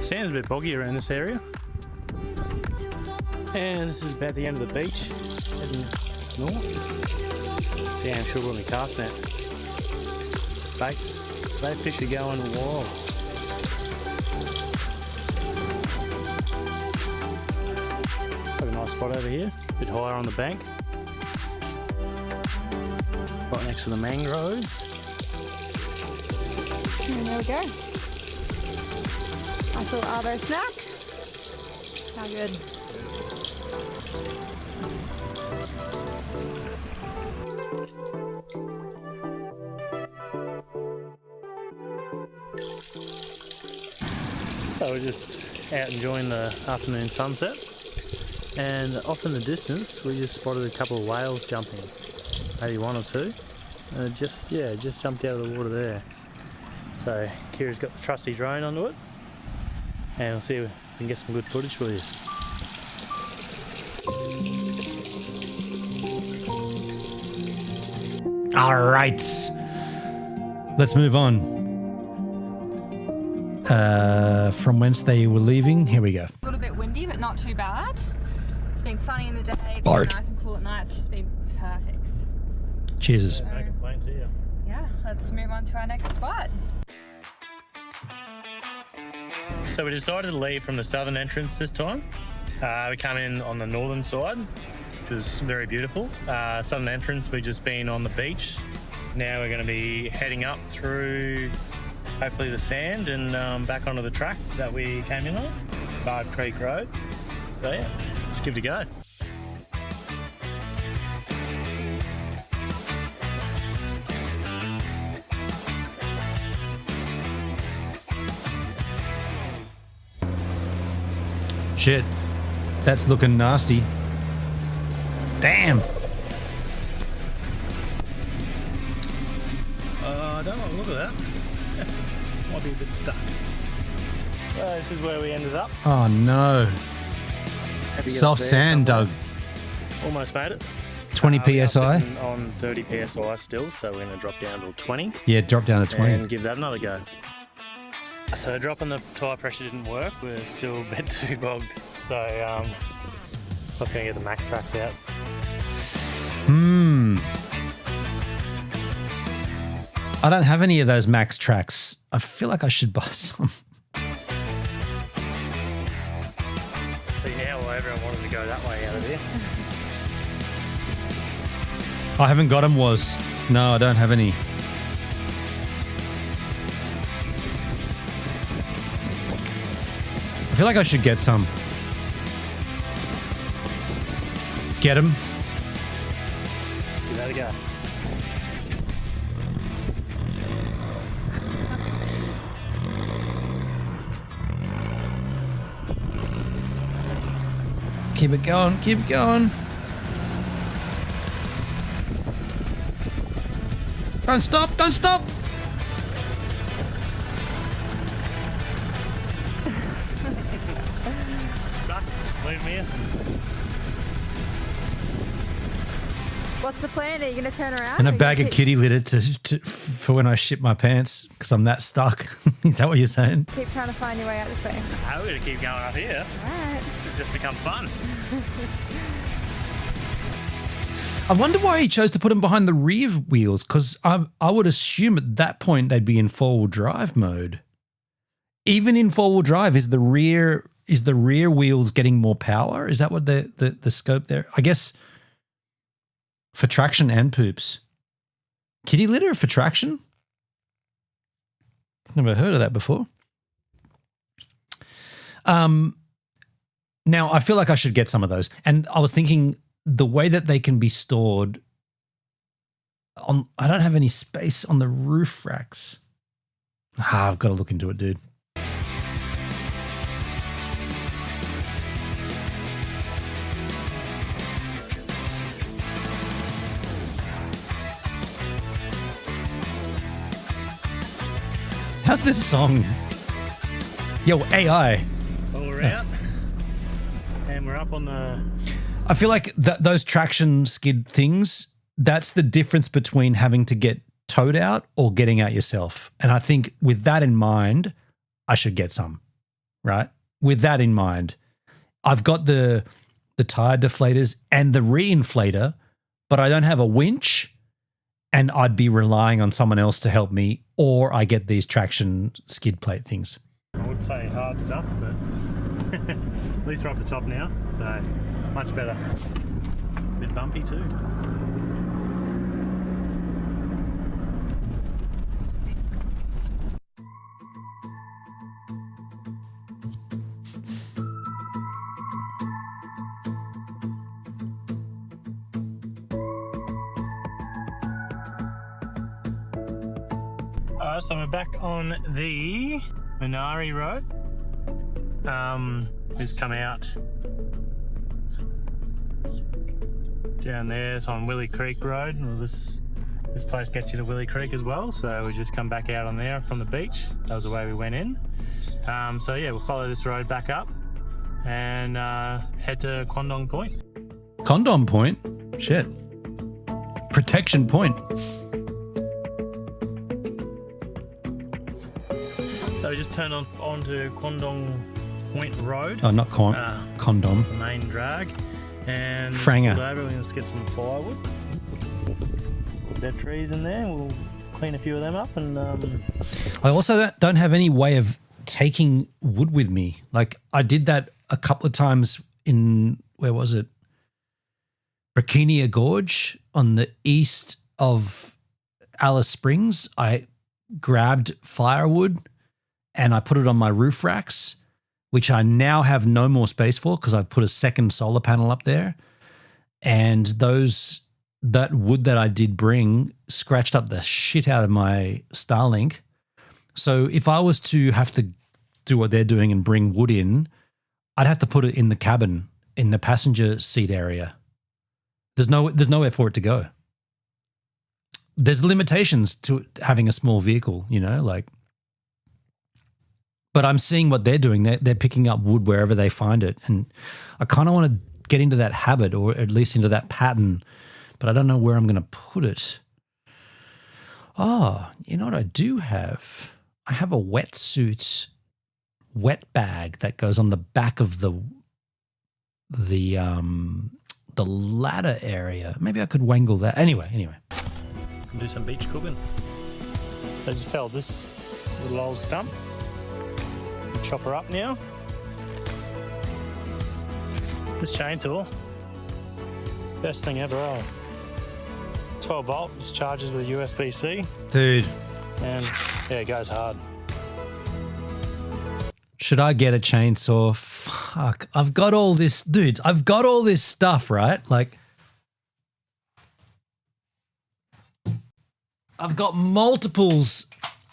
Sand's a bit boggy around this area. And this is about the end of the beach. Heading north. Damn sure we're on the cast net. Baits. Bait fish are going wild. Got a nice spot over here. A bit higher on the bank. Right next to the mangroves. And there we go. Nice little Arvo snack. How good. So we're just out enjoying the afternoon sunset, and off in the distance we just spotted a couple of whales jumping, maybe 1 or 2. Just jumped out of the water there. So Kira's got the trusty drone onto it, and we'll see if we can get some good footage for you. All right, let's move on. From whence they were leaving, here we go. A little bit windy, but not too bad. It's been sunny in the day, been nice and cool at night. It's just been perfect. Cheers. No complaints here. Yeah, let's move on to our next spot. So we decided to leave from the southern entrance this time. We come in on the northern side, which was very beautiful. Southern entrance, we've just been on the beach. Now we're going to be heading up through hopefully the sand and back onto the track that we came in on, Bard Creek Road. So yeah, let's give it a go. Shit, that's looking nasty. Damn. I don't like the look of that. Might be a bit stuck. So this is where we ended up. Oh no. Soft sand, Doug. Almost made it. 20 PSI? On 30 PSI still, so we're going to drop down to 20. Yeah, drop down to 20. And give that another go. So dropping the tyre pressure didn't work, we're still a bit too bogged. So not going to get the max tracks out. I don't have any of those max tracks. I feel like I should buy some. See now why everyone wanted to go that way out of here. I haven't got them, was. No, I don't have any. I feel like I should get some. Get them. Give that a go. Keep it going, keep it going. Don't stop, don't stop. Leave me in. What's the plan? Are you going to turn around? And a Or you bag gonna of kitty litter for when I shit my pants because I'm that stuck. Is that what you're saying? keep trying to find your way out this way. We're going to keep going up here. Alright. This has just become fun. I wonder why he chose to put them behind the rear wheels, because I would assume at that point they'd be in four-wheel drive mode. Even in four-wheel drive, is the rear wheels getting more power? Is that what the scope there? I guess for traction and poops. Kitty litter for traction? Never heard of that before. Now, I feel like I should get some of those. And I was thinking the way that they can be stored on, I don't have any space on the roof racks. I've got to look into it, dude. How's this song? Yo, AI. Well, we're out. And we're up on the... I feel like those traction skid things, that's the difference between having to get towed out or getting out yourself. And I think with that in mind, I should get some, right? With that in mind, I've got the tire deflators and the reinflator, but I don't have a winch and I'd be relying on someone else to help me, or I get these traction skid plate things. I would say hard stuff, but at least we're up the top now, so much better. A bit bumpy too. So we're back on the Minari Road. Just come out down there. It's on Willie Creek Road. Well, this place gets you to Willie Creek as well, so we just come back out on there from the beach. That was the way we went in. So yeah, we'll follow this road back up and head to Quandong Point. Condom Point? Shit. Protection Point. So we just turned onto Quandong Point Road. Oh, not condom. The main drag. And Franger. over, we're going to get some firewood. There are trees in there. We'll clean a few of them up. And I also don't have any way of taking wood with me. Like I did that a couple of times in, where was it? Burkinia Gorge on the east of Alice Springs. I grabbed firewood and I put it on my roof racks, which I now have no more space for because I've put a second solar panel up there. And that wood that I did bring scratched up the shit out of my Starlink. So if I was to have to do what they're doing and bring wood in, I'd have to put it in the cabin, in the passenger seat area. There's nowhere for it to go. There's limitations to having a small vehicle, you know, like. But I'm seeing what they're doing. They're picking up wood wherever they find it. And I kind of want to get into that habit, or at least into that pattern, but I don't know where I'm going to put it. Oh, you know what I do have? I have a wetsuit wet bag that goes on the back of the ladder area. Maybe I could wangle that. Anyway. do some beach cooking. I just felled this little old stump. Chop her up now. This chain tool, best thing ever. 12 volt, just charges with a USB-C. Dude. And yeah, it goes hard. Should I get a chainsaw? Fuck. I've got all this, dude. I've got all this stuff, right? Like, I've got multiples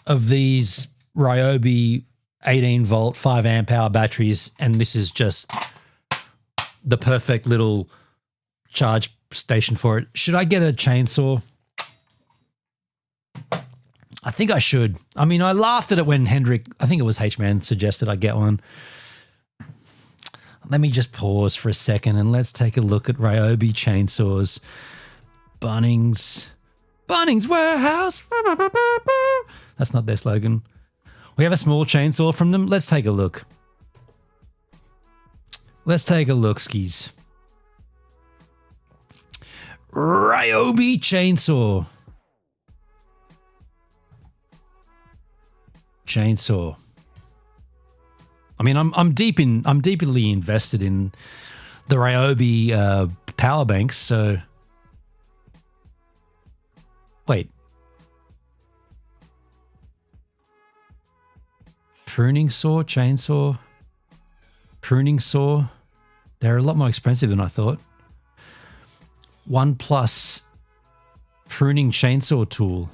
of these Ryobi 18 volt, 5 amp hour batteries, and this is just the perfect little charge station for it. Should I get a chainsaw? I think I should. I mean, I laughed at it when Hendrik, I think it was H-Man, suggested I get one. Let me just pause for a second and let's take a look at Ryobi chainsaws. Bunnings Warehouse. That's not their slogan. We have a small chainsaw from them. Let's take a look. Let's take a look, skis. Ryobi chainsaw. Chainsaw. I mean, I'm deeply invested in the Ryobi power banks. So, wait. Pruning saw, chainsaw, pruning saw. They're a lot more expensive than I thought. OnePlus pruning chainsaw tool,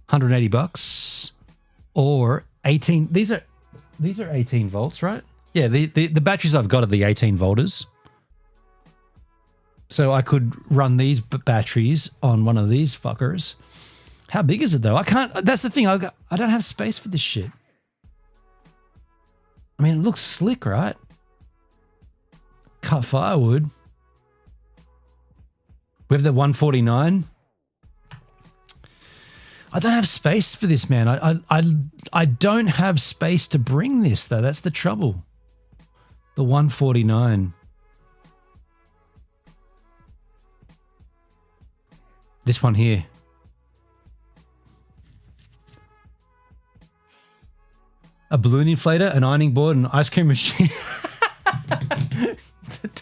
$180, or 18. These are 18 volts, right? Yeah, the batteries I've got are the 18 volters. So I could run these batteries on one of these fuckers. How big is it though? I can't. That's the thing. I don't have space for this shit. I mean, it looks slick, right? Cut firewood. We have the 149. I don't have space for this, man. I don't have space to bring this, though. That's the trouble. The 149. This one here. A balloon inflator, an ironing board, an ice cream machine.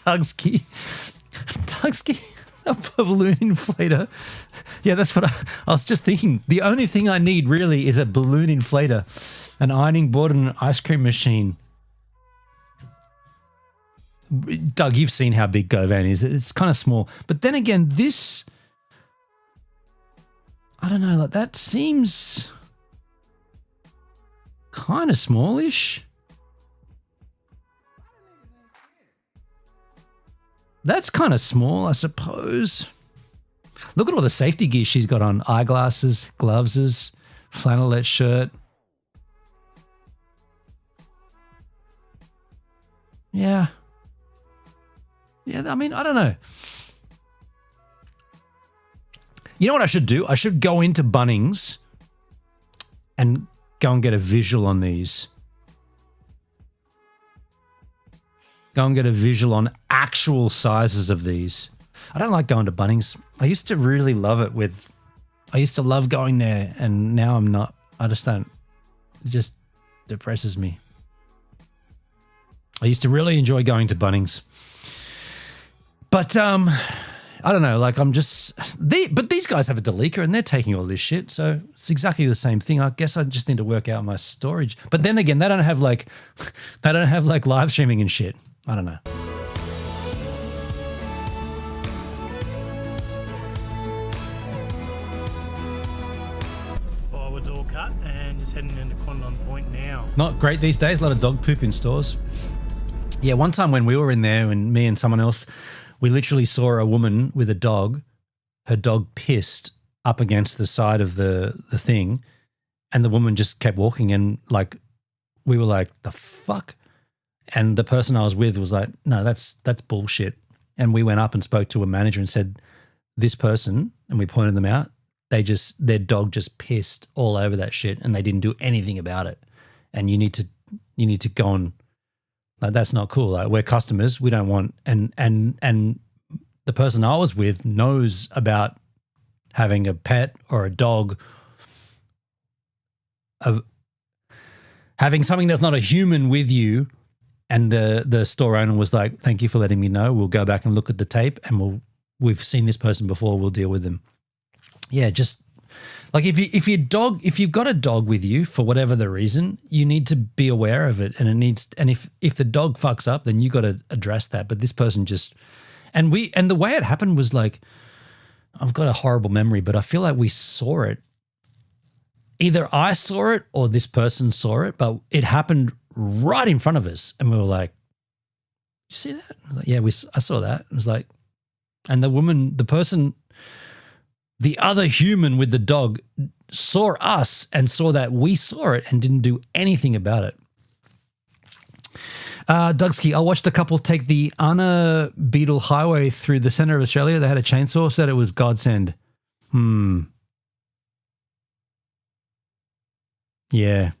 Tugski. A balloon inflator. Yeah, that's what I was just thinking. The only thing I need really is a balloon inflator, an ironing board, and an ice cream machine. Doug, you've seen how big Govan is. It's kind of small. But then again, this, I don't know, like that seems kind of smallish. That's kind of small, I suppose. Look at all the safety gear she's got on. Eyeglasses, gloves, flannelette shirt. Yeah. Yeah, I mean, I don't know. You know what I should do? I should go into Bunnings and go and get a visual on these. Go and get a visual on actual sizes of these. I don't like going to Bunnings. I used to really love it I used to love going there, and now I'm not. I just don't. It just depresses me. I used to really enjoy going to Bunnings. But I don't know, like I'm just but these guys have a Delica and they're taking all this shit, so it's exactly the same thing. I guess I just need to work out my storage. But then again, they don't have like live streaming and shit. I don't know. Firewood's all cut and just heading into Quandon Point now. Not great these days. A lot of dog poop in stores. Yeah, one time when we were in there, and me and someone else, we literally saw a woman with a dog. Her dog pissed up against the side of the thing, and the woman just kept walking, and like we were like, the fuck? And the person I was with was like, no, that's bullshit. And we went up and spoke to a manager and said, this person, and we pointed them out, their dog just pissed all over that shit and they didn't do anything about it. And you need to go and, like, that's not cool. Like, we're customers. We don't want, and the person I was with knows about having a pet or a dog having something that's not a human with you, and the store owner was like, "Thank you for letting me know. We'll go back and look at the tape, and we've seen this person before. We'll deal with them." Yeah, just like if you've got a dog with you for whatever the reason, you need to be aware of it, and if the dog fucks up, then you got to address that. But this person just and the way it happened was like, I've got a horrible memory, but I feel like we saw it. Either I saw it or this person saw it, but it happened right in front of us, and we were like, "You see that?" I was like, "Yeah, I saw that." It was like, and the other human with the dog saw us and saw that we saw it and didn't do anything about it. Dugski, I watched a couple take the Anna Beetle Highway through the center of Australia. They had a chainsaw, said it was godsend. Yeah.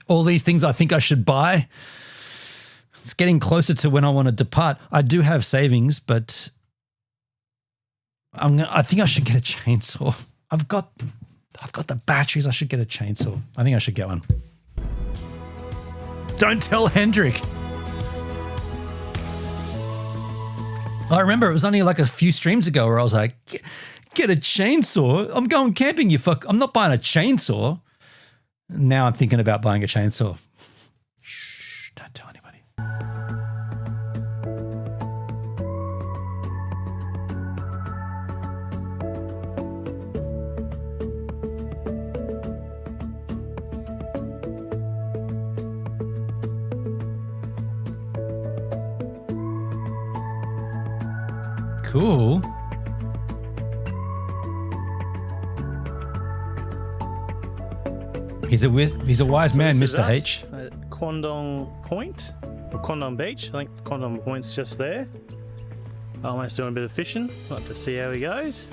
All these things I think I should buy. It's getting closer to when I want to depart. I do have savings, but I think I should get a chainsaw. I've got the batteries. I should get a chainsaw. I think I should get one. Don't tell Hendrik. I remember it was only like a few streams ago where I was like, get a chainsaw? I'm going camping, you fuck. I'm not buying a chainsaw. Now I'm thinking about buying a chainsaw. Shh, don't tell anybody. Cool. He's a wise man, Mr. H. At Quandong Point, or Quandong Beach. I think Quandong Point's just there. Almost doing a bit of fishing. Like to see how he goes.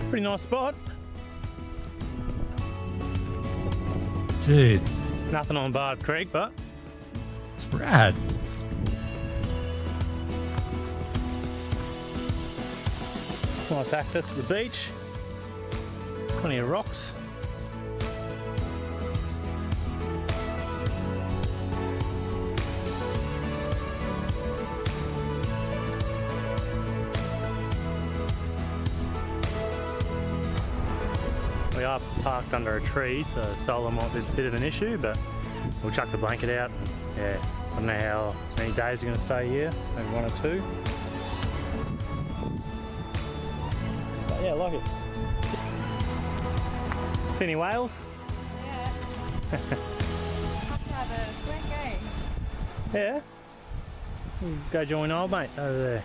Pretty nice spot. Dude. Nothing on Bard Creek, but it's rad. Nice access to the beach. Plenty of rocks. We are parked under a tree, so solar might be a bit of an issue, but we'll chuck the blanket out. And, yeah, I don't know how many days we're going to stay here, maybe 1 or 2. But yeah, I like it. See any whales? Yeah. Had a great game. Yeah. We'll go join old mate over there.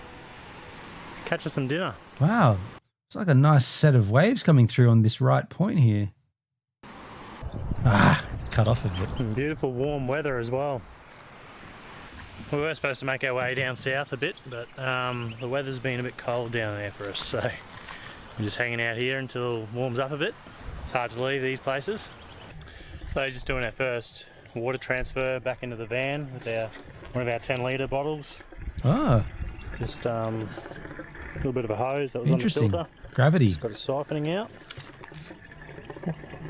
Catch us some dinner. Wow. It's like a nice set of waves coming through on this right point here. Cut off of it. Beautiful warm weather as well. We were supposed to make our way down south a bit, but the weather's been a bit cold down there for us, so we're just hanging out here until it warms up a bit. It's hard to leave these places. So just doing our first water transfer back into the van with one of our 10-litre bottles. Ah. Just a little bit of a hose that was on the filter. Gravity. Just got it siphoning out.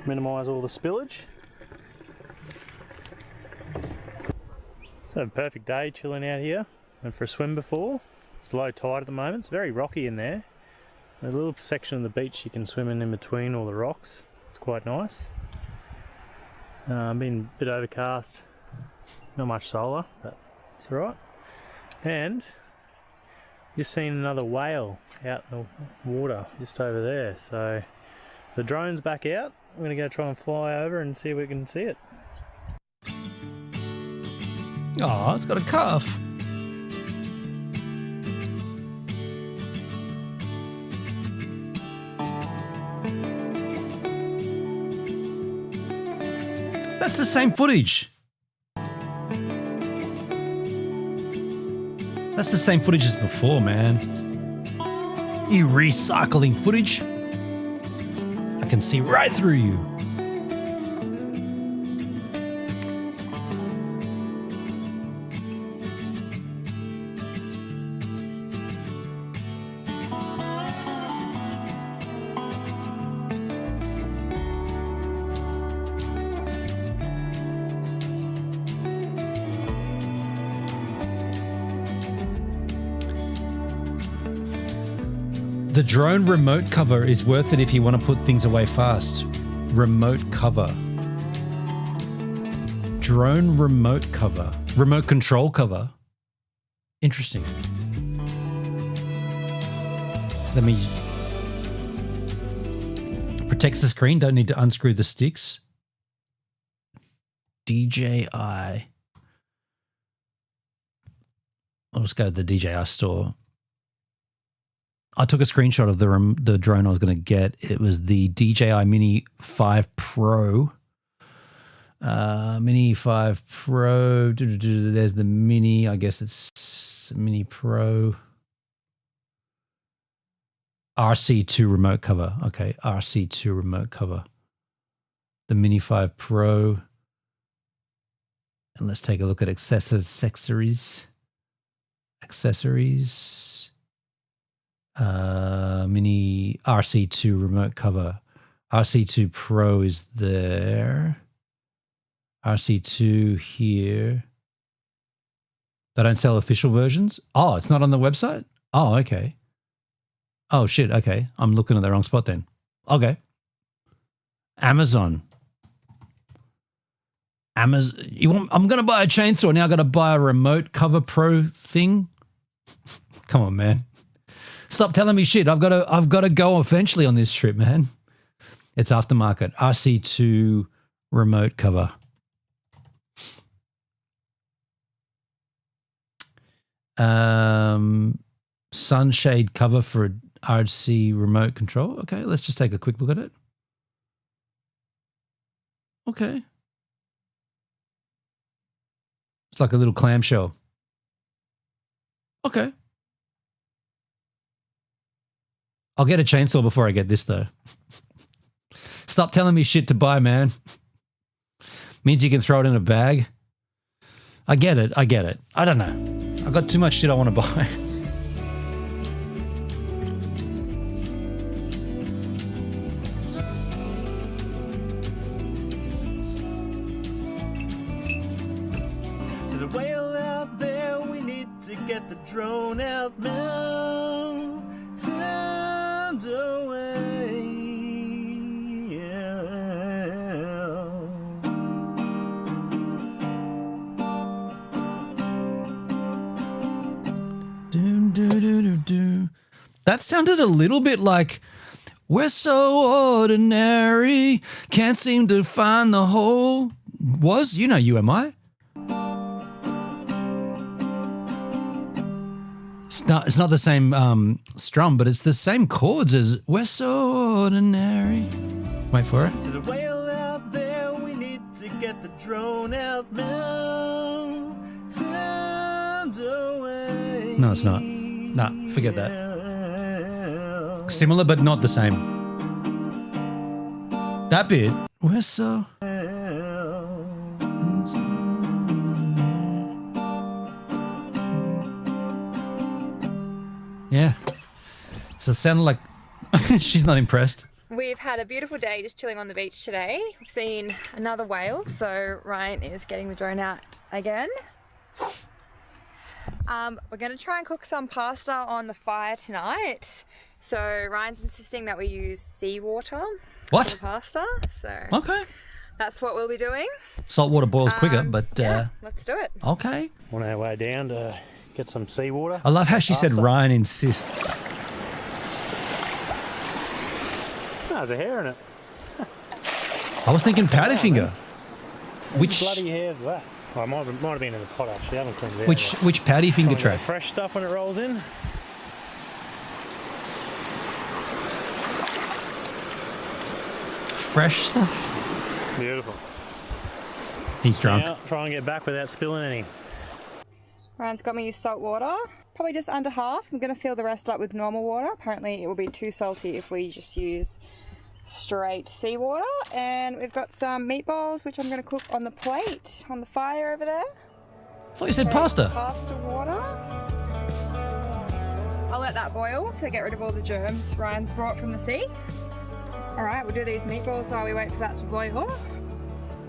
Minimise all the spillage. So a perfect day chilling out here. Went for a swim before. It's low tide at the moment. It's very rocky in there. A little section of the beach you can swim in between all the rocks. It's quite nice. Been a bit overcast. Not much solar, but it's alright. And just seen another whale out in the water just over there. So the drone's back out. I'm going to go try and fly over and see if we can see it. Oh, it's got a cuff. That's the same footage. That's the same footage as before, man. You recycling footage? I can see right through you. The drone remote cover is worth it if you want to put things away fast. Remote cover. Drone remote cover. Remote control cover. Interesting. Let me... Protects the screen. Don't need to unscrew the sticks. DJI. I'll just go to the DJI store. I took a screenshot of the drone I was going to get. It was the DJI Mini 5 Pro. Mini 5 Pro. There's the Mini. I guess it's Mini Pro. RC2 remote cover. Okay, RC2 remote cover. The Mini 5 Pro. And let's take a look at accessories. Mini RC2 remote cover. RC2 Pro is there. RC2 here. They don't sell official versions? Oh, it's not on the website? Oh, okay. Oh, shit. Okay. I'm looking at the wrong spot then. Okay. Amazon. I'm going to buy a chainsaw. Now I got to buy a remote cover pro thing. Come on, man. Stop telling me shit. I've got to go eventually on this trip, man. It's aftermarket. RC2 remote cover. Sunshade cover for a RC remote control. Okay, let's just take a quick look at it. Okay. It's like a little clamshell. Okay. I'll get a chainsaw before I get this, though. Stop telling me shit to buy, man. Means you can throw it in a bag. I get it. I don't know. I've got too much shit I want to buy. There's a whale out there. We need to get the drone out now. Tons away. That sounded a little bit like, we're so ordinary, can't seem to find the hole. Was, you know UMI. It's not the same strum, but it's the same chords as we're so ordinary. Wait for it. There's a whale out there. We need to get the drone out now. Tons away. No, it's not. Nah, forget that. Similar, but not the same. That bit. We're so... Yeah. So it sounded like she's not impressed. We've had a beautiful day just chilling on the beach today. We've seen another whale, so Ryan is getting the drone out again. We're going to try and cook some pasta on the fire tonight. So Ryan's insisting that we use seawater for the pasta. So okay, that's what we'll be doing. Salt water boils quicker, but yeah, let's do it. Okay. On our way down to get some seawater. I love how she said Ryan insists. Oh, there's a hair in it. I was thinking powderfinger. Which bloody hair is that? Oh, it might have been in the pot actually. I haven't cleaned it out. Which powderfinger track? Fresh stuff when it rolls in. Fresh stuff. Beautiful. He's drunk. Now, try and get back without spilling any. Ryan's got me salt water, probably just under half. I'm going to fill the rest up with normal water. Apparently it will be too salty if we just use straight seawater. And we've got some meatballs, which I'm going to cook on the plate, on the fire over there. I thought you said pasta. Pasta water. I'll let that boil to get rid of all the germs Ryan's brought from the sea. All right, we'll do these meatballs while we wait for that to boil.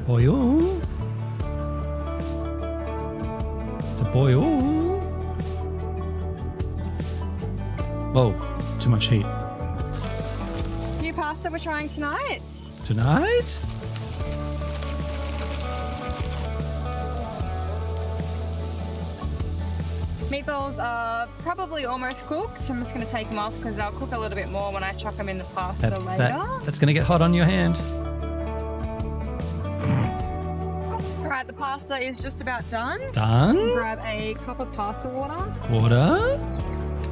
Boil. To boil. Oh, too much heat. new pasta we're trying tonight. Tonight? Meatballs are probably almost cooked. I'm just going to take them off because they'll cook a little bit more when I chuck them in the pasta later. That's going to get hot on your hand. All right, the pasta is just about done. Done. Grab a cup of pasta water. Water.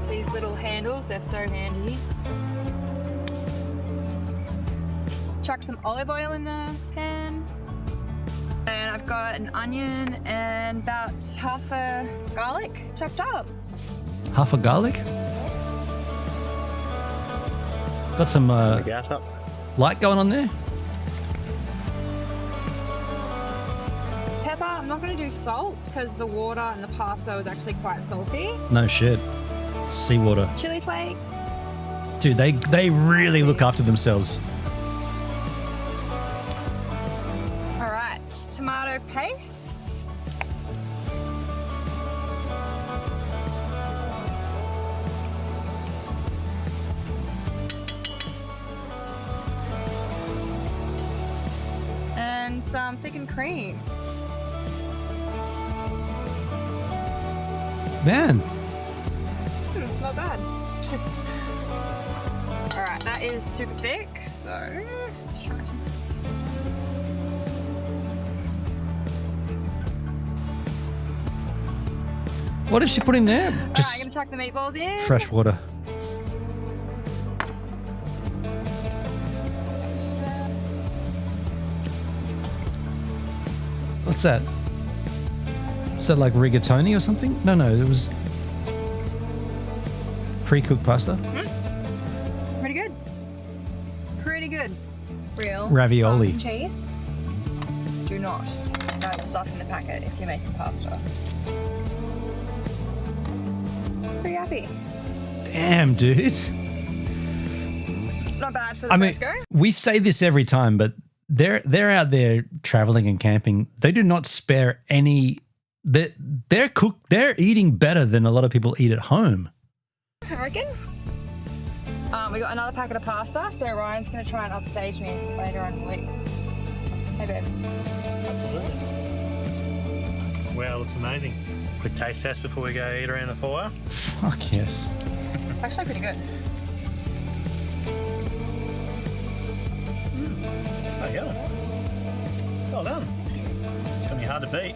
These little handles, they're so handy. Chuck some olive oil in the pan. And I've got an onion and about half a garlic chopped up. Half a garlic. Got some gas up. Light going on there. Pepper, I'm not going to do salt because the water and the pasta is actually quite salty. No shit. Seawater. Chili flakes. Dude, they really look after themselves. All right, tomato paste. And some thickened cream. Man. Not bad. All right, that is super thick, so let's try. What is she putting there? All right, I'm gonna chuck the meatballs in. Fresh water. What's that? Is that like rigatoni or something? No, it was pre-cooked pasta. Pretty good. Pretty good. Real. Ravioli. Parmesan cheese. Do not put stuff in the packet if you're making pasta. Pretty happy. Damn, dude. Not bad for the first go. We say this every time, but they're out there traveling and camping. They do not spare any. They're eating better than a lot of people eat at home. I reckon. We got another packet of pasta, so Ryan's going to try and upstage me later on in the week. Hey, babe. Absolutely. Wow, looks amazing. Quick taste test before we go eat around the fire. Fuck yes. It's actually pretty good. There you go. Well done. It's going to be hard to beat.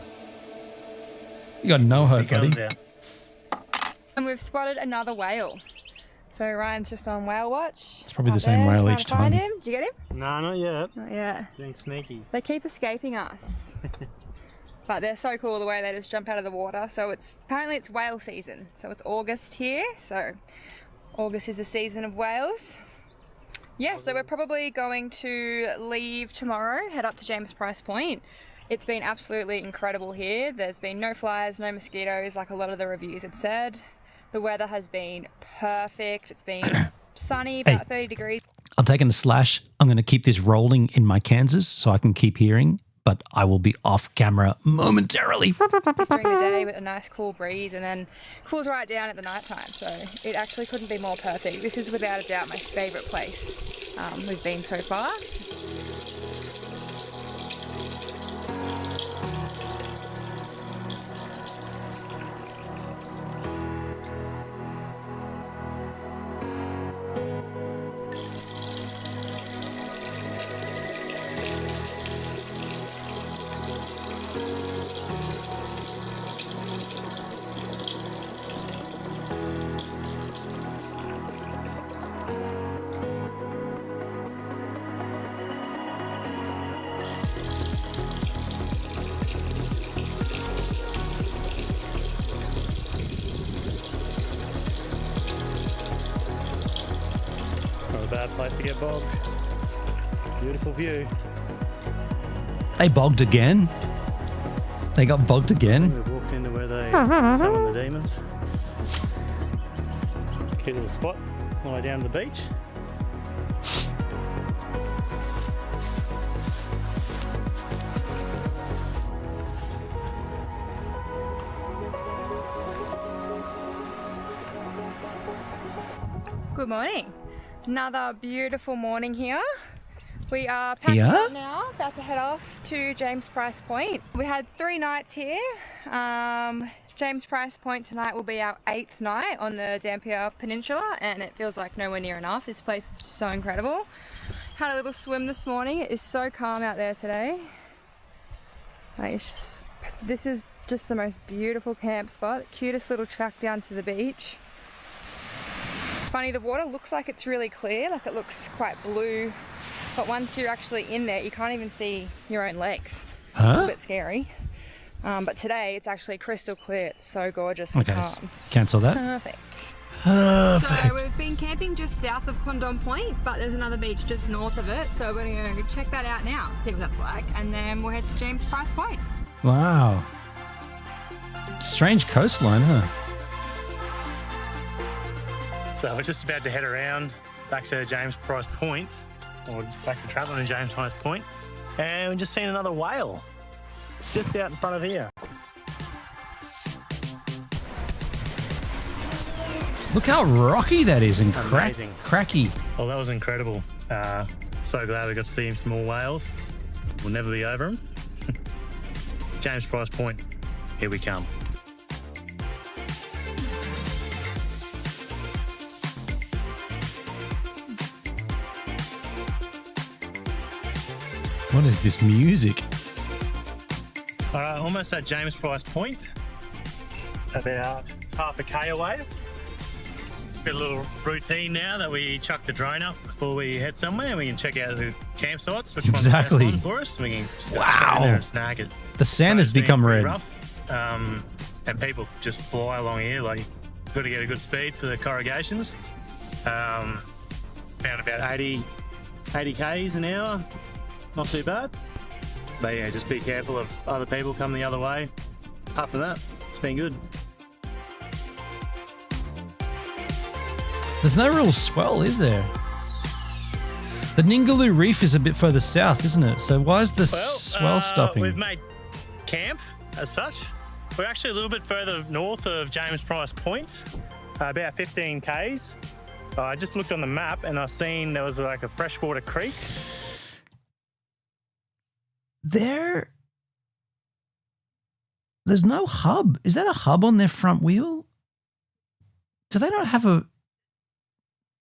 You got no hope, Big guns buddy. out. And we've spotted another whale. So Ryan's just on whale watch. It's probably the same whale each time. Find him. Did you get him? No, not yet. Not yet. Being sneaky. They keep escaping us. But they're so cool the way they just jump out of the water. So apparently it's whale season. So it's August here. So August is the season of whales. Yeah, so we're probably going to leave tomorrow, head up to James Price Point. It's been absolutely incredible here. There's been no flies, no mosquitoes, like a lot of the reviews had said. The weather has been perfect. It's been sunny, about 30 degrees. I'm taking a slash. I'm going to keep this rolling in my Kansas so I can keep hearing, but I will be off camera momentarily. It's during the day with a nice cool breeze, and then cools right down at the night time. So it actually couldn't be more perfect. This is without a doubt my favourite place we've been so far. Not a bad place to get bogged. Beautiful view. They bogged again. They got bogged again. We've walked into where they summon the demons. Cute little spot all the way down to the beach. Good morning. Another beautiful morning here. We are packing up now, about to head off to James Price Point. We had 3 nights here. James Price Point tonight will be our 8th night on the Dampier Peninsula, and it feels like nowhere near enough. This place is just so incredible. Had a little swim this morning. It is so calm out there today. Like, this is just the most beautiful camp spot. The cutest little track down to the beach. Funny, the water looks like it's really clear, like it looks quite blue, but once you're actually in there you can't even see your own legs. It's a bit scary, but today it's actually crystal clear. It's so gorgeous and calm. Cancel that. Perfect. Perfect. So we've been camping just south of Condon Point, but there's another beach just north of it, so we're going to check that out now, see what that's like, and then we'll head to James Price Point. Wow. Strange coastline, huh? So we're just about to head around back to James Price Point, or back to travelling in James Price Point, and we've just seen another whale just out in front of here. Look how rocky that is and Amazing. cracky. Oh, that was incredible. So glad we got to see some more whales. We'll never be over them. James Price Point, here we come. What is this music? All right, almost at James Price Point, about half a K away. Got a little routine now that we chuck the drone up before we head somewhere, and we can check out the campsites, which one's the best one for us. We can just go straight in there and snag it. The sand has become red. Rough, and people just fly along here, like, got to get a good speed for the corrugations. Found about 80 Ks an hour. Not too bad, but yeah, just be careful of other people coming the other way. Apart from that, it's been good. There's no real swell, is there? The Ningaloo Reef is a bit further south, isn't it? So why is the swell stopping? We've made camp as such. We're actually a little bit further north of James Price Point, about 15 Ks. I just looked on the map and I've seen there was like a freshwater creek. There's no hub. Is that a hub on their front wheel? Do they not have a...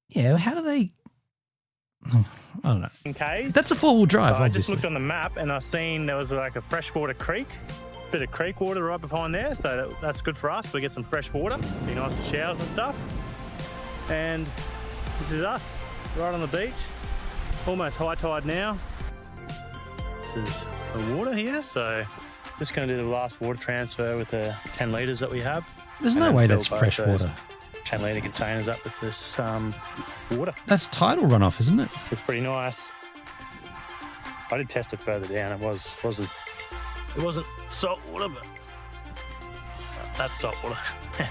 Yeah, how do they... I don't know. That's a four-wheel drive, I obviously. just looked on the map and I've seen there was like a freshwater creek. Bit of creek water right behind there, so that's good for us. We get some fresh water, be nice for showers and stuff. And this is us, right on the beach. Almost high tide now. This is the water here, so just going to do the last water transfer with the 10 litres that we have. There's no way that's fresh water. 10 litre containers up with this water. That's tidal runoff, isn't it? It's pretty nice. I did test it further down. It wasn't salt water, but that's salt water.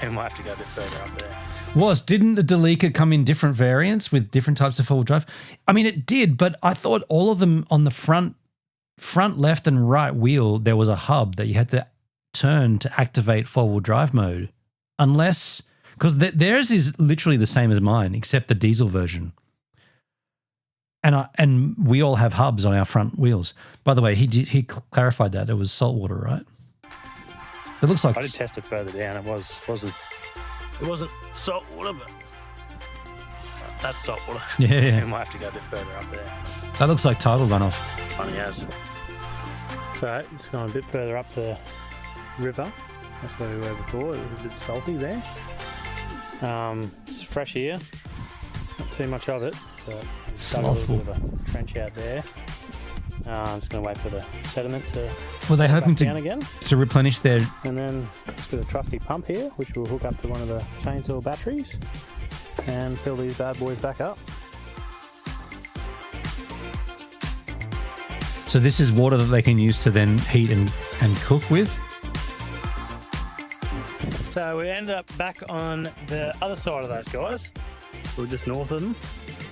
We might have to go a bit further up there. Didn't the Delica come in different variants with different types of four-wheel drive? I mean, it did, but I thought all of them on the front left and right wheel, there was a hub that you had to turn to activate four-wheel drive mode. Unless, because theirs is literally the same as mine, except the diesel version. And we all have hubs on our front wheels. By the way, he clarified that it was salt water, right? It looks like... I did test it further down. It wasn't salt water, but that's salt water. Yeah. We might have to go a bit further up there. That looks like tidal runoff. Funny as. So just going a bit further up the river. That's where we were before. It was a bit salty there. It's fresh here. Not too much of it, but done a little bit of a trench out there. I'm just going to wait for the sediment to Were they hoping down again. to replenish their... And then just got a trusty pump here, which will hook up to one of the chainsaw batteries and fill these bad boys back up. So this is water that they can use to then heat and cook with? So we ended up back on the other side of those guys. We were just north of them.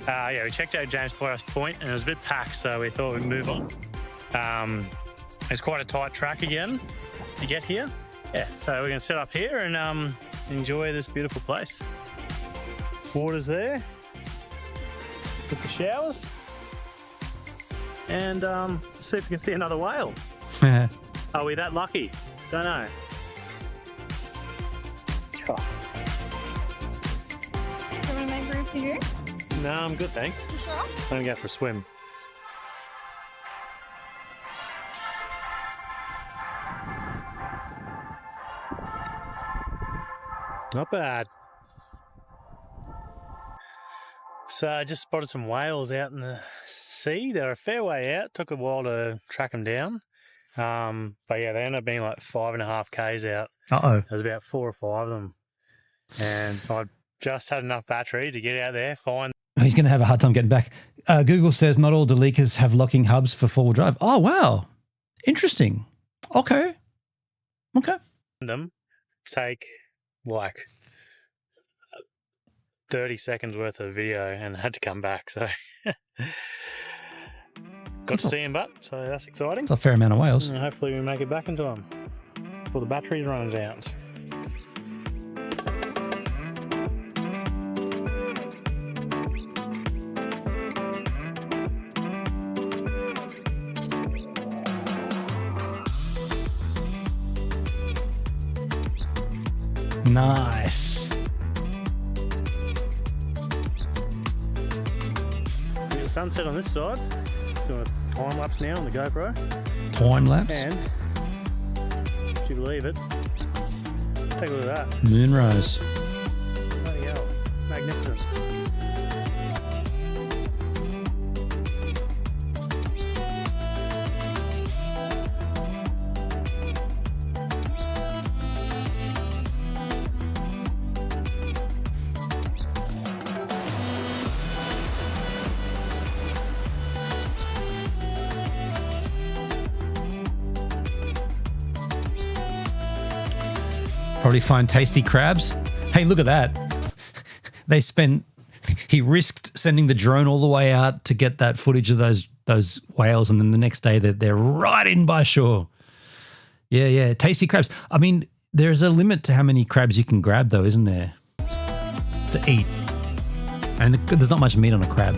Yeah, we checked out James Price Point and it was a bit packed, so we thought we'd move on. It's quite a tight track again to get here. Yeah, so we're going to set up here and enjoy this beautiful place. Water's there. with the showers and see if we can see another whale. Are we that lucky? Don't know. Do you want to make room for you? No, I'm good, thanks. You sure? I'm gonna go for a swim. Not bad. So I just spotted some whales out in the sea. They're a fair way out. Took a while to track them down. But yeah, they ended up being like 5.5 k's out. Uh-oh. There's about 4 or 5 of them. And I just had enough battery to get out there, find. He's going to have a hard time getting back. Google says not all Delekas have locking hubs for four-wheel drive. Oh, wow. Interesting. Okay. Them take like 30 seconds worth of video and had to come back. So got to see him, but so that's exciting. It's a fair amount of whales. And hopefully we make it back into them before the batteries runs out. Nice. There's a sunset on this side. Doing a time lapse now on the GoPro. Time lapse. And if you believe it, take a look at that. Moonrise. Bloody hell. Magnificent. Probably find tasty crabs. Hey, look at that. He risked sending the drone all the way out to get that footage of those whales, and then the next day they're right in by shore. Yeah, tasty crabs. I mean, there's a limit to how many crabs you can grab though, isn't there? To eat. And there's not much meat on a crab.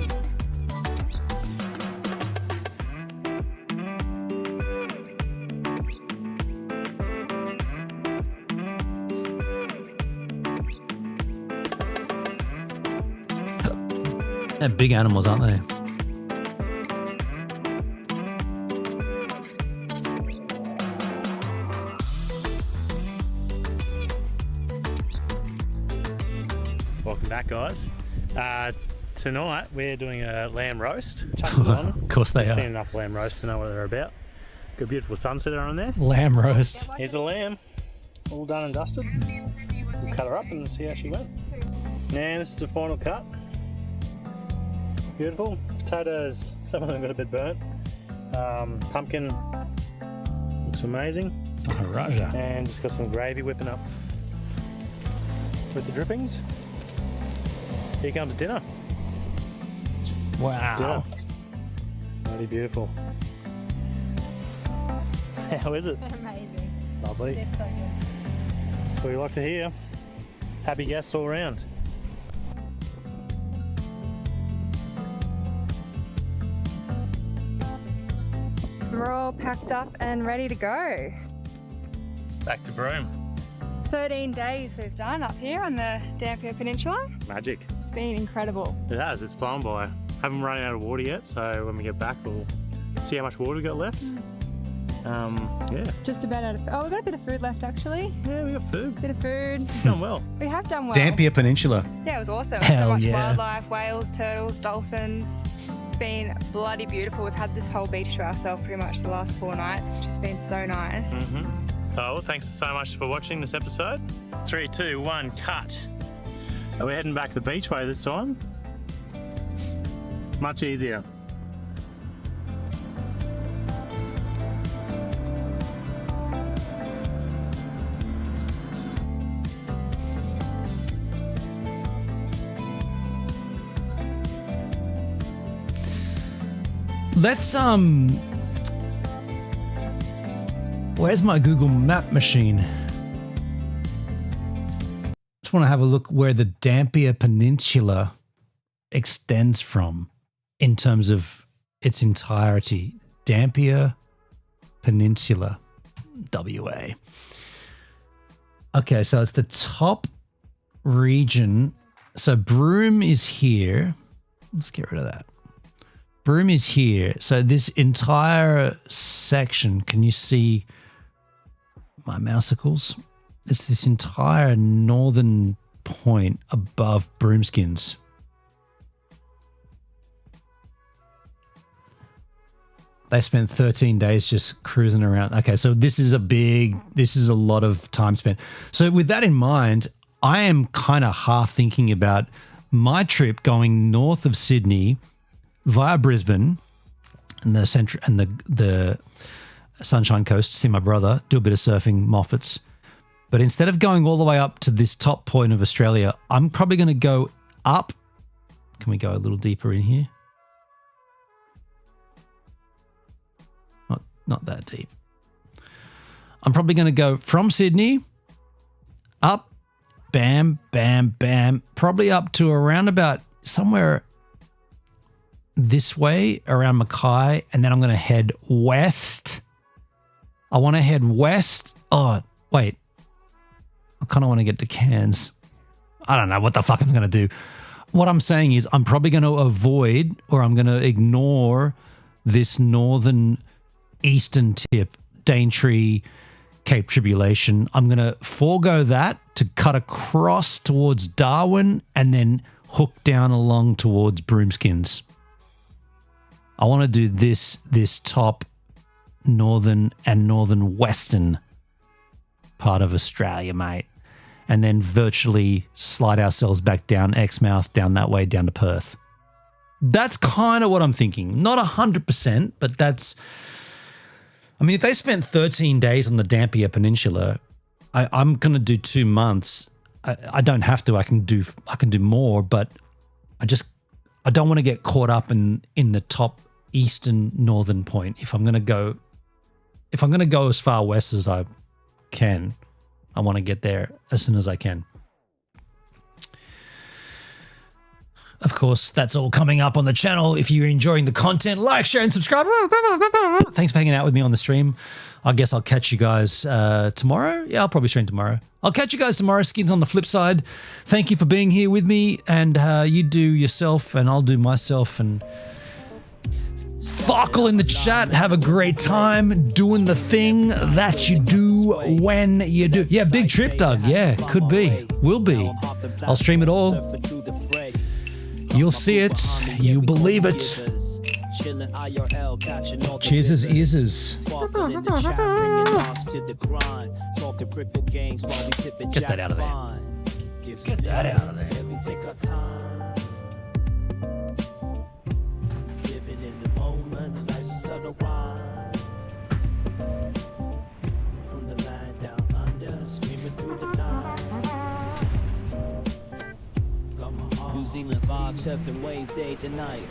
They're big animals, aren't they? Welcome back, guys. Tonight we're doing a lamb roast. Of course they I've are. seen enough lamb roast to know what they're about. Got a beautiful sunset on there. Lamb roast. Here's the lamb, all done and dusted. We'll cut her up and see how she went. Now this is the final cut. Beautiful. Potatoes, some of them got a bit burnt. Pumpkin looks amazing. Oh, Raja. And just got some gravy whipping up with the drippings. Here comes dinner. Wow. Dinner. Really beautiful. How is it? Amazing. Lovely. It's so good. That's what we like to hear. Happy guests all around. We're all packed up and ready to go. Back to Broome. 13 days we've done up here on the Dampier Peninsula. Magic. It's been incredible. It has, it's flown by. Haven't run out of water yet, so when we get back we'll see how much water we got left. Yeah. Just about out of we've got a bit of food left actually. Yeah, we got food. Bit of food. Done well. We have done well. Dampier Peninsula. Yeah, it was awesome. Hell so much yeah. wildlife, whales, turtles, dolphins. It's been bloody beautiful. We've had this whole beach to ourselves pretty much the last 4 nights, which has been so nice. Oh, well, thanks so much for watching this episode. 3, 2, 1, cut. We're heading back the beach way this time. Much easier. Let's where's my Google Map machine? Just want to have a look where the Dampier Peninsula extends from. in terms of its entirety. Dampier Peninsula, WA. Okay, so it's the top region. So Broome is here. Let's get rid of that. Broome is here. So this entire section, can you see my mousicles? It's this entire northern point above Broomskins. They spent 13 days just cruising around. Okay, so this is a lot of time spent. So with that in mind, I am kind of half thinking about my trip going north of Sydney via Brisbane and the Sunshine Coast to see my brother, do a bit of surfing, Moffats. But instead of going all the way up to this top point of Australia, I'm probably going to go up. Can we go a little deeper in here? Not that deep. I'm probably going to go from Sydney up, bam, bam, bam, probably up to around about somewhere this way around Mackay, and then I'm going to head west. I want to head west. Oh, wait. I kind of want to get to Cairns. I don't know what the fuck I'm going to do. What I'm saying is I'm probably going to avoid, or I'm going to ignore this northern eastern tip, Daintree, Cape Tribulation. I'm going to forego that to cut across towards Darwin and then hook down along towards Broomskins. I want to do this top northern and northern western part of Australia, mate. And then virtually slide ourselves back down Exmouth, down that way, down to Perth. That's kind of what I'm thinking. Not 100%, but that's... I mean, if they spent 13 days on the Dampier Peninsula, I'm going to do 2 months. I don't have to. I can do more, but I don't want to get caught up in the top eastern northern point. If I'm going to go as far west as I can, I want to get there as soon as I can. Of course, that's all coming up on the channel. If you're enjoying the content, like, share, and subscribe. Thanks for hanging out with me on the stream. I guess I'll catch you guys tomorrow. Yeah, I'll probably stream tomorrow. I'll catch you guys tomorrow. Skins on the flip side. Thank you for being here with me. And you do yourself and I'll do myself. And Fockle in the chat. Have a great time doing the thing that you do when you do. Yeah, big trip, Doug. Yeah, could be. Will be. I'll stream it all. You'll see it. You believe it. Cheers as eases. Get that out of there. Get that out of there. New Zealand vibe, surfing waves day to night.